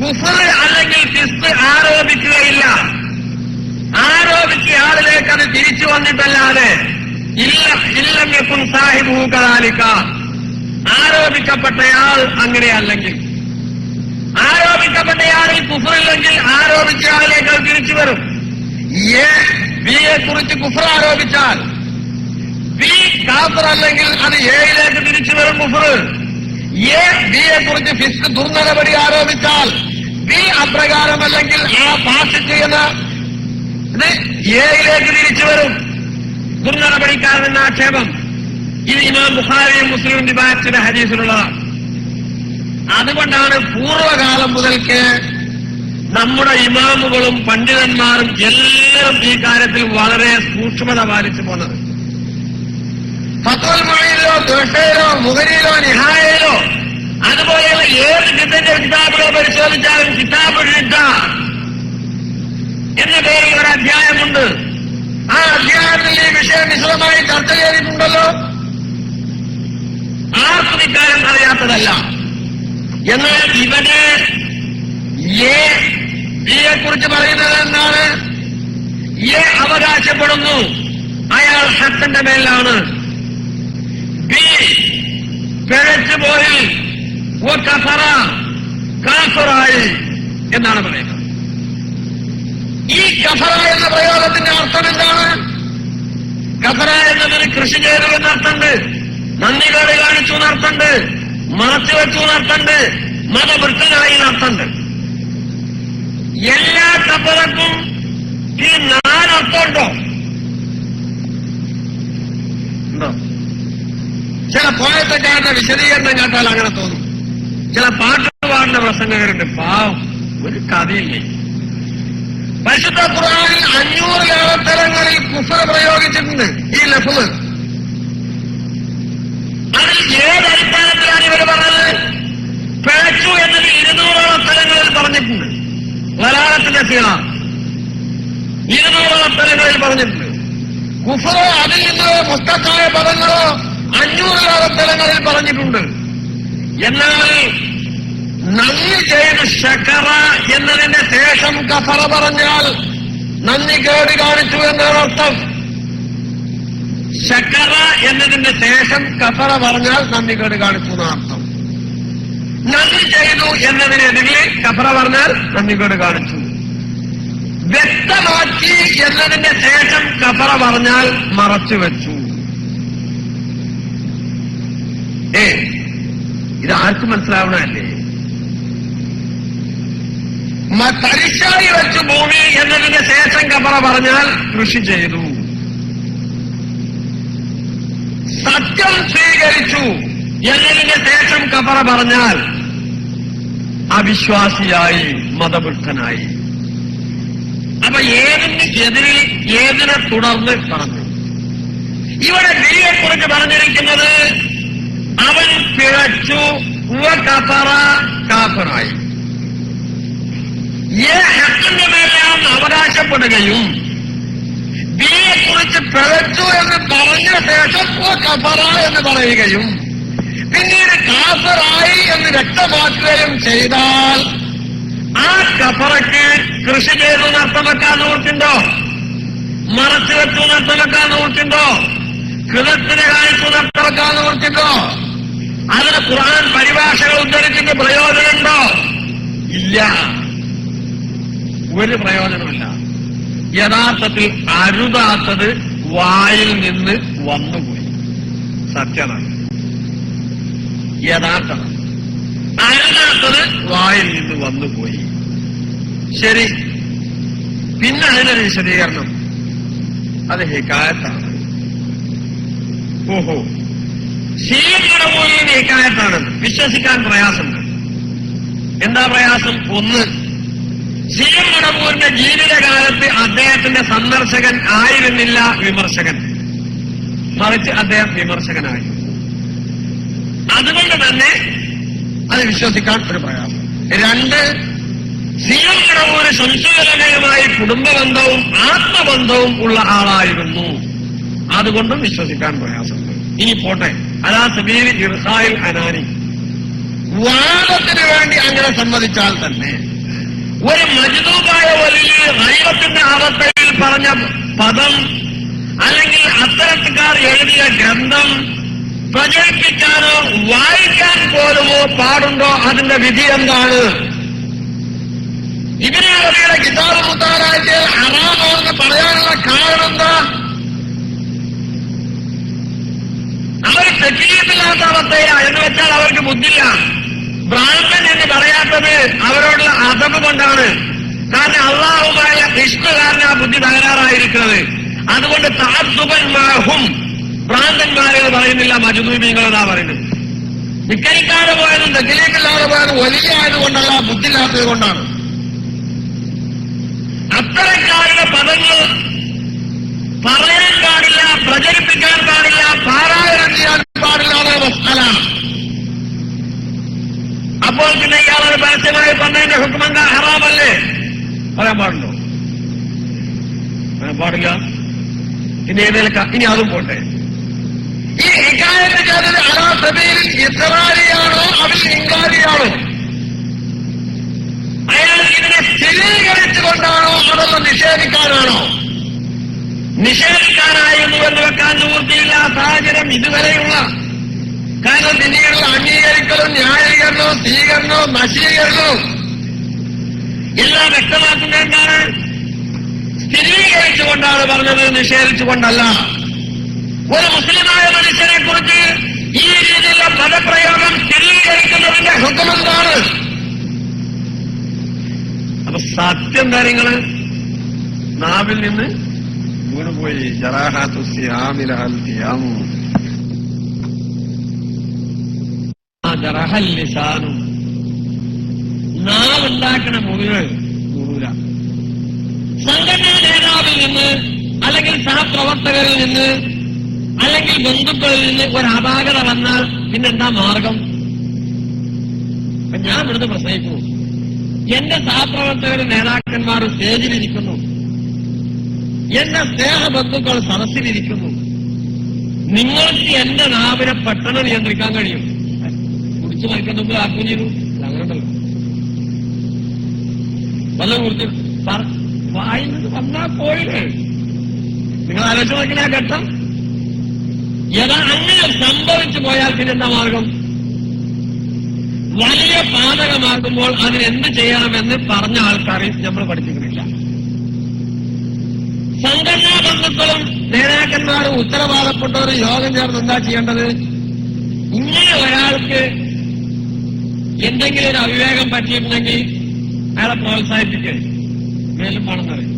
കുഫ്ർ അല്ലെങ്കിൽ ഫിസ്ഖ് ആരോപിക്കുകയില്ല. ആരോപിച്ച ആളിലേക്ക് അത് തിരിച്ചു വന്നിട്ടല്ലാതെ ഇല്ലം യകുൻ സാഹിബുഹു കദാലിക, ആരോപിക്കപ്പെട്ടയാൾ അങ്ങനെയല്ലെങ്കിൽ, ആരോപിക്കപ്പെട്ടയാളിൽ കുഫ്റില്ലെങ്കിൽ ആരോപിച്ച ആളിലേക്ക് അത് തിരിച്ചു വരും. എ ബിയെ കുറിച്ച് കുഫ്ർ ആരോപിച്ചാൽ ബി കാഫിർ അല്ലെങ്കിൽ അത് എയിലേക്ക് തിരിച്ചു വരും കുഫ്ർ. എ ബിയെ കുറിച്ച് ഫിസ്ഖ് ദുർനടപടി ആരോപിച്ചാൽ ബി അപ്രകാരമല്ലെങ്കിൽ ആ ഫാസിഖ് എന്ന എയിലേക്ക് തിരിച്ചു വരും, ദുർനടപടിക്കാരൻ ആക്ഷേപം. ഇത് ഇമാം ബുഖാരിയും മുസ്ലിമും റിവായത്ത് ചെയ്ത ഹദീസിലുള്ളതാണ്. അതുകൊണ്ടാണ് പൂർവ്വകാലം മുതൽക്ക് നമ്മുടെ ഇമാമുകളും പണ്ഡിതന്മാരും എല്ലാവരും ഈ കാര്യത്തിൽ വളരെ സൂക്ഷ്മത പാലിച്ചു പോകുന്നത്. ഫത്വൽ മുഈനിലോ ദുഹയിലോ മുഗനിയിലോ നിഹായയിലോ അതുപോലെയുള്ള ഏത് ഫിഖിന്റെ കിതാബുകളോ പരിശോധിച്ചാലും കിതാബുൽ റിദ്ദ എന്ന പേരിൽ ഒരു അധ്യായമുണ്ട്. ആ അധ്യായത്തിൽ ഈ വിഷയം വിശദമായി ചർച്ച ചെയ്തിട്ടുണ്ടല്ലോ. ആർക്കും ഇക്കാര്യം അറിയാത്തതല്ല. എന്നാൽ ഇവിടെ എ ബിയെ കുറിച്ച് പറയുന്നത് എന്താണ്? എ അവകാശപ്പെടുന്നു അയാൾ ഹക്കിന്റെ മേലാണ്, ബി പിഴച്ചുപോയി കാഫിറായി എന്നാണ് പറയുന്നത്. ഈ കഫറ എന്ന പ്രയോഗത്തിന്റെ അർത്ഥം എന്താണ്? കഫറ എന്നതിന് കൃഷി ചെയ്തു എന്നർത്ഥമുണ്ട്, നന്ദികേട് കാണിച്ചു എന്നർത്ഥമുണ്ട്, മറച്ചുവെച്ചു എന്നർത്ഥമുണ്ട്, മതവൃത്തനായി എന്നർത്ഥമുണ്ട്. എല്ലാ കഫറക്കും ഈ 4 അർത്ഥമുണ്ടോ? ഉണ്ടോ? ചില പോയത്തക്കാരുടെ വിശദീകരണം കേട്ടാൽ അങ്ങനെ തോന്നും. ചില പാട്ട് പാടുന്ന പ്രസംഗകരുണ്ട്, പാവം ഒരു കഥയില്ലേ. പരിശുദ്ധ ഖുർആനിൽ 500 സ്ഥലങ്ങളിൽ കുഫ്ർ പ്രയോഗിച്ചിട്ടുണ്ട്. ഈ ലഫ്ള് അതിൽ ഏതടിസ്ഥാനത്തിലാണ് ഇവർ പറഞ്ഞത്? പിഴച്ചു എന്നത് 200ഓളം സ്ഥലങ്ങളിൽ പറഞ്ഞിട്ടുണ്ട്. വലാലത്തിന്റെ സീറ 200ഓളം സ്ഥലങ്ങളിൽ പറഞ്ഞിട്ടുണ്ട്. കുഫറോ അതിൽ നിന്ന് മുസ്തഖായ പദങ്ങളോ 500ഓളം സ്ഥലങ്ങളിൽ പറഞ്ഞിട്ടുണ്ട്. എന്നാൽ നന്ദി ചെയ്ത് ശക്കറ എന്നതിന്റെ ശേഷം കഫറ പറഞ്ഞാൽ നന്ദി കേട് കാണിച്ചു എന്നാണ് അർത്ഥം. ശക്കറ എന്നതിന്റെ ശേഷം കഫറ പറഞ്ഞാൽ നന്ദി കേട് കാണിച്ചു എന്നാണ് അർത്ഥം. നന്ദി ചെയ്തു എന്നതിനെതിരെ കഫറ പറഞ്ഞാൽ നന്ദി കേട് കാണിച്ചു. വ്യക്തമാക്കി എന്നതിന്റെ ശേഷം കഫറ പറഞ്ഞാൽ മറച്ചു വെച്ചു. ഇത് ആർക്കും മനസ്സിലാവണല്ലേ? തരിശായി വെച്ചു ഭൂമി എന്നതിന്റെ ശേഷം കഫറ പറഞ്ഞാൽ കൃഷി ചെയ്തു. സത്യം സ്വീകരിച്ചു എന്നതിന്റെ ശേഷം കഫറ പറഞ്ഞാൽ അവിശ്വാസിയായി, മതബുദ്ധനായി. അപ്പൊ ഏതിനെതിരെ ഏതിനെ തുടർന്ന് പറഞ്ഞു? ഇവിടെ ബിയെ കുറിച്ച് പറഞ്ഞിരിക്കുന്നത് അവൻ പിഴച്ചു, കഫറ കാഫറായി. ഹക്കിന്റെ മേലെയാണെന്ന് അവകാശപ്പെടുകയും ബിയെ കുറിച്ച് പിഴച്ചു എന്ന് പറഞ്ഞ ശേഷം കഫറ എന്ന് പറയുകയും പിന്നീട് കാഫറായി എന്ന് വ്യക്തമാക്കുകയും ചെയ്താൽ ആ കഫറയ്ക്ക് കൃഷി ചെയ്തു നഷ്ടമാക്കാൻ നോക്കുന്നുണ്ടോ? മറച്ചു വെച്ചു നഷ്ടമാക്കാൻ നോക്കുന്നുണ്ടോ? കൃതത്തിന് കാണിച്ചു നഷ്ടമാക്കാൻ നോക്കുന്നുണ്ടോ? അതിന് ഖുർആൻ പരിഭാഷകൾ ഉദ്ധരിച്ചിട്ട് പ്രയോജനമുണ്ടോ? ഇല്ല, ഒരു പ്രയോജനമില്ല. യഥാർത്ഥത്തിൽ അരുതാത്തത് വായിൽ നിന്ന് വന്നുപോയി. സത്യമാണ്, യഥാർത്ഥം. അരുതാത്തത് വായിൽ നിന്ന് വന്നുപോയി. ശരി, പിന്നെ അതിനൊരു വിശദീകരണം. അത് ഹിക്കായത്താണ്. ഓഹോ, ശീലയുടെ പോലും ഹിക്കായത്താണ്. വിശ്വസിക്കാൻ പ്രയാസമുണ്ട്. എന്താ പ്രയാസം? ഒന്ന്, സി.എം. മടവൂരിന്റെ ജീവിതകാലത്ത് അദ്ദേഹത്തിന്റെ സന്ദർശകൻ ആയിരുന്നില്ല വിമർശകൻ, മറിച്ച് അദ്ദേഹം വിമർശകനായി. അതുകൊണ്ട് തന്നെ അത് വിശ്വസിക്കാൻ ഒരു പ്രയാസം. രണ്ട്, സി.എം. മടവൂര് സംശയജനകമായി കുടുംബബന്ധവും ആത്മബന്ധവും ഉള്ള ആളായിരുന്നു. അതുകൊണ്ടും വിശ്വസിക്കാൻ പ്രയാസമുണ്ട്. ഇനി പോട്ടെ, അലാ സബീൽ ഇർസായിൽ അനാനി, വാദത്തിന് വേണ്ടി അങ്ങനെ സമ്മതിച്ചാൽ തന്നെ ഒരു മജ്ദൂബായ വലിയ ഗൈബത്തിന്റെ അവസ്ഥയിൽ പറഞ്ഞ പദം അല്ലെങ്കിൽ അത്തരക്കാർ എഴുതിയ ഗ്രന്ഥം പ്രചരിപ്പിക്കാനോ വായിക്കാൻ പോലുമോ പാടുണ്ടോ? അതിന്റെ വിധി എന്താണ്? ഇബ്നു അറബിയുടെ കിതാബ് മുത്താലായിട്ട് ഹറാമാണെന്ന് പറയാനുള്ള കാരണം എന്താ? അവർ തെറ്റിയിട്ടില്ലാത്ത അവസ്ഥയാ എന്ന് വെച്ചാൽ അവർക്ക് ബുദ്ധിയില്ല. ഭ്രാന്തൻ എന്ന് പറയാത്തത് അവരോടുള്ള അദബ് കൊണ്ടാണ്. കാരണം അള്ളാഹുമായ ഇഷ്ടുകാരന് ആ ബുദ്ധി തകരാറായിരിക്കുന്നത്. അതുകൊണ്ട് തഅദ്ദുബൻമാഹും, ഭ്രാന്തന്മാരെന്ന് പറയുന്നില്ല, മജ്ദൂബീങ്ങളെന്നാ പറയുന്നത്. നിക്കരിക്കാതെ പോയതും തെക്കിലേക്കില്ലാതെ പോയതും വലിയ ആയതുകൊണ്ടല്ല, ബുദ്ധിയില്ലാത്തത് കൊണ്ടാണ്. അത്തരക്കാരുടെ പദങ്ങൾ പറയാൻ പാടില്ല, പ്രചരിപ്പിക്കാൻ പാടില്ല, പാരായണം ചെയ്യാൻ പാടില്ലാതെ മസ്അല. അപ്പോൾ പിന്നെ ഇയാളൊരു പരസ്യമായി പറഞ്ഞതിന്റെ ഹുക്മെന്താ? ഹറാമല്ലേ? പറയാൻ പാടുണ്ടോ? പറയാൻ പാടില്ല. ഇനി ഇനി അതും പോട്ടെ. ഈ ഹിക്കായത്ത് ചെയ്തത് അലാ സബീൽ ഇസ്റാരിയാണോ അതിൽ ഇൻകാരിയാണോ? അയാൾ ഇതിനെ സ്ഥിരീകരിച്ചുകൊണ്ടാണോ അതൊന്ന് നിഷേധിക്കാനാണോ? നിഷേധിക്കാനായിരുന്നു എന്ന് വെക്കാൻ നിവൃത്തിയില്ല സാഹചര്യം ഇതുവരെയുള്ള. കാരണം പിന്നീടുള്ള അംഗീകരിക്കലും ന്യായീകരണവും സ്വീകരണവും നശീകരണവും എല്ലാം വ്യക്തമാക്കുന്നത് എന്താണ്? സ്ഥിരീകരിച്ചുകൊണ്ടാണ് പറഞ്ഞത്, നിഷേധിച്ചുകൊണ്ടല്ല. ഒരു മുസ്ലിമായ മനുഷ്യനെ കുറിച്ച് ഈ രീതിയിലുള്ള പദപ്രയോഗം സ്ഥിരീകരിക്കുന്നതിന്റെ ഹുക്മെന്താണ്? അപ്പൊ സത്യം കാര്യങ്ങള് നാവിൽ നിന്ന് വീണുപോയി. ജറാഹാത്തു സിയാമിലഹൽ ഖിയാമു ജറഹൽ ലിസാനു, നാവുണ്ടാക്കണ മുറിവ് മുറിവില. സംഘടനാ നേതാവിൽ നിന്ന് അല്ലെങ്കിൽ സഹപ്രവർത്തകരിൽ നിന്ന് അല്ലെങ്കിൽ ബന്ധുക്കളിൽ നിന്ന് ഒരു അപാകത വന്നാൽ പിന്നെന്താ മാർഗം? ഞാൻ ഇവിടുന്ന് പ്രസംഗിക്കുന്നു, എന്റെ സഹപ്രവർത്തകരും നേതാക്കന്മാരും സ്റ്റേജിലിരിക്കുന്നു, എന്റെ സ്നേഹബന്ധുക്കൾ സദസ്സിലിരിക്കുന്നു. നിങ്ങൾക്ക് എന്റെ നാവിനെ പെട്ടെന്ന് നിയന്ത്രിക്കാൻ കഴിയും. കുടിച്ചു മരിക്കുന്ന മുമ്പ് ആക്കുകയും ചെയ്തു. അങ്ങനെയുണ്ടല്ലോ, വല്ല കുറിച്ച് വായിന്നത് വന്നാൽ പോയില്ലേ? നിങ്ങൾ ആലോചിച്ച് നോക്കില്ല ആ ഘട്ടം. അങ്ങനെ സംഭവിച്ചു പോയാൽ പിന്നെന്താ മാർഗം? വലിയ പാതകമാകുമ്പോൾ അതിനെന്ത് ചെയ്യണമെന്ന് പറഞ്ഞ ആൾക്കാരെ നമ്മൾ പഠിപ്പിക്കുന്നില്ല. സംഘടനാ ബന്ധുക്കളും നേതാക്കന്മാരും ഉത്തരവാദപ്പെട്ടവർ യോഗം ചേർന്ന് എന്താ ചെയ്യേണ്ടത്? ഇങ്ങനെ ഒരാൾക്ക് എന്തെങ്കിലും ഒരു അവിവേകം പറ്റിയിട്ടുണ്ടെങ്കിൽ അയാളെ പ്രോത്സാഹിപ്പിക്കുക, മേലും പണം നിറയും.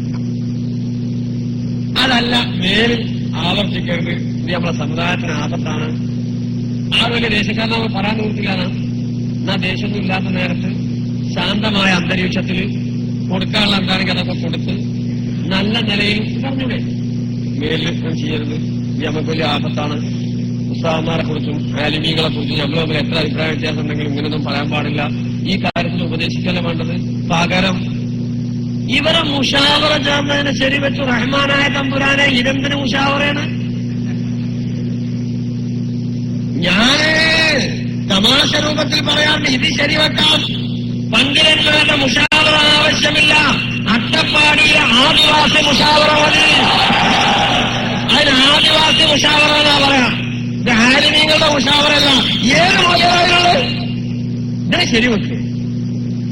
അതല്ല, മേലിൽ ആവർത്തിക്കരുത്, ഇത് നമ്മളെ സമുദായത്തിന് ആപത്താണ്. ആ വലിയ ദേശക്കാരൻ നമ്മൾ പറയാൻ നിർത്തില്ലാണ്. എന്നാ ദേശമൊന്നും ഇല്ലാത്ത നേരത്ത് ശാന്തമായ അന്തരീക്ഷത്തിൽ കൊടുക്കാനുള്ള എന്താണെങ്കിൽ അതൊക്കെ കൊടുത്ത് നല്ല നിലയിൽ പറഞ്ഞൂടെ, മേലിൽ ചെയ്യരുത്, ഇത് നമുക്ക് വലിയ ആപത്താണ്. ഉസ്താദന്മാരെ കുറിച്ചും ആലിമീങ്ങളെ കുറിച്ചും നമ്മൾ തമ്മിൽ എത്ര അഭിപ്രായ വ്യത്യാസം ഉണ്ടെങ്കിലും ഇങ്ങനെയൊന്നും പറയാൻ പാടില്ല, ഈ കാര്യത്തിൽ ഉപദേശിക്കല്ല വേണ്ടത്. പകരം ഇവരെ മുഷാവറ ചേർന്നതിന് ശരിവെച്ചു റഹ്മാനായ തമ്പുരാനെ ഇതെന്തിന് മുഷാവറയാണ്? ഞാന് തമാശ രൂപത്തിൽ പറയാറുണ്ട്, ഇത് ശരിവെക്കാം, പങ്കിരന്മാരുടെ മുഷാവറ ആവശ്യമില്ല, അട്ടപ്പാടിയിലെ ആദിവാസി മുഷാവറ മതി. അതിന് ആദിവാസി മുഷാവറ എന്നാ പറയാം, ഇത് ആലിമീങ്ങളുടെ മുഷാവറല്ല. ഏത് മോചനാളുള്ളത് ഇതിനെ ശരിവെക്കുക,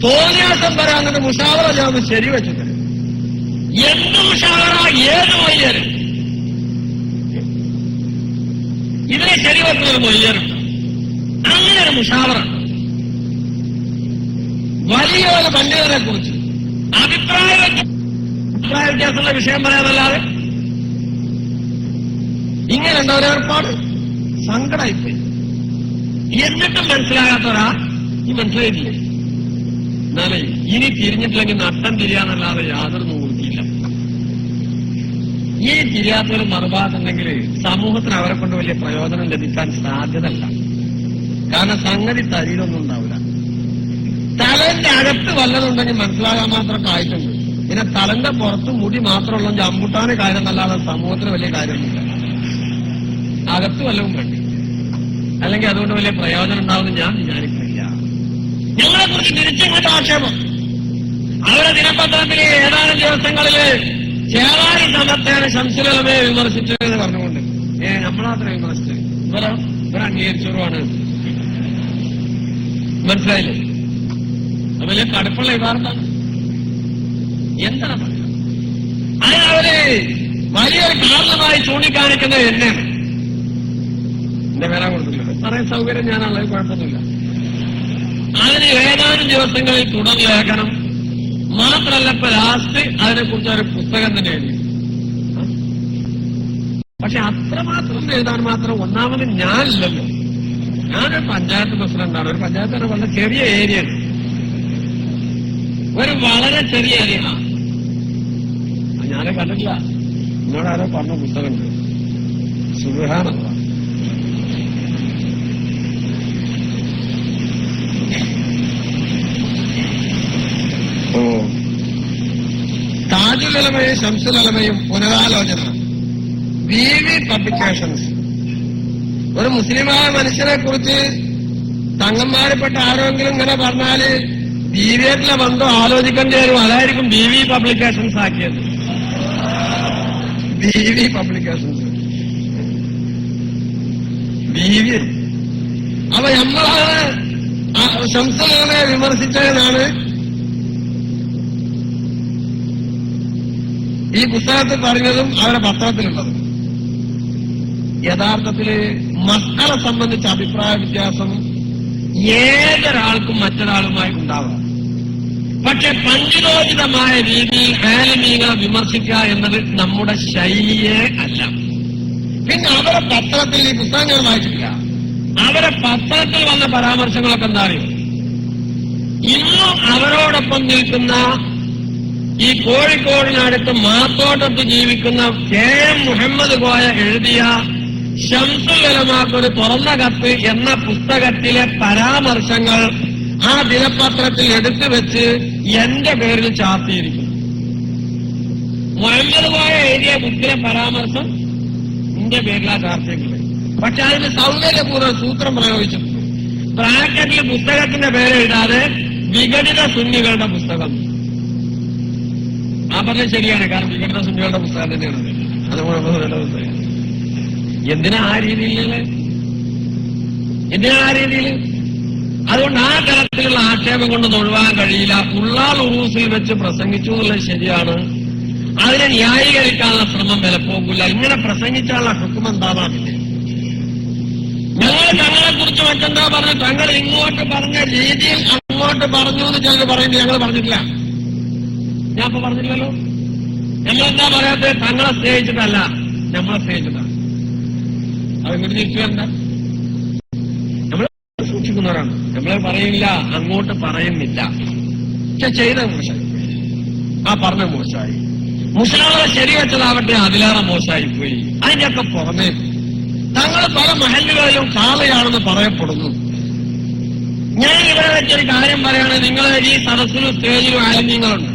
തോന്നിയാസം വരാന്നിട്ട് മുഷാവറ ചേർന്ന് ശരിവെച്ചത്. എന്ത് മുഷാവറ, ഏത് മൊയ്യര്? ഇതിനെ ശരിവെക്കുന്നത് മൊയ്യരുണ്ട്. അങ്ങനെ ഒരു മുഷാവറ വലിയൊരു പണ്ഡിതനെ കുറിച്ച് അഭിപ്രായ വ്യത്യാസമുള്ള വിഷയം പറയാനല്ലാതെ ഇങ്ങനെ ഉണ്ടോ ഒരേർപ്പാട്? സങ്കടമായിപ്പോയി. എന്നിട്ടും മനസ്സിലാകാത്തവരാ ഈ മനസ്സിലായിട്ടില്ലേ? എന്നാലേ ഇനി തിരിഞ്ഞിട്ടില്ലെങ്കിൽ നട്ടം തിരിയാന്നല്ലാതെ യാതൊരു നിവൃത്തിയില്ല. ഈ തിരിയാത്തൊരു മറുഭാഗത്തുണ്ടെങ്കിൽ സമൂഹത്തിന് അവരെ കൊണ്ട് വലിയ പ്രയോജനം ലഭിക്കാൻ സാധ്യതയല്ല. കാരണം സംഗതി തരിയിലൊന്നും ഉണ്ടാവില്ല. തലന്റെ അകത്ത് വല്ലതുണ്ടെങ്കിൽ മനസ്സിലാകാൻ മാത്രമൊക്കെ ആയിട്ടുണ്ട്. പിന്നെ തലന്റെ പുറത്ത് മുടി മാത്രമുള്ള അമ്പുട്ടാന് കാര്യം എന്നല്ലാതെ സമൂഹത്തിന് വലിയ കാര്യമൊന്നുമില്ല. അകത്ത് വല്ലതും വേണ്ടി, അല്ലെങ്കിൽ അതുകൊണ്ട് വലിയ പ്രയോജനം ഉണ്ടാവുമെന്ന് ഞാൻ വിചാരിക്കുന്നില്ല. ഞങ്ങളെ കുറിച്ച് തിരിച്ചങ്ങോട്ട് ആക്ഷേപം. അവരുടെ ദിനപത്രത്തിലെ ഏതാനും ദിവസങ്ങളില് ചേറാരി സമത്തേനെ ശംസുലമയെ വിമർശിച്ചു എന്ന് പറഞ്ഞുകൊണ്ട് നമ്മളത്ര വിമർശിച്ചു ഇവരെ അംഗീകരിച്ചവരുമാണ്. മനസ്സിലായില്ലേ? വലിയ കടുപ്പുള്ള ഇവാർത്താണ്. എന്താണ് പറയുക? അവര് വലിയൊരു കാരണമായി ചൂണ്ടിക്കാണിക്കുന്നത് എന്നെയാണ്. എന്റെ പേരാ കൊടുത്തില്ല, പറയാൻ സൗകര്യം ഞാനുള്ളത്, കുഴപ്പമൊന്നുമില്ല. അതിന് ഏതാനും ദിവസങ്ങളിൽ തുടർ ലേഖനം മാത്രമല്ല, ഇപ്പൊ ലാസ്റ്റ് അതിനെക്കുറിച്ച് ഒരു പുസ്തകം തന്നെ എഴുതി. പക്ഷെ അത്രമാത്രം എഴുതാൻ മാത്രം ഒന്നാമത് ഞാനില്ലല്ലോ. ഞാനൊരു പഞ്ചായത്ത് പ്രസിഡന്റാണ്. ഒരു പഞ്ചായത്ത് വളരെ ചെറിയ ഏരിയയാണ്, ഒരു വളരെ ചെറിയ ഏരിയ. ഞാനെ കണ്ടില്ല, എന്നോടാരോ പറഞ്ഞ പുസ്തകമുണ്ട്, സുബ്ഹാനല്ലാഹ്. താജുൽ ഉലമയും ശംസുൽ ഉലമയും പുനരാലോചന, BV പബ്ലിക്കേഷൻസ്. ഒരു മുസ്ലിമായ മനുഷ്യനെ കുറിച്ച് തങ്ങന്മാരിൽപ്പെട്ട ആരെങ്കിലും ഇങ്ങനെ പറഞ്ഞാല് BV-യിലെ ബന്ധം ആലോചിക്കേണ്ടി വരും. അതായിരിക്കും BV പബ്ലിക്കേഷൻസ് ആക്കിയത്. BV publications, BV. അപ്പൊ നമ്മളാണ് ശംസുൽ ഉലമയെ വിമർശിച്ചതെന്നാണ് ഈ പുസ്തകത്തിൽ പറഞ്ഞതും അവരുടെ പത്രത്തിലുള്ളതും. യഥാർത്ഥത്തില് മക്കള സംബന്ധിച്ച അഭിപ്രായ വ്യത്യാസം ഏതൊരാൾക്കും മറ്റൊരാളുമായി ഉണ്ടാവാം. പക്ഷെ പണ്ഡിതോചിതമായ രീതിയിൽ ആലിമീങ്ങളെ വിമർശിക്കുക എന്നത് നമ്മുടെ ശൈലിയേ അല്ല. പിന്നെ അവരെ പത്രത്തിൽ, ഈ പുസ്തകങ്ങൾ വായിച്ചില്ല, അവരെ പത്രത്തിൽ വന്ന പരാമർശങ്ങളൊക്കെ എന്താ അറിയും? ഇന്നും അവരോടൊപ്പം നിൽക്കുന്ന ഈ കോഴിക്കോടിനടുത്ത് മാത്തോട്ടത്ത് ജീവിക്കുന്ന KM മുഹമ്മദ് കോയ എഴുതിയ ശംസുൽ ഉലമാക്ക് ഒരു തുറന്ന കത്ത് എന്ന പുസ്തകത്തിലെ പരാമർശങ്ങൾ ആ ദിനപത്രത്തിൽ എടുത്തു വെച്ച് എന്റെ പേരിൽ ചാർത്തിയിരിക്കുന്നു. മുഹമ്മദ് കോയ എഴുതിയ ബുക്കിലെ പരാമർശം എന്റെ പേരിലാ ചാർത്തിയിട്ടുള്ളത്. പക്ഷെ അതിന് സൗകര്യപൂർവ്വം സൂത്രം പ്രയോഗിച്ചിട്ടുണ്ട്. ബ്രാക്കറ്റിൽ പുസ്തകത്തിന്റെ പേര് എഴുതാതെ വിഘടിത സുന്നികളുടെ പുസ്തകം. ആ പറഞ്ഞത് ശരിയാണ്. കാരണം വിഘടിത സുന്നികളുടെ പുസ്തകം തന്നെയാണ് അത് മുഹമ്മദ് പുസ്തകം. എന്തിനാ ആ രീതിയിലല്ലേ? എന്തിനാ ആ രീതിയിൽ? അതുകൊണ്ട് ആ തരത്തിലുള്ള ആക്ഷേപം കൊണ്ടൊന്നും ഒഴിവാൻ കഴിയില്ല. ഉള്ളാൾ ഉറൂസിൽ വെച്ച് പ്രസംഗിച്ചു എന്നുള്ളത് ശരിയാണ്. അതിനെ ന്യായീകരിക്കാനുള്ള ശ്രമം വിലപ്പോകില്ല. ഇങ്ങനെ പ്രസംഗിച്ചാലുള്ള ഹുക്കം എന്താവാറില്ല. ഞങ്ങൾ തങ്ങളെ കുറിച്ച് മറ്റെന്താ പറഞ്ഞു? തങ്ങൾ ഇങ്ങോട്ട് പറഞ്ഞ രീതിയിൽ അങ്ങോട്ട് പറഞ്ഞു എന്ന് ചിലർ പറയുന്നത് ഞങ്ങൾ പറഞ്ഞിട്ടില്ല. ഞാൻ ഇപ്പൊ പറഞ്ഞില്ലല്ലോ. നമ്മളെന്താ പറയാത്തത്? തങ്ങളെ സ്നേഹിച്ചിട്ടല്ല, നമ്മളെ സ്നേഹിച്ചിട്ടാണ്. അതിങ്ങോട്ട് തിരിച്ചു വരണ്ട. നമ്മൾ സൂക്ഷിക്കുന്നവരാണ്. നമ്മളെ പറയില്ല, അങ്ങോട്ട് പറയുന്നില്ല. പക്ഷെ ചെയ്ത മോശമായി, ആ പറഞ്ഞ മോശമായി. മുഷാവറ ശരിവെച്ചതാവട്ടെ അതിലേറെ മോശമായി പോയി. അതിന്റെയൊക്കെ പുറമേ തങ്ങൾ പല മഹല്ലുകളിലും കാളയാണെന്ന് പറയപ്പെടുന്നു. ഞാൻ ഇവിടെ വെച്ചൊരു കാര്യം പറയാണ്. നിങ്ങൾ ഈ സദസ്സിലും സ്റ്റേജിലും ആലിമ്യങ്ങളുണ്ട്.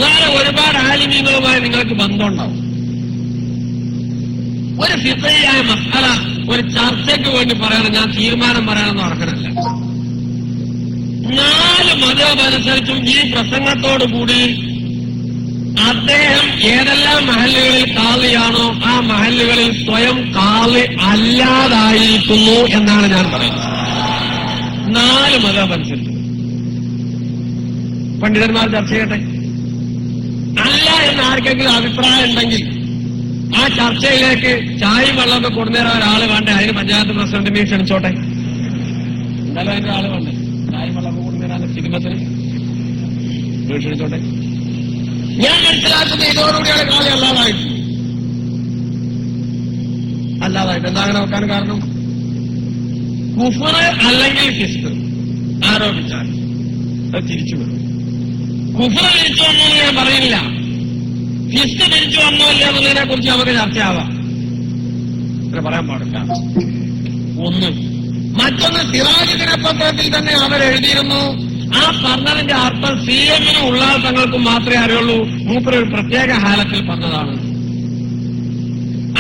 വേറെ ഒരുപാട് ആലിമ്യങ്ങളുമായി നിങ്ങൾക്ക് ബന്ധമുണ്ടാവും. ഒരു ഫിഖഹിയായ മസ്അല ഒരു ചർച്ചയ്ക്ക് വേണ്ടി പറയണം, ഞാൻ തീരുമാനം പറയാനൊന്നും അർഹനല്ല. 4 മദ്ഹബ് അനുസരിച്ചും ഈ പ്രസംഗത്തോടുകൂടി അദ്ദേഹം ഏതെല്ലാം മഹല്ലുകളിൽ കാളിയാണോ ആ മഹല്ലുകളിൽ സ്വയം കാളി അല്ലാതായിരിക്കുന്നു എന്നാണ് ഞാൻ പറയുന്നത്. 4 മദ്ഹബ് അനുസരിച്ച് പണ്ഡിതന്മാർ ചർച്ച ചെയ്യട്ടെ. അല്ല എന്ന് ആർക്കെങ്കിലും അഭിപ്രായം ഉണ്ടെങ്കിൽ ആ ചർച്ചയിലേക്ക് ചായയും വെള്ളമൊക്കെ കൊണ്ടുവരാൻ ഒരാൾ വേണ്ടേ? അതിന് പഞ്ചായത്ത് പ്രസിഡന്റിനെ ക്ഷണിച്ചോട്ടെ. എന്തായാലും അതിന്റെ ആള് വേണ്ടേ? ചായയും വെള്ളമൊക്കെ കൊണ്ടുവരാൻ സിനിമത്തിന് ക്ഷണിച്ചോട്ടെ. ഞാൻ മനസ്സിലാക്കുന്ന ഇതോടുകൂടിയാണ് കാളി അല്ലാതായിട്ട്. എന്താ അങ്ങനെ വെക്കാൻ കാരണം? കുഫർ അല്ലെങ്കിൽ ഫിസ്ക് ആരോപിച്ചാൽ അത് തിരിച്ചു വരും. കുഫർ തിരിച്ചു വന്നു എന്ന് ഞാൻ പറയുന്നില്ല. ഫിസ്ക് തിരിച്ചു വന്നോ ഇല്ല എന്നുള്ളതിനെ കുറിച്ച് നമുക്ക് ചർച്ചയാവാം. അങ്ങനെ പറയാൻ പാടില്ല. ഒന്ന്. മറ്റൊന്ന്, സിറാജ് ദിനപത്രത്തിൽ തന്നെ അവരെഴുതിയിരുന്നു ആ പറഞ്ഞതിന്റെ അർത്ഥം CM-നും ഉള്ളാൾ തങ്ങൾക്കും മാത്രമേ അറിയുള്ളൂ. മൂപ്പർ ഒരു പ്രത്യേക ഹാലത്തിൽ പറഞ്ഞതാണ്.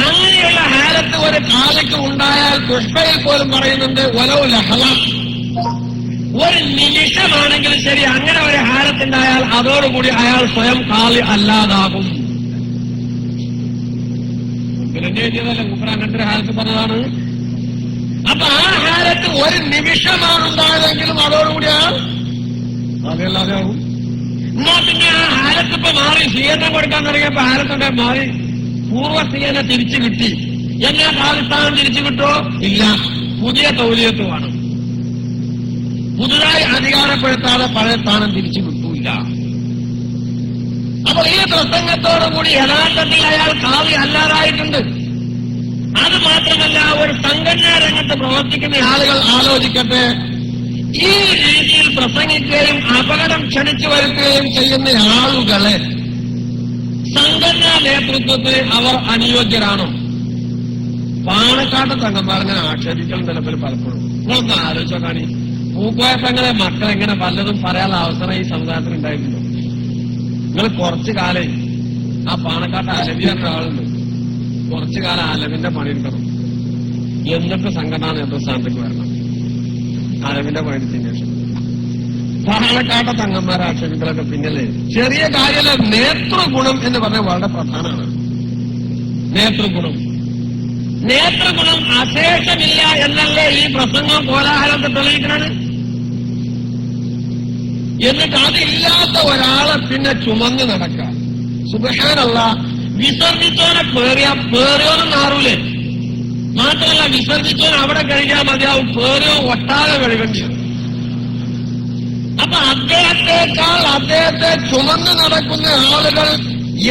അങ്ങനെയുള്ള ഹാലത്ത് ഒരു കാലയ്ക്ക് ഉണ്ടായാൽ പുഷ്പയിൽ പോലും പറയുന്നുണ്ട് വലോ ലഹള, ഒരു നിമിഷമാണെങ്കിലും ശരി അങ്ങനെ ഒരു ഹാലത്തുണ്ടായാൽ അതോടുകൂടി അയാൾ സ്വയം കാളി അല്ലാതാകും. എഴുതിയതല്ല, മൂപ്പർ അങ്ങനത്തെ ഒരു ഹാലത്ത് പറഞ്ഞതാണ്. അപ്പൊ ആ ഹാലത്ത് ഒരു നിമിഷമാണ് ഉണ്ടായതെങ്കിലും അതോടുകൂടി അയാൾ അതല്ലാതെ ആകും. എന്നാ പിന്നെ ആ ഹാലത്തിപ്പോ മാറി സ്വീകരണം കൊടുക്കാൻ തുടങ്ങിയപ്പോ ഹാലത്തിന്റെ മാറി പൂർവ്വ സ്വീകരണം തിരിച്ചു കിട്ടി. എന്നാൽ പാകിസ്ഥാനം തിരിച്ചു കിട്ടോ? ഇല്ല. പുതിയ തൗലിയത്ത് വേണം. പുതുതായി അധികാരപ്പെടുത്താതെ പഴയ സ്ഥാനം തിരിച്ചു കിട്ടൂല്ല. അപ്പോൾ ഈ പ്രസംഗത്തോടുകൂടി യഥാർത്ഥത്തിൽ അയാൾ കാളി അല്ലാതായിട്ടുണ്ട്. അത് മാത്രമല്ല, ഒരു സംഘടനാ രംഗത്ത് പ്രവർത്തിക്കുന്ന ആളുകൾ ആലോചിക്കട്ടെ, ഈ രീതിയിൽ പ്രസംഗിക്കുകയും അപകടം ക്ഷണിച്ചു വരുത്തുകയും ചെയ്യുന്ന ആളുകളെ സംഘടനാ നേതൃത്വത്തിന് അവർ അനുയോജ്യരാണോ? പാണക്കാട്ട് തങ്ങന്മാരങ്ങനെ ആക്ഷേപിക്കൽ നിലവിൽ പലപ്പോഴും. നിങ്ങളൊന്ന് ആലോചിച്ചോ കാണി. പൂക്കോയ തങ്ങളെ മക്കൾ എങ്ങനെ പലതും പറയാനുള്ള അവസരം ഈ സമുദായത്തിൽ ഉണ്ടായിരുന്നു. നിങ്ങൾ കുറച്ചു കാലം ആ പാണക്കാട്ട് അലവി എന്ന ആളുണ്ട്, കുറച്ചു കാലം അലവിന്റെ പണി എടുക്കണം. എന്നിട്ട് സംഘടനാ നേതൃസ്ഥാനത്തേക്ക് വരണം. അലവിന്റെ പണിയെടുത്തതിന് ശേഷം പാണക്കാട്ട തങ്ങന്മാരെ ആക്ഷേപിക്കലൊക്കെ പിന്നല്ലേ ചെറിയ കാര്യമല്ല. നേതൃഗുണം എന്ന് പറഞ്ഞാൽ വളരെ പ്രധാനമാണ്. നേതൃഗുണം അശേഷമില്ല എന്നല്ലേ ഈ പ്രസംഗം കോലാഹലത്തെ തെളിയിക്കുന്നത്. എന്നിട്ട് അതില്ലാത്ത ഒരാളെ പിന്നെ ചുമന്ന് നടക്കാം. സുബ്ഹാനല്ലാഹ്, വിസർജിച്ചോനെ പേറിയോന്നും മാറൂലേ. മാത്രമല്ല, വിസർജിച്ചോൻ അവിടെ കഴിക്കാൻ മതിയാവും, പേറിയോ ഒട്ടാകെ കഴിവേണ്ടി വരും. അപ്പൊ അദ്ദേഹത്തെ ചുമന്ന് നടക്കുന്ന ആളുകൾ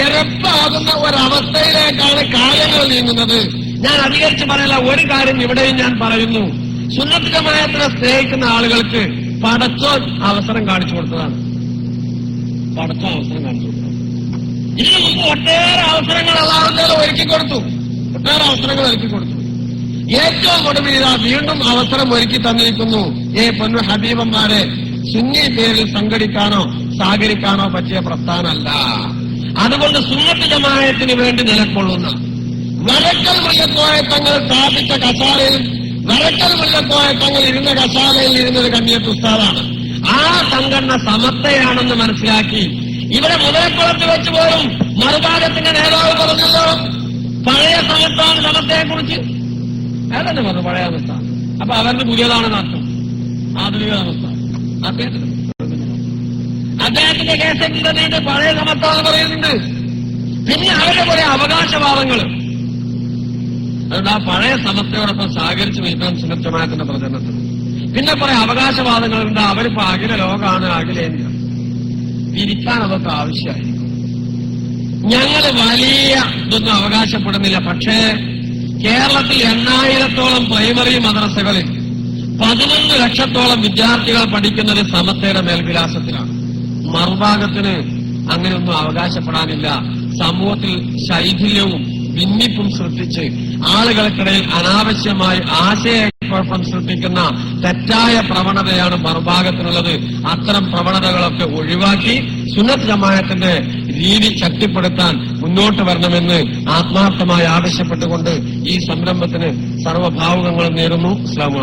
എരപ്പാകുന്ന ഒരവസ്ഥയിലേക്കാണ് കാര്യങ്ങൾ നീങ്ങുന്നത്. ഞാൻ അധികരിച്ച് പറയല. ഒരു കാര്യം ഇവിടെയും ഞാൻ പറയുന്നു. സുന്നത്ത് ജമാഅത്തിനെ സ്നേഹിക്കുന്ന ആളുകൾക്ക് പടച്ചോൻ അവസരം കാണിച്ചു കൊടുത്തതാണ്. ഇതിനു മുമ്പ് ഒട്ടേറെ അവസരങ്ങൾ അല്ലാഹു തആല ഒരുക്കി കൊടുത്തു. ഒട്ടേറെ അവസരങ്ങൾ ഒരുക്കി കൊടുത്തു. ഏറ്റവും ഒടുവിൽ ഇതാ വീണ്ടും അവസരം ഒരുക്കി തന്നിരിക്കുന്നു. പൊന്നു ഹബീബന്മാരെ, സുന്നി പേരിൽ സംഘടിക്കാനോ സഹകരിക്കാനോ പറ്റിയ പ്രസ്ഥാനമല്ല. അതുകൊണ്ട് സുന്നത്ത് ജമാഅത്തിന് വേണ്ടി നിലകൊള്ളുന്ന വരക്കൽ മുല്ലക്കോയ തങ്ങൾ സ്ഥാപിച്ച കസാലയിൽ, വരക്കൽ മുല്ലക്കോയ തങ്ങൾ ഇരുന്ന കസാലയിൽ ഇരുന്നത് കണ്ണിയത്ത് ഉസ്താദാണ്. ആ സംഘടന സമത്വയാണെന്ന് മനസ്സിലാക്കി ഇവിടെ മുതലക്കുളത്ത് വെച്ച് പോലും മറുഭാഗത്തിന്റെ നേതാവ് പറഞ്ഞല്ലോ, പഴയ സമത്വമാണ് സമത്വയെക്കുറിച്ച്. ഏതന്നെ പറഞ്ഞു പഴയ അവസ്ഥ. അപ്പൊ അവരുടെ പുതിയതാണെന്ന് അർത്ഥം. ആധുനിക അവസ്ഥ അദ്ദേഹത്തിന്റെ കേസെങ്കിൽ തന്നെ പഴയ സമത്വം പറയുന്നുണ്ട്. പിന്നെ അവരുടെ കുറെ അവകാശവാദങ്ങൾ. അതുകൊണ്ട് ആ പഴയ സമത്വയോടൊപ്പം സഹകരിച്ച് നിൽക്കാൻ സുന്നത്ത് ജമാഅത്തിന്റെ പ്രചരണത്തിൽ പിന്നെ കുറെ അവകാശവാദങ്ങളുണ്ട്. അവരിപ്പോ അഖില ലോകമാണ്, അഖിലേന്ത്യ. തിരിക്കാൻ അതൊക്കെ ആവശ്യമായിരിക്കും. ഞങ്ങള് വലിയ ഇതൊന്നും അവകാശപ്പെടുന്നില്ല. പക്ഷേ കേരളത്തിൽ 8,000-ഓളം പ്രൈമറി മദ്രസകളിൽ 11 ലക്ഷത്തോളം വിദ്യാർത്ഥികൾ പഠിക്കുന്നത് സമത്വയുടെ മേൽവിലാസത്തിലാണ്. മറുഭാഗത്തിന് അങ്ങനെയൊന്നും അവകാശപ്പെടാനില്ല. സമൂഹത്തിൽ ശൈഥില്യവും ഭിന്നിപ്പും സൃഷ്ടിച്ച് ആളുകൾക്കിടയിൽ അനാവശ്യമായി ആശയക്കുഴപ്പം സൃഷ്ടിക്കുന്ന തെറ്റായ പ്രവണതയാണ് മറുഭാഗത്തിനുള്ളത്. അത്തരം പ്രവണതകളൊക്കെ ഒഴിവാക്കി സുന്നത്ത് ജമാഅത്തിന്റെ രീതി ശക്തിപ്പെടുത്താൻ മുന്നോട്ട് വരണമെന്ന് ആത്മാർത്ഥമായി ആവശ്യപ്പെട്ടുകൊണ്ട് ഈ സംരംഭത്തിന് സർവ്വഭാവുകങ്ങളും നേരുന്നു. അസ്സലാമു അലൈക്കും.